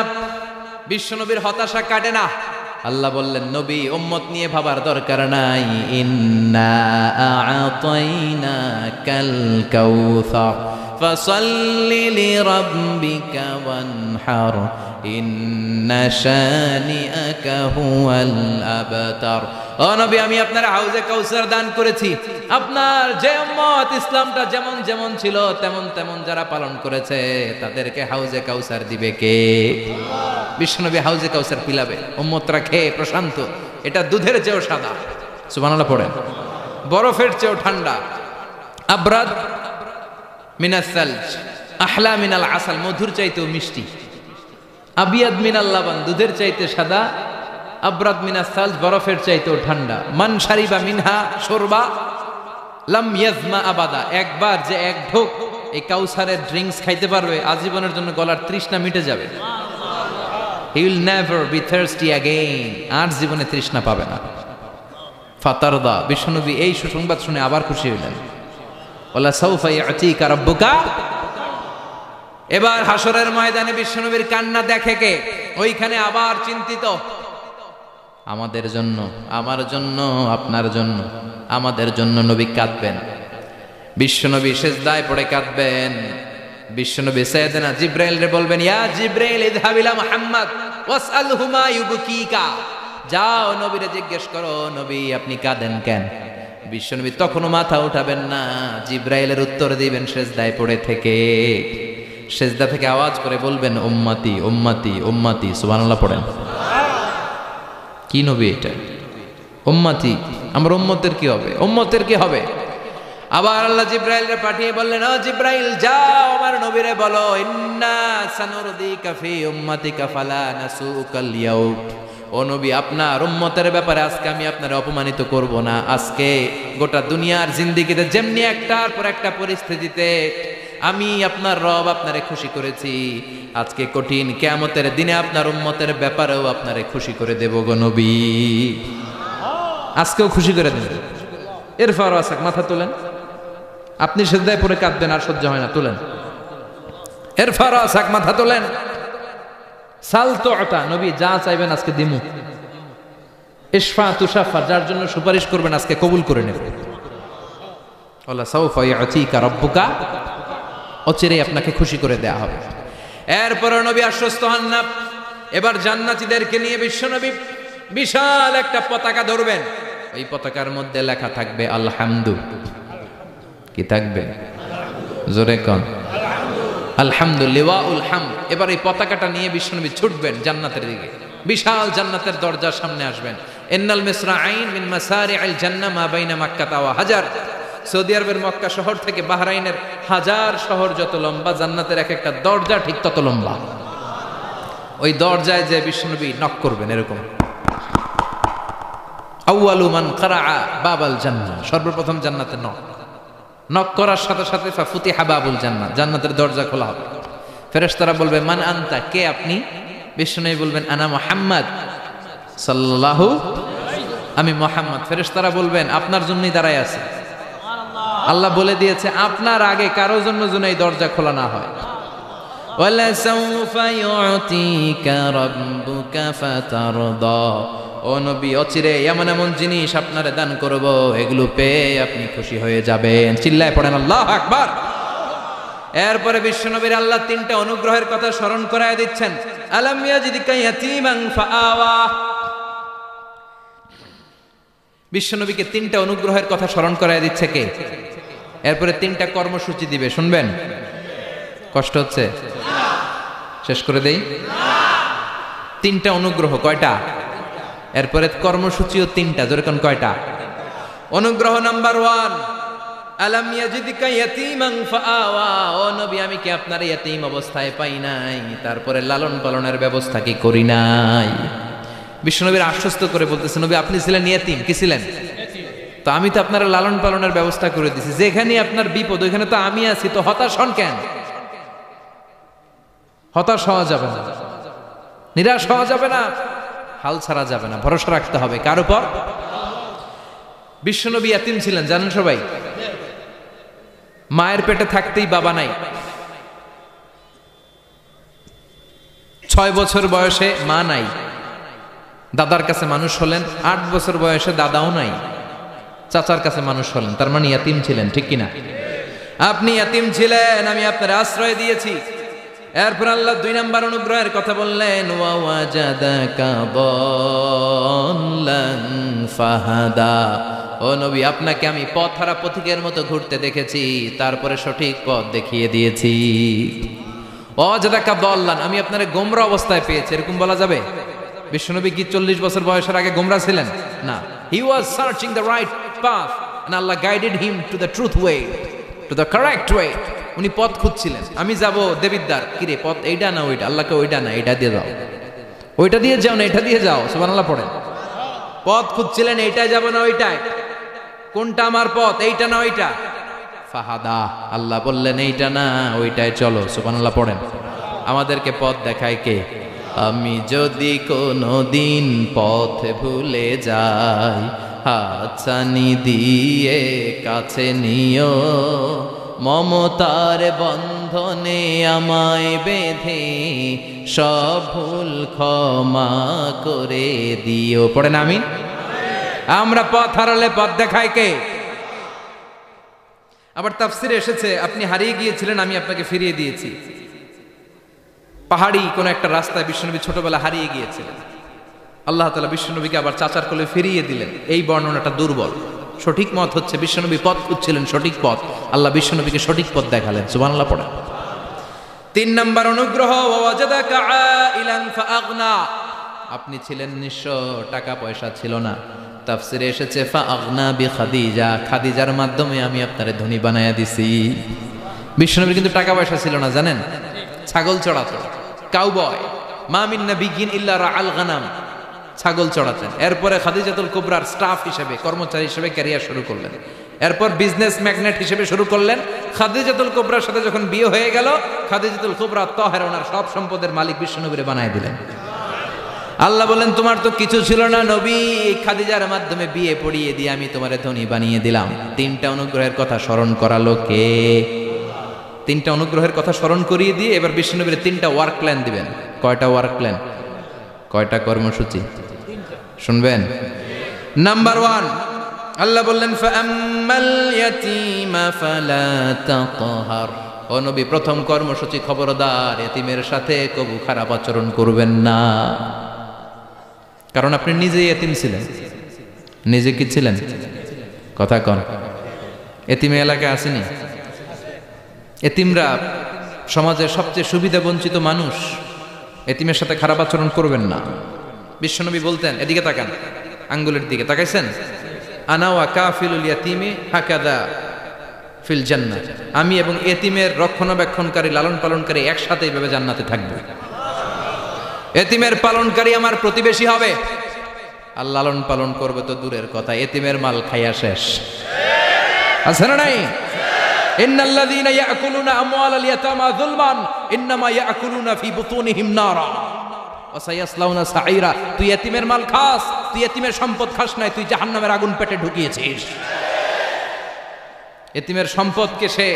বিশ্বনবীর হতাশা কাটে না। আল্লাহ বললেন, নবী উম্মত নিয়ে ভাবার দরকার নাই, ইন্না আ'তাইনাকাল কাউসার ফাসাল্লি লিরাব্বিকা ওয়ানহার ইন্না শানিআকা হুয়াল আবতার। ও নবী, আমি আপনার হাউজে কাউসার দান করেছি। আপনার যে উম্মত ইসলামটা যেমন যেমন ছিল তেমন তেমন যারা পালন করেছে, তাদেরকে হাউজে কাউসার দিবে কে? বিশ্বনবী হাউজে কাউসার পিলাবে, উম্মতরা খেয়ে প্রশান্ত। এটা দুধের চেয়েও সাদা, সুবহানাল্লাহ পড়েন, বরফের চেয়েও ঠান্ডা, আবরাদ মিনাস সালজ আহলা মিনাল আসাল, মধুর চাইতেও মিষ্টি, আবিয়াদ মিনাল লাবান, দুধের চাইতে সাদা, আবরাদ মিনাস সালজ, বরফের চাইতেও ঠান্ডা। মান শারিবা মিনহা শরবা লাম ইয়াজমা আবাদা, একবার যে এক ঢোক এই কাউসারের ড্রিঙ্কস খাইতে পারবে, আজীবনের জন্য গলার তৃষ্ণা মিটে যাবে। He will never be thirsty again, আর জীবনে তৃষ্ণা পাবে না। ফাতারদা, বিশ্বনবী এই সুসংবাদ শুনে আবার খুশি হইলেন। ওয়ালা সাউফা ইয়াতিকা রাব্বুকা। এবার হাসরের ময়দানে বিশ্বনবীর কান্না দেখে কে? ওইখানে আবার চিন্তিত, আমাদের জন্য, আমার জন্য, আপনার জন্য, আমাদের জন্য নবী কাঁদবেন। বিশ্বনবী সিজদায় পড়ে কাঁদবেন। বিশ্বনবী সাইয়েদনা জিব্রাইল রে বলবেন, ইয়া জিব্রাইল ইযহাব ইলা মুহাম্মদ ওয়াসআলহু মা ইউবকিকা, যাও নবীরে জিজ্ঞেস করো, নবী আপনি কাঁদেন কেন? বিশ্বনবী তখনও মাথা উঠাবেন না, জিব্রাইলের উত্তর দিবেন সেজদায় পড়ে থেকে। সেজদা থেকে আওয়াজ করে বলবেন উম্মতি উম্মতি উম্মতি, সুবহানাল্লাহ পড়েন। কি নবী এটা? উম্মতি, আমার উম্মতের কি হবে? উম্মতের কি হবে? আবার আল্লাহ জিব্রাইলকে পাঠিয়ে বললেন, ও জিব্রাইল যাও আমার নবীরে বলো, ইন্না সানুরদিকা ফি উম্মতিকা ফালা নাসুকাল ইয়াউম। ও নবী, আপনার উম্মতের ব্যাপারে আজকে আমি আপনার অপমানিত করব না। আজকে গোটা দুনিয়ার জিন্দেগিতে যেমনি একটার পর একটা পরিস্থিতিতে আমি আপনার রব আপনারে খুশি করেছি, আজকে কঠিন কিয়ামতের দিনে আপনার উম্মতের ব্যাপারেও আপনারে খুশি করে দেব গো নবী। আজকেও খুশি করে দেব। এরপর আসাক, মাথা তোলেন। আপনি সেজদায় পড়ে কাঁদবেন আর সহ্য হয় না, তোলেন। এরপর আসাক, মাথা তোলেন। সাল তুতা, নবী যা চাইবেন আজকে দিমু। ইশফা তুশাফা, যার জন্য সুপারিশ করবেন আজকে কবুল করে নেব। ওয়ালা সাউফা ইয়াতিকা রাব্বুকা, অচিরেই আপনাকে খুশি করে দেয়া হবে। এরপর নবী আশ্বস্ত হন না। এবার জান্নাতীদেরকে নিয়ে বিশ্বনবী বিশাল একটা পতাকা ধরবেন। ওই পতাকার মধ্যে লেখা থাকবে আলহামদু। কি থাকবে? জোরে কোন আলহামদুলিল্লাহুল হামদ। এবার এই পতাকাটা নিয়ে বিশ্বনবী ছুটবেন জান্নাতের দিকে। বিশাল জান্নাতের দরজার সামনে আসবেন। ইন্নাল মিসরাঈন মিন মাসারি'আল জান্নাহ মা বাইনা মাক্কাহ ওয়া হাজার। সৌদি আরবের মক্কা শহর থেকে বাহরাইনের হাজার শহর যত লম্বা, জান্নাতের এক একটা দরজা ঠিক তত লম্বা। ওই দরজায় যে বিশ্বনবী নক করবেন এরকম, আউয়ালু মান কারাআ বাবাল জান্নাহ, সর্বপ্রথম জান্নাতে নক করার সাথে সাথে ফাফুতিহা বাবুল জান্নাহ, জান্নাতের দরজা খোলা হবে। ফেরেশতারা বলবে মান আনতা, কে আপনি? বিশ্বনবী বলবেন আনা মুহাম্মদ সাল্লাল্লাহু, আমি মুহাম্মদ। ফেরেশতারা বলবেন আপনার জন্যই দাঁড়ায় আছে। আল্লাহ বলে দিয়েছে আপনার আগে কারো জন্য যেন এই দরজা খোলা না হয়। ওয়ালা সাউফা ইউতিকা রাব্বুকা ফাতারদা, ও নবী অচিরে এমন এমন জিনিস আপনারে দান করব, এগুলো পেয়ে আপনি খুশি হয়ে যাবেন। চিল্লায় পড়েন আল্লাহু আকবার। এরপরে বিশ্বনবীর আল্লাহ তিনটা অনুগ্রহের কথা স্মরণ করায় দিচ্ছেন। আলাম ইয়াজিদকা ইয়াতীমান ফাআওয়া, বিশ্বনবীকে তিনটা অনুগ্রহের কথা স্মরণ করায় দিচ্ছে কে? এরপরে তিনটা কর্মসূচি দিবে, শুনবেন? কষ্ট হচ্ছে? শেষ করে দেই। তিনটা অনুগ্রহ, কয়টা? এরপরে কর্মসূচিও তিনটা, যেরকম কয়টা? অনুগ্রহ নাম্বার 1, আলাম ইয়াজিদকা ইয়াতীমান ফাআওয়া, ও নবী আমি কি আপনার ইয়াতীম অবস্থায় পাই নাই, তারপরে লালন পালনের ব্যবস্থা কি করি নাই? বিশ্বনবীর আশ্বস্ত করে বলতেছে, নবী আপনি ছিলেন ইয়াতীম, কি ছিলেন? তো আমি তো আপনার লালন পালনের ব্যবস্থা করে দিছি। যেখানে আপনার বিপদ ওইখানে তো আমি আছি, তো হতাশ হন কেন? হতাশ হওয়া যাবে না, নিরাশ হওয়া যাবে না, হাল ছাড়া যাবে না, ভরসা রাখতে হবে কার উপর? বিশ্বনবী ইয়াতীম ছিলেন, জানেন সবাই। মায়ের পেটে থাকতেই বাবা নাই। 6 বছর বয়সে মা নাই, দাদার কাছে মানুষ হলেন। 8 বছর বয়সে দাদাও নাই, চাচার কাছে মানুষ হলেন। তার মানে ইয়াতীম ছিলেন, ঠিক কিনা? আপনি ইয়াতীম ছিলেন, আমি আপনার আশ্রয় দিয়েছি। এরপর আল্লাহ 2 নম্বর অনুগ্রহের কথা বললেন, ওয়া ওয়াজাদাকা দাল্লান ফাহাদা, ও নবী আপনাকে আমি পথহারা পথিকের মতো ঘুরতে দেখেছি, তারপরে সঠিক পথ দেখিয়ে দিয়েছি। ওয়াজাদাকা দাল্লান, আমি আপনারে গোমরা অবস্থায় পেয়েছি, এরকম বলা যাবে? বিশ্বনবী কি 40 বছর বয়সের আগে গোমরা ছিলেন? না, he was searching the right path and Allah guided him to the truth way, to the correct way. উনি পথ খুঁজছিলেন। আমি যাব দেবিদ্দার, কিরে পথ এইটা না ওইটা? আল্লাহকে ওইটা না এটা দিয়ে যাও, ওইটা দিয়ে যাও না এটা দিয়ে যাও, সুবহানাল্লাহ পড়েন। পথ খুঁজছিলেন, এইটাই যাব না ওইটাই? কোনটা আমার পথ, এইটা না ওইটা? ফাহাদা, আল্লাহ বললেন এইটা না ওইটাই চলো, সুবহানাল্লাহ পড়েন। আমাদেরকে পথ দেখায় কে? আমি যদি কোনো দিন পথ ভুলে যাই, হাতছানি দিয়ে কাছে নিও, মমতার বন্ধনে আমায় বেঁধে সব ভুল ক্ষমা করে দিও। পড়েন আমিন। আমরা পথ হারালে পথ দেখায় কে? আবার তাফসিরে এসেছে আপনি হারিয়ে গিয়েছিলেন, আমি আপনাকে ফিরিয়ে দিয়েছি। পাহাড়ি কোন একটা রাস্তায় বিশ্বনবী ছোটবেলা হারিয়ে গিয়েছিলেন, আল্লাহ তাআলা বিশ্বনবীকে আবার চাচার কোলে ফিরিয়ে দিলেন। এই বর্ণনাটা দুর্বল, সঠিক মত হচ্ছে বিশ্বনবী পথ খুঁজছিলেন, সঠিক পথ, আল্লাহ বিশ্বনবীকে সঠিক পথ দেখালেন। সুবহানাল্লাহ পড়া। 3 নম্বর অনুগ্রহ, ওয়াজাদাকা আইলান ফাআগনা, আপনি ছিলেন নিঃস্ব, টাকা পয়সা ছিল না। তাফসিরে এসেছে ফাআগনা বিখাদিজা, খাদিজার মাধ্যমে আমি আপনারে ধনী বানায়া দিছি। বিশ্বনবীর কিন্তু টাকা পয়সা ছিল না, জানেন? ছাগল চড়াতো, কাউবয়। মা মিন নাবিয়্যিন ইল্লা রাআল গানাম, ছাগল চড়াতেন। এরপরে খাদিজাতুল কুবরার স্টাফ হিসেবে, কর্মচারী হিসেবে ক্যারিয়ার শুরু করলেন। এরপর বিজনেস ম্যাগনেট হিসেবে শুরু করলেন। খাদিজাতুল কুবরার সাথে যখন বিয়ে হয়ে গেল, খাদিজাতুল কুবরা তাহেরা, ওনার সব সম্পদের মালিক বিশ্বনবীরে বানায় দিলেন। আল্লাহ বলেন তোমার তো কিছু ছিল না নবী, খাদিজার মাধ্যমে বিয়ে পড়িয়ে দিয়ে আমি তোমারে ধনী বানিয়ে দিলাম। 3টা অনুগ্রহের কথা স্মরণ করালো কে? 3টা অনুগ্রহের কথা স্মরণ করিয়ে দিয়ে এবার বিশ্বনবীর 3টা ওয়ার্ক প্ল্যান দিবেন। কয়টা ওয়ার্ক প্ল্যান? কয়টা কর্মসূচি? শুনবেন। নাম্বার 1, আল্লাহ বললেন ফাআম্মাল ইয়াতীমা ফালা তাকহার। ও নবী, প্রথম কর্মসূচি, খবরদার এতিমের সাথে কবু খারাপ আচরণ করবেন না। কারণ আপনি নিজেই এতিম ছিলেন। নিজে কি ছিলেন? কথা কন। এতিমে এলাকায় আসেনি? এতিমরা সমাজের সবচেয়ে সুবিধা বঞ্চিত মানুষ। এতিমের সাথে খারাপ আচরণ করবেন না। বিশ্বনবী বলতেন, এদিকে তাকান, আঙ্গুলের দিকে তাকাইছেন, আনা ওয়া কাফিলুল ইয়াতীমি হাকাদা ফিল জান্নাহ, আমি এবং এতিমের রক্ষণাবেক্ষণকারী, লালন পালনকারী একসাথে এইভাবে জান্নাতে থাকবে। এতিমের পালনকারী আমার প্রতিবেশী হবে, আর লালন পালন করবে তো দূরের কথা, এতিমের মাল খাইয়া শেষ। আছে না নাই? ইন্নাল্লাযীনা ইয়াকুলুনা আমওয়ালাল ইয়াতামা যুলমান ইন্নামা ইয়াকুলুনা ফি বুতুনিহিম নারা ওয়া সায়াসলাউনা সাঈরা। তুই এতিমের মাল খাস, তুই এতিমের সম্পদ খাস নাই, তুই জাহান্নামের আগুন পেটে ঢুকিয়েছিস। এতিমের সম্পদকে সে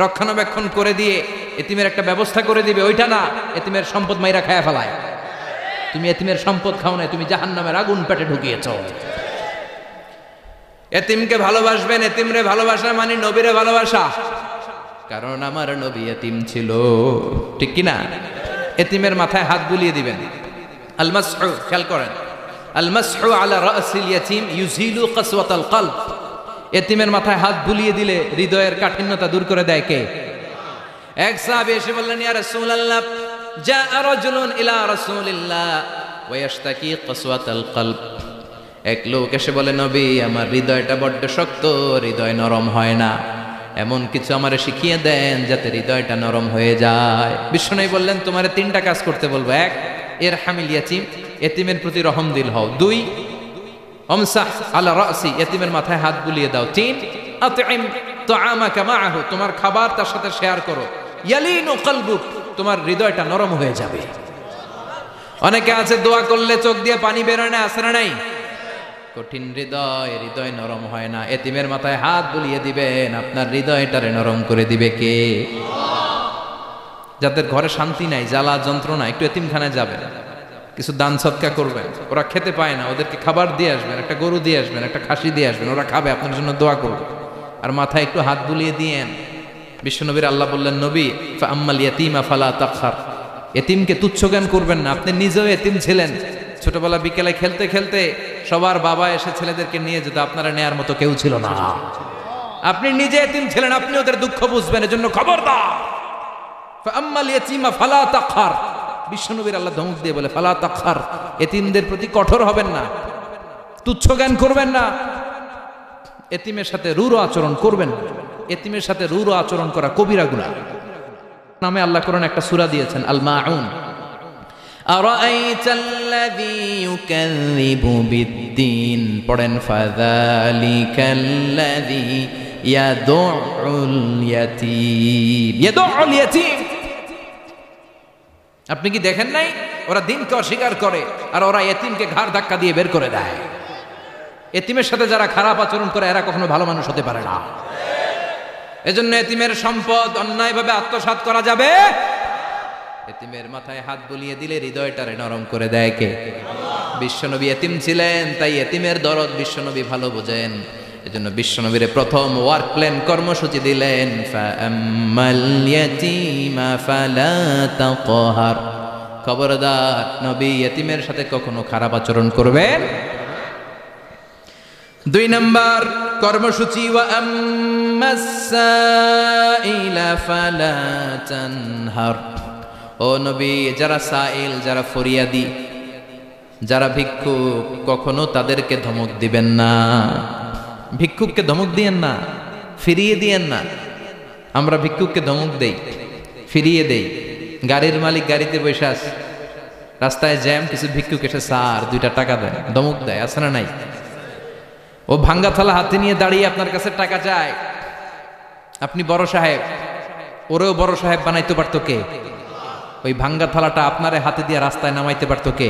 রক্ষণাবেক্ষণ করে দিয়ে এতিমের একটা ব্যবস্থা করে দিবে, ওইটা না, এতিমের সম্পদ মাইরা খায়া ফেলায়। তুমি এতিমের সম্পদ খাও নাই, তুমি জাহান্নামের আগুন পেটে ঢুকিয়েছ। এতিমকে ভালোবাসবেন, এতিমরে ভালোবাসা মানে নবীরে ভালোবাসা। কারণ আমার নবী এতিম ছিল, ঠিক কি না? এতিমের মাথায় হাত বুলিয়ে দিবেন। আল মাসহু, খেয়াল করেন, আল মাসহু আলা রাসিল ইয়াতীম ইউজিলু কাসওয়াতাল কলব। এতিমের মাথায় হাত বুলিয়ে দিলে হৃদয়ের কাঠিন্যতা দূর করে দেয় কে? এক সাহাবী এসে বললেন, ইয়া রাসূলুল্লাহ, জাআ রাজুলুন ইলা রাসূলিল্লাহ ওয়া ইয়াশতাকি কাসওয়াতাল কলব। এক লোক এসে বলে, নবী, আমার হৃদয়টা বড্ড শক্ত, হৃদয় নরম হয় না, এমন কিছু আমারে শিখিয়ে দেন যাতে হৃদয়টা নরম হয়ে যায়। বিশ্বনবী বললেন, তোমারে 3টা কাজ করতে বলবো। 1, ইরহামিল ইয়াতীম, এতিমের প্রতি রহম দিল হও। 2, আমসাহ আলা রাসি, এতিমের মাথায় হাত বুলিয়ে দাও। 3, আতইম তুআমাকা মাআহু, তোমার খাবার তার সাথে শেয়ার করো। ইয়ালিনু কলবুক, তোমার হৃদয়টা নরম হয়ে যাবে। অনেকে আছে দোয়া করলে চোখ দিয়ে পানি বের হয় না, আছে না নাই? কঠিন হৃদয়, হৃদয় নরম হয় না। এতিমের মাথায় হাত বুলিয়ে দিবেন, আপনার হৃদয়টারে নরম করে দিবে কে? যাদের ঘরে শান্তি নাই, জ্বালা যন্ত্রণা, একটু এতিমখানায় যাবেন, কিছু দান সদকা করবেন। ওরা খেতে পায় না, ওদেরকে খাবার দিয়ে আসবেন, একটা গরু দিয়ে আসবেন, একটা খাসি দিয়ে আসবেন, ওরা খাবে, আপনার জন্য দোয়া করবে। আর মাথায় একটু হাত বুলিয়ে দিয়েন। বিশ্বনবীর আল্লাহ বললেন, নবী, ফাআম্মাল ইয়াতীমা ফালা তাকহার, এতিমকে তুচ্ছ জ্ঞান করবেন না। আপনি নিজেও এতিম ছিলেন। ছোটবেলা বিকেলে খেলতে খেলতে সবার বাবা এসে ছেলেদেরকে নিয়ে যেত, আপনারা নেয়ার মতো কেউ ছিল না। আপনি নিজে এতিম ছিলেন, আপনি ওদের দুঃখ বুঝবেন, এজন্য খবরদার। ফাআম্মাল ইয়াতীমা ফালা তাকহার, বিশ্বনবীর আল্লাহ ধমক দিয়ে বলে, ফালা তাকহার, এতিমদের প্রতি কঠোর হবেন না, তুচ্ছ জ্ঞান করবেন না, এতিমের সাথে রূঢ় আচরণ করবেন। এতিমের সাথে রূঢ় আচরণ করা কবিরা গুনাহ। নামে আল্লাহ কোরআনে একটা সূরা দিয়েছেন, আল মাউন। আরাআইতাল্লাযী ইউকাযযিবু বিদ্দীন, পড়েন, ফাযালিকাল্লাযী ইয়াদুউল ইয়াতীম। ইয়াদুউল ইয়াতীম, আপনি কি দেখেন নাই? ওরা দিনকে অস্বীকার করে, আর ওরা এতিমকে ঘাড় ধাক্কা দিয়ে বের করে দেয়। এতিমের সাথে যারা খারাপ আচরণ করে, এরা কখনো ভালো মানুষ হতে পারে না। এজন্য এতিমের সম্পদ অন্যায়ভাবে আত্মসাৎ করা যাবে। এতিমের মাথায় হাত বুলিয়ে দিলে হৃদয়টারে নরম করে দেয় কে? বিশ্বনবী এতিম ছিলেন, তাই এতিমের দরদ বিশ্বনবী ভালো বোঝেন। এজন্য বিশ্বনবীর প্রথম ওয়ার্ক প্ল্যান, কর্মসূচি দিলেন, ফাআম্মাল ইয়াতীমা ফালা তাকহার, খবরদার নবী এতিমের সাথে কখনো খারাপ আচরণ করবেন। 2 নাম্বার কর্মসূচি ওয়া আম্মাস সাইলা ফালা তানহার। ও নবী, যারা সাইল, যারা ফরিয়াদি, যারা ভিক্ষুক, কখনো তাদেরকে ধমক দিবেন না। ভিক্ষুককে ধমক দিয়েন না, ফিরিয়ে দিয়েন না। আমরা ভিক্ষুককে ধমক দেই, ফিরিয়ে দেই। গাড়ির মালিক গাড়িতে বসে আছে, রাস্তায় জ্যাম, কিছু ভিক্ষুক এসে স্যার 2টা টাকা দেয়, ধমক দেয়, আছে না নাই? ও ভাঙ্গা থালা হাতে নিয়ে দাঁড়িয়ে আপনার কাছে টাকা চায়। আপনি বড় সাহেব, ওরেও বড় সাহেব বানাইতে পারতো কে? ওই ভাঙ্গা থালাটা আপনারে হাতে দিয়ে রাস্তায় নামাইতে পারতো কে?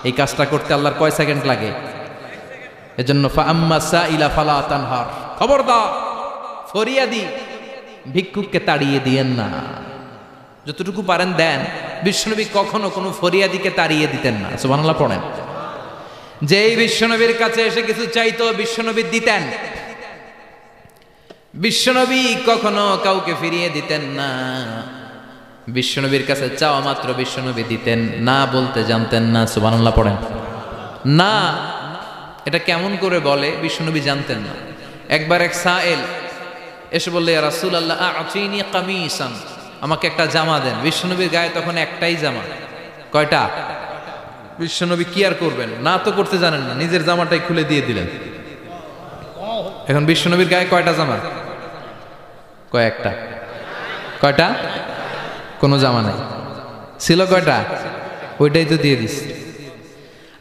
এই কাজটা করতে আল্লাহর কয় সেকেন্ড লাগে? এজন্য ফাআম্মা সাইলা ফালা তানহার, খবরদার ফরিয়াদি ভিক্ষুককে তাড়িয়ে দিয়েন না। যতটুকু পারেন দেন। বিশ্বনবী কখনো কোনো ফরিয়াদিকে তাড়িয়ে দিতেন না। সুবহানাল্লাহ পড়েন। যেই বিশ্বনবীর কাছে এসে কিছু চাইতো, বিশ্বনবী দিতেন। বিশ্বনবী কখনো কাউকে ফিরিয়ে দিতেন না। বিশ্বনবীর কাছে চাওয়া মাত্র বিশ্বনবী দিতেন, না বলতে জানতেন না। সুবহানাল্লাহ পড়েন। না, এটা কেমন করে বলে বিশ্বনবী জানতেন না। একবার এক সাইল এসে বললে, ইয়া রাসূলুল্লাহ আ'তিনি কামিসান, আমাকে একটা জামা দেন। বিশ্বনবীর গায়ে তখন একটাই জামা। কয়টা? বিশ্বনবী কি আর করবেন, না তো করতে জানেন না, নিজের জামাটাই খুলে দিয়ে দিলেন। এখন বিশ্বনবীর গায়ে কয়টা জামা? কয়েকটা। কয়টা? কোনো জামা নাই। ছিল কয়টা? ওইটাই তো দিয়ে দিস।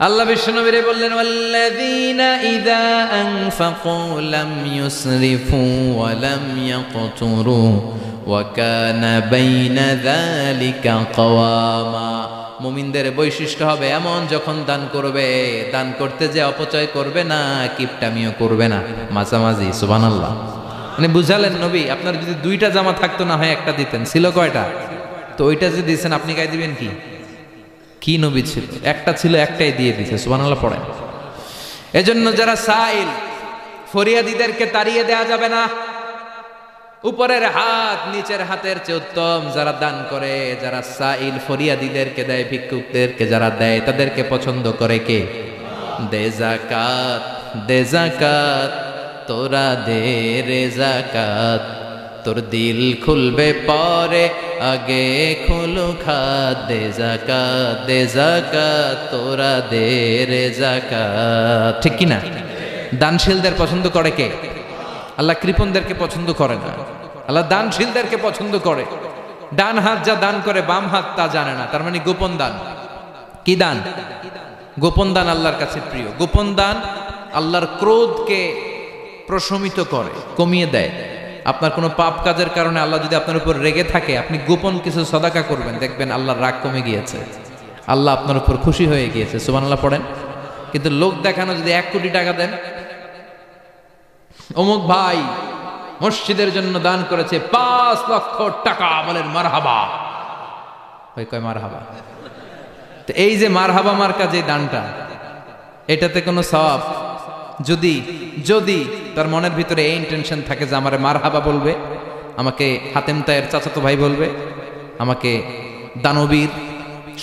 আল্লাহ বিশ্বনবীরে বললেন, ওয়াল্লাযীনা ইযা আনফাকু লাম ইউসরিফু ওয়া লাম ইয়াকতুরু ওয়া কানা বাইনা যালিকা কাওয়ামা। মুমিনদের বৈশিষ্ট্য হবে এমন, যখন দান করবে, দান করতে যে অপচয় করবে না, কিপটামিও করবে না, মাঝামাঝি। সুবহানাল্লাহ। মানে বুঝালেন নবী, আপনার যদি 2টা জামা থাকতো না হয় একটা দিতেন। ছিল কয়টা? তো ওইটা যে দিয়েছেন আপনি গায়ে দিবেন কি? কি নবী ছিল? একটা ছিল, একটাই দিয়ে দিয়েছে। সুবহানাল্লাহ পড়েন। এজন্য যারা সাইল, ফরিয়াদিদেরকে তাড়িয়ে দেয়া যাবে না। উপরের হাত নিচের হাতের চেয়ে উত্তম যারা দান করে, যারা সাইল ফরিয়াদিদেরকে দেয়, ভিক্ষুকদেরকে যারা দেয়, তাদেরকে পছন্দ করে কে? দে যাকাত, দে যাকাত, তোরা দে রে যাকাত, তোর দিল খুলবে পরে, আগে খুলু খাত। দে যাকাত, দে যাকাত, তোরা দে রে যাকাত। ঠিক কিনা? দানশীলদের পছন্দ করে কে? আল্লাহ কৃপণদেরকে পছন্দ করে না। আল্লাহ দানশীলদেরকে পছন্দ করে। ডান হাত যা দান করে, বাম হাত তা জানে না, তার মানে গোপন দান। কি দান? গোপন দান আল্লাহর কাছে প্রিয়। গোপন দান আল্লাহর ক্রোধকে প্রশমিত করে, কমিয়ে দেয়। আপনার কোনো পাপ কাজের কারণে আল্লাহ যদি আপনার উপর রেগে থাকে, আপনি গোপন কিছু সদাকা করবেন, দেখবেন আল্লাহর রাগ কমে গিয়েছে, আল্লাহ আপনার উপর খুশি হয়ে গিয়েছে। সুবহানাল্লাহ পড়েন। কিন্তু লোক দেখানো যদি 1 কোটি টাকা দেন, অমুক ভাই মসজিদের জন্য দান করেছে 5 লক্ষ টাকা, বলেন মারহাবা। ওই কয় মারহাবা। তো এই যে মারহাবা মার্কা যে দানটা, এটাতে কোনো সওয়াব যদি যদি তার মনের ভিতরে এই ইন্টেনশন থাকে যে আমারে মারহাবা বলবে, আমাকে হাতেম তায়ের চাচাতো ভাই বলবে, আমাকে দানবীর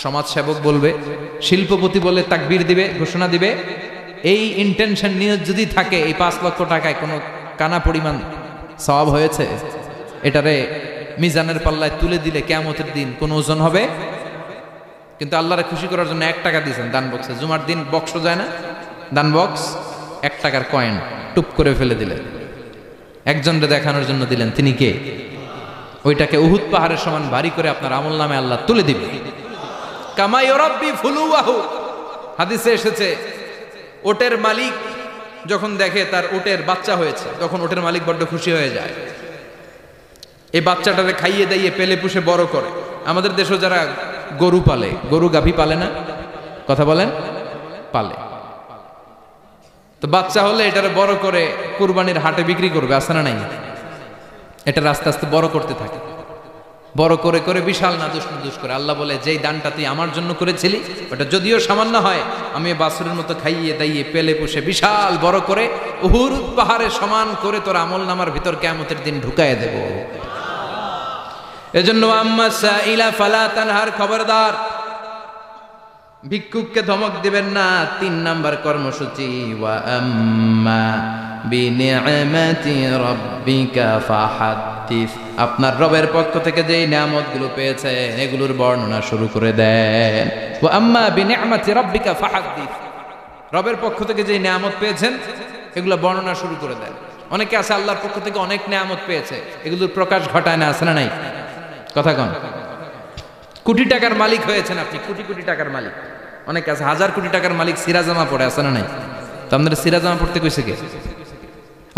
সমাজসেবক বলবে, শিল্পপতি বলে তাকবীর দিবে, ঘোষণা দিবে, এই ইন্টেনশন নিয়ে যদি থাকে, এই 5 লক্ষ টাকায় কোনো কানা পরিমাণ সওয়াব হয়েছে, এটারে মিজানের পাল্লায় তুলে দিলে কিয়ামতের দিন কোন ওজন হবে? কিন্তু আল্লাহরে খুশি করার জন্য 1 টাকা দিয়েছেন দান বক্সে। জুমার দিন বক্স যায় না, দান বক্স, 1 টাকার কয়েন টুপ করে ফেলে দিলেন, একজনকে দেখানোর জন্য দিলেন। তিনি কে? ওইটাকে উহুদ পাহাড়ের সমান ভারী করে আপনার আমল নামে আল্লাহ তুলে দিবে। কামা ইউরাব্বি ফুলুয়াহু, হাদিসে এসেছে, ওটের মালিক যখন দেখে তার ওটের বাচ্চা হয়েছে, তখন ওটের মালিক বড্ড খুশি হয়ে যায়। এই বাচ্চাটাকে খাইয়ে দাইয়ে পেলে পুষে বড় করে। আমাদের দেশেও যারা গরু পালে, গরু গাভী পালে না, কথা বলেন, পালে, তো বাচ্চা হলে এটারে বড় করে কুরবানির হাটে বিক্রি করবে, আছে না নাই? এটা আস্তে আস্তে বড় করতে থাকে, বড় করে করে বিশাল নাদুস করে। আল্লাহ বলে, যেই দানটা তুই আমার জন্য করেছিলি, ওটা যদিও সামান্য হয়, আমি বাছুরের মতো খাইয়ে দাইয়ে পেলে পুষে বিশাল বড় করে উহুদ পাহাড়ে সমান করে তোর আমল নামার ভিতর কিয়ামতের দিন ঢুকায় দেব। এজন্য আম্মা সাইলা ফালা তানহার, খবরদার ভিক্ষুককে ধমক দিবেন না। 3 নাম্বার কর্মসূচি, ওয়া আম্মা বিনিআমাতি রাব্বিকা ফাহাদ্দিস। আপনার রবের পক্ষ থেকে যেই নিয়ামতগুলো পেয়েছেন এগুলোর বর্ণনা শুরু করে দেন। ওয়া আম্মা বিনিআমাতি রাব্বিকা ফাহাদ্দিস, রবের পক্ষ থেকে যেই নিয়ামত পেয়েছেন এগুলো বর্ণনা শুরু করে দেন। অনেকে আছে আল্লাহর পক্ষ থেকে অনেক নিয়ামত পেয়েছে, এগুলোর প্রকাশ ঘটায় না, আছে না নাই? কথা কন। কোটি টাকার মালিক হয়েছেন আপনি, কোটি কোটি টাকার মালিক। অনেকে আছে হাজার কোটি টাকার মালিক, সিরাজামা পড়ে, আছে না নাই? তো আপনাদের সিরাজামা পড়তে কইছে কে?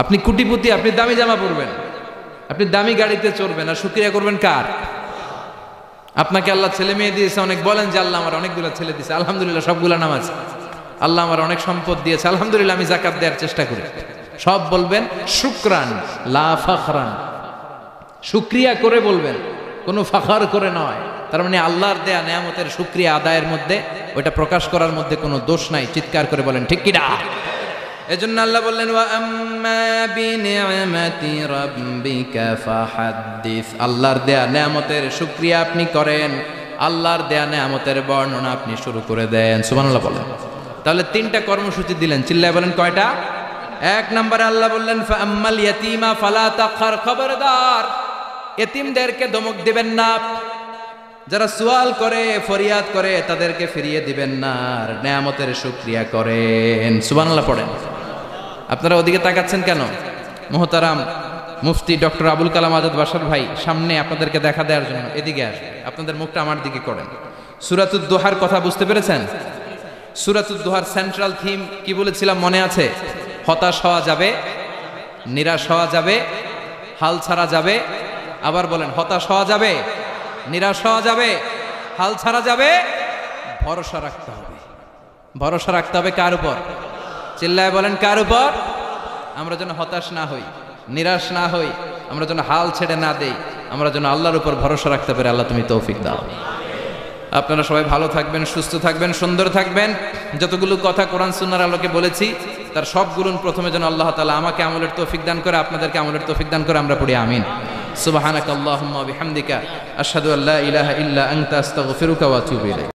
আপনি কোটিপতি, আপনি দামি জামা পরবেন, আপনি দামি গাড়িতে চড়বেন, আর শুকরিয়া করবেন কার? আপনাকে আল্লাহ ছেলে মেয়ে দিয়েছে অনেক, বলেন যে আল্লাহ আমার অনেকগুলো ছেলে দিয়েছে, আলহামদুলিল্লাহ, সবগুলা নামাজ। আল্লাহ আমার অনেক সম্পদ দিয়েছে, আলহামদুলিল্লাহ, আমি যাকাত দেওয়ার চেষ্টা করি। সব বলবেন শুকরান লা ফাখরান, শুকরিয়া করে বলবেন, কোনো ফাখর করে নয়। তার মানে আল্লাহর দেয়া নিয়ামতের শুকরিয়া আদায়ের মধ্যে, ওইটা প্রকাশ করার মধ্যে কোনো দোষ নাই। চিৎকার করে বলেন ঠিক কিনা? এজন্য আল্লাহ বললেন ওয়া আম্মা বিনিআমাতি রাব্বিকা ফাহাদ্দিস, আল্লাহর দেয়া নিয়ামতের শুকরিয়া আপনি করেন, আল্লাহর দেয়া নিয়ামতের বর্ণনা আপনি শুরু করে দেন। সুবহানাল্লাহ বলেন। তাহলে তিনটা কর্মসূচি দিলেন, চিল্লায় বলেন কয়টা? এক নম্বরে আল্লাহ বললেন ফাআম্মাল ইয়াতীমা ফালা তাকহার, খবরদার এতিমদেরকে ধমক দিবেন না, যারা সুয়াল করে ফরিয়াদ করে তাদেরকে ফিরিয়ে দিবেন না, আর নিয়ামতের শুকরিয়া করেন। সুবহানাল্লাহ পড়েন। আপনারা ওদিকে তাকাচ্ছেন কেন? মুহতারাম মুফতি ডক্টর আবুল কালাম আজাদ বাশার ভাই সামনে আপনাদেরকে দেখা দেওয়ার জন্য এদিকে আসবে, আপনাদের মুখটা আমার দিকে করেন। সূরাতুদ দুহার কথা বুঝতে পেরেছেন? সূরাতুদ দুহার সেন্ট্রাল থিম কি বলেছিলাম মনে আছে? হতাশ হওয়া যাবে, নিরাশ হওয়া যাবে, হাল ছাড়া যাবে। আবার বলেন, হতাশ হওয়া যাবে, নিরাশ হওয়া যাবে, হাল ছাড়া যাবে, ভরসা রাখতে হবে। ভরসা রাখতে হবে কার উপর? চিল্লায় বলেন কার উপর? আমরা যেন হতাশ না হই, নিরাশ না হই, আমরা যেন হাল ছেড়ে না দেই, আমরা যেন আল্লাহর উপর ভরসা রাখতে পারি। আল্লাহ তুমি তৌফিক দাও। আপনারা সবাই ভালো থাকবেন, সুস্থ থাকবেন, সুন্দর থাকবেন। যতগুলো কথা কোরআন সুন্নাহর আলোকে বলেছি তার সবগুলো প্রথমে যেন আল্লাহ তাআলা আমাকে আমলের তৌফিক দান করে, আপনাদেরকে আমলের তৌফিক দান করে। আমরা পড়ি আমিন। সুবহানাকাল্লাহুম্মা ওয়া বিহামদিকা আশহাদু আল্লা ইলাহা ইল্লা আনতা আস্তাগফিরুকা ওয়া আতুবু ইলাইক।